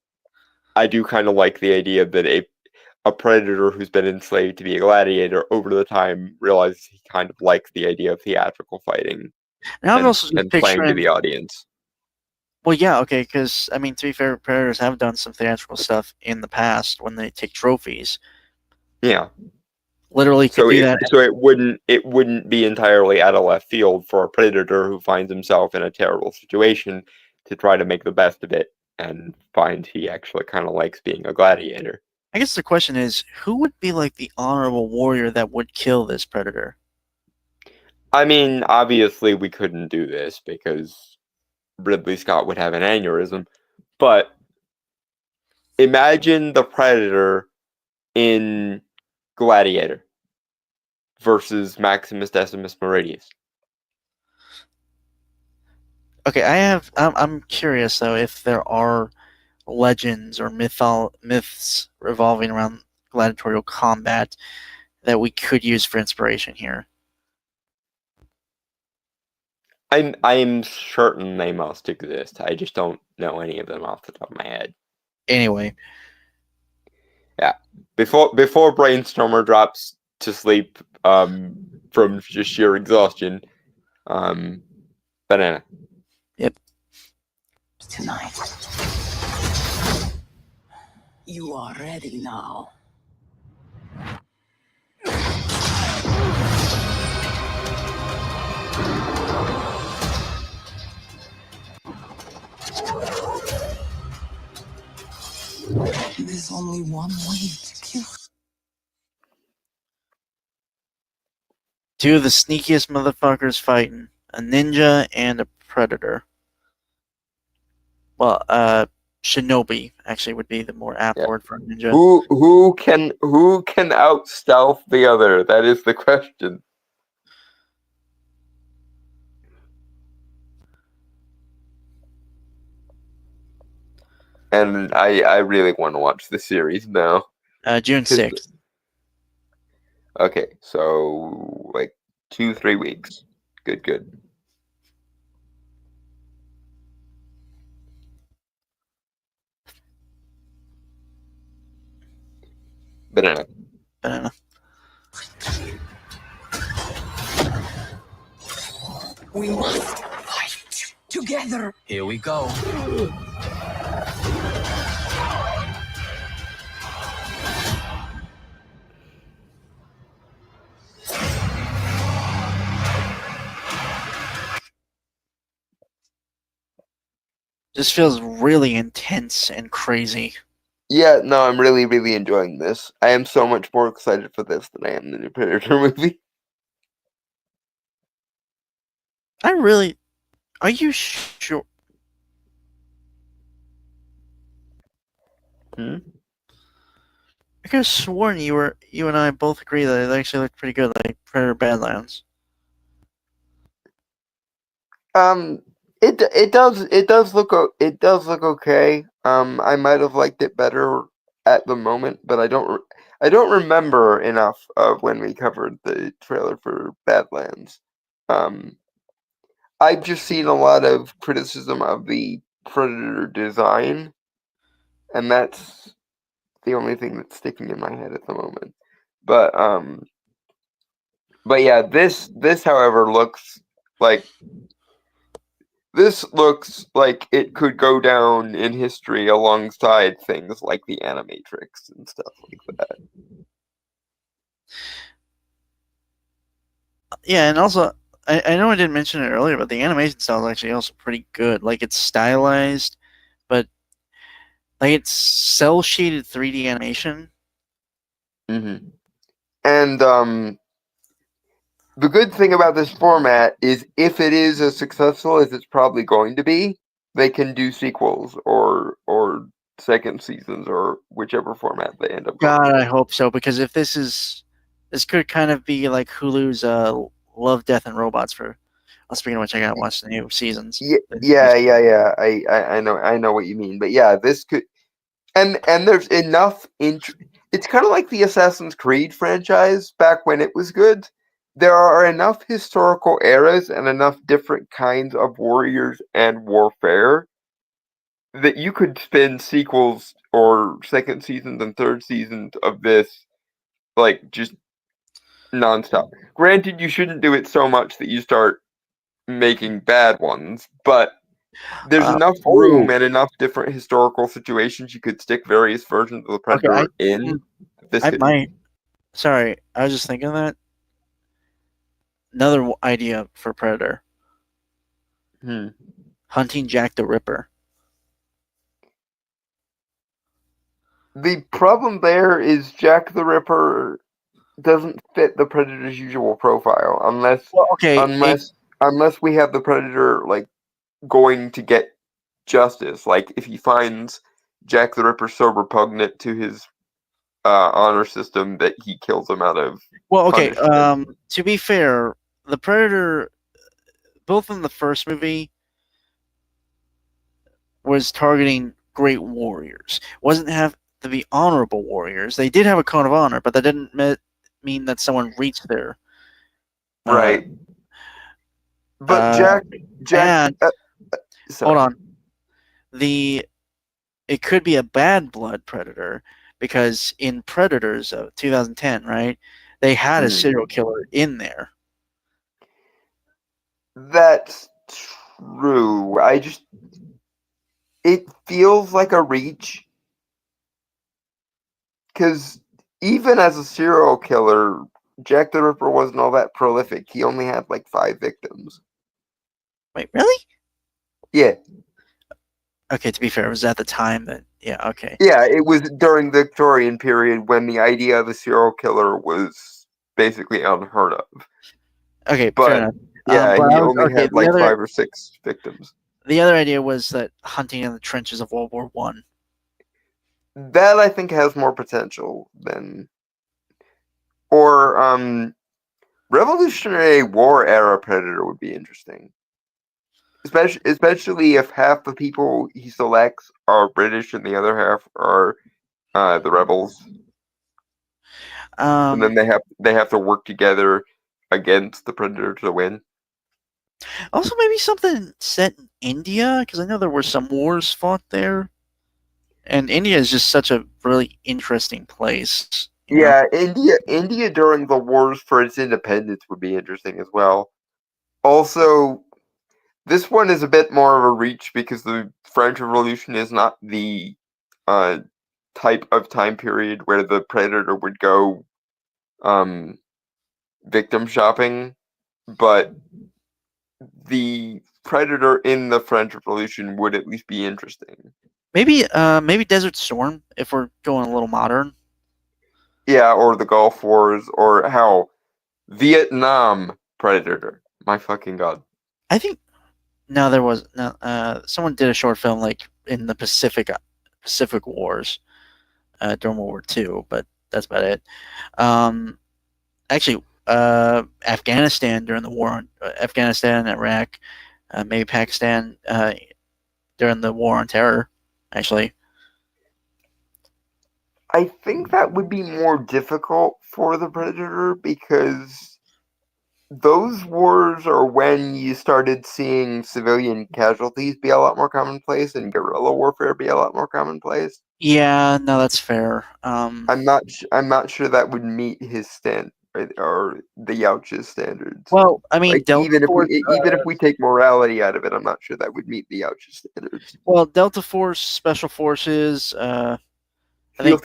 [SPEAKER 2] I do kind of like the idea that a Predator who's been enslaved to be a gladiator over the time realizes he kind of likes the idea of theatrical fighting and playing to the audience.
[SPEAKER 1] Well, yeah, okay, because, I mean, to be fair, Predators have done some theatrical stuff in the past when they take trophies.
[SPEAKER 2] Yeah.
[SPEAKER 1] Literally could do that.
[SPEAKER 2] So it wouldn't be entirely out of left field for a Predator who finds himself in a terrible situation to try to make the best of it and find he actually kind of likes being a gladiator.
[SPEAKER 1] I guess the question is, who would be like the honorable warrior that would kill this Predator?
[SPEAKER 2] I mean, obviously we couldn't do this because Ridley Scott would have an aneurysm, but imagine the Predator in Gladiator versus Maximus Decimus Meridius.
[SPEAKER 1] Okay, I'm curious though if there are legends or myths revolving around gladiatorial combat that we could use for inspiration here.
[SPEAKER 2] I'm certain they must exist. I just don't know any of them off the top of my head.
[SPEAKER 1] Anyway.
[SPEAKER 2] Yeah. Before Brainstormer drops to sleep from just sheer exhaustion, Banana.
[SPEAKER 1] Yep.
[SPEAKER 13] Tonight. You are ready now. There's only one way to kill.
[SPEAKER 1] Two of the sneakiest motherfuckers fighting. A ninja and a predator. Well, shinobi actually would be the more apt word for a ninja.
[SPEAKER 2] Who can out stealth the other? That is the question. And I really want to watch the series now.
[SPEAKER 1] June 6th.
[SPEAKER 2] Okay, so like 2-3 weeks. Good. Banana.
[SPEAKER 13] We must fight together.
[SPEAKER 12] Here we go.
[SPEAKER 1] This feels really intense and crazy.
[SPEAKER 2] Yeah, no, I'm really, really enjoying this. I am so much more excited for this than I am the new Predator movie.
[SPEAKER 1] Are you sure? I could have sworn you and I both agree that it actually looked pretty good, like Predator Badlands.
[SPEAKER 2] It does look okay. I might have liked it better at the moment, but I don't remember enough of when we covered the trailer for Badlands. I've just seen a lot of criticism of the Predator design, and that's the only thing that's sticking in my head at the moment. But yeah, this however looks like it could go down in history alongside things like the Animatrix and stuff like that.
[SPEAKER 1] Yeah, and also I know I didn't mention it earlier, but the animation style is actually also pretty good. Like, it's stylized, but Like it's cell shaded 3D animation.
[SPEAKER 2] Mm-hmm. And the good thing about this format is if it is as successful as it's probably going to be, they can do sequels or second seasons or whichever format they end up going
[SPEAKER 1] God, I
[SPEAKER 2] with.
[SPEAKER 1] hope so, because if this could kind of be like Hulu's Love, Death, and Robots for. Speaking of which, I gotta watch the new seasons.
[SPEAKER 2] Yeah. I know what you mean, but yeah, this could, and there's enough. It's kind of like the Assassin's Creed franchise back when it was good. There are enough historical eras and enough different kinds of warriors and warfare that you could spin sequels or second seasons and third seasons of this like just nonstop. Granted, you shouldn't do it so much that you start making bad ones, but there's enough room and enough different historical situations you could stick various versions of the Predator in.
[SPEAKER 1] I might. Sorry, I was just thinking that. Another idea for Predator. Hunting Jack the Ripper.
[SPEAKER 2] The problem there is Jack the Ripper doesn't fit the Predator's usual profile unless unless we have the Predator like going to get justice. Like if he finds Jack the Ripper so repugnant to his honor system that he kills him out of.
[SPEAKER 1] Well, okay. To be fair, the Predator, both in the first movie, was targeting great warriors. Wasn't have to be honorable warriors. They did have a code of honor, but that didn't mean that someone reached there.
[SPEAKER 2] Right. But Jack.
[SPEAKER 1] Hold on. It could be a bad blood predator because in Predators of 2010, right, they had a serial killer in there.
[SPEAKER 2] That's true. It feels like a reach. Because even as a serial killer, Jack the Ripper wasn't all that prolific. He only had like 5 victims.
[SPEAKER 1] Wait, really?
[SPEAKER 2] Yeah.
[SPEAKER 1] Okay, to be fair, it was at the time that... Yeah, okay.
[SPEAKER 2] Yeah, it was during the Victorian period when the idea of a serial killer was basically unheard of.
[SPEAKER 1] Okay,
[SPEAKER 2] but
[SPEAKER 1] fair enough.
[SPEAKER 2] Yeah, he only had like 5 or 6 victims.
[SPEAKER 1] The other idea was that hunting in the trenches of World War I.
[SPEAKER 2] That I think has more potential than... Or, Revolutionary War era Predator would be interesting. Especially if half the people he selects are British and the other half are the rebels. And then they have to work together against the Predator to win.
[SPEAKER 1] Also, maybe something set in India, because I know there were some wars fought there. And India is just such a really interesting place.
[SPEAKER 2] Yeah, India during the wars for its independence would be interesting as well. Also, this one is a bit more of a reach because the French Revolution is not the type of time period where the Predator would go victim shopping, but the Predator in the French Revolution would at least be interesting.
[SPEAKER 1] Maybe Desert Storm, if we're going a little modern.
[SPEAKER 2] Yeah, or the Gulf Wars, or how Vietnam Predator. My fucking god.
[SPEAKER 1] I think there was someone did a short film like in the Pacific Wars during World War II, but that's about it. Actually, Afghanistan during the war on Afghanistan, Iraq, maybe Pakistan during the War on Terror. Actually,
[SPEAKER 2] I think that would be more difficult for the Predator because those wars are when you started seeing civilian casualties be a lot more commonplace and guerrilla warfare be a lot more commonplace.
[SPEAKER 1] Yeah, no, that's fair.
[SPEAKER 2] I'm not sure that would meet his or the Yauch's standards.
[SPEAKER 1] Well, I mean,
[SPEAKER 2] like, even if we take morality out of it, I'm not sure that would meet the Yauch's standards.
[SPEAKER 1] Well, Delta Force, Special Forces,
[SPEAKER 2] SEAL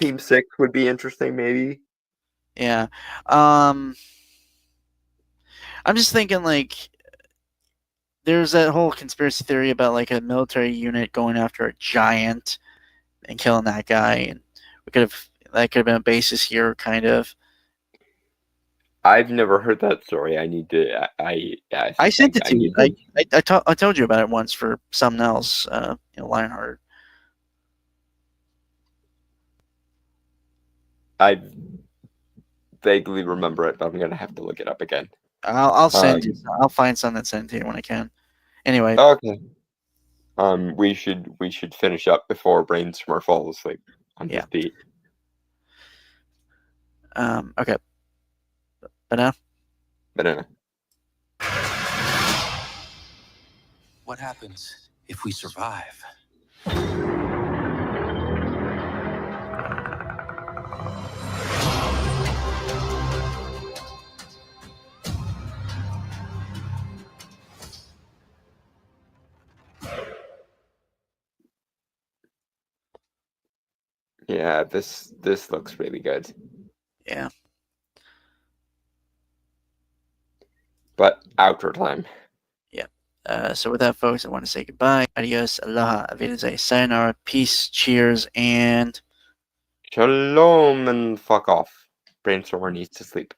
[SPEAKER 2] Team 6 would be interesting, maybe.
[SPEAKER 1] Yeah. I'm just thinking, like, there's that whole conspiracy theory about, like, a military unit going after a giant and killing that guy, and that could have been a basis here, kind of.
[SPEAKER 2] I've never heard that story. I need to.
[SPEAKER 1] I sent it to you. I told you about it once for something else. Lionheart.
[SPEAKER 2] I vaguely remember it, but I'm gonna have to look it up again.
[SPEAKER 1] I'll send you. I'll find something and send it to you when I can. Anyway.
[SPEAKER 2] Okay. We should finish up before Brainstormer falls asleep on his beat.
[SPEAKER 1] Okay.
[SPEAKER 2] Banana.
[SPEAKER 14] What happens if we survive?
[SPEAKER 2] Yeah, this looks really good.
[SPEAKER 1] Yeah.
[SPEAKER 2] But outro time.
[SPEAKER 1] Yeah. So with that, folks, I want to say goodbye. Adios, aloha, avidazai, sayonara, peace, cheers, and
[SPEAKER 2] shalom, and fuck off. Brainstormer needs to sleep.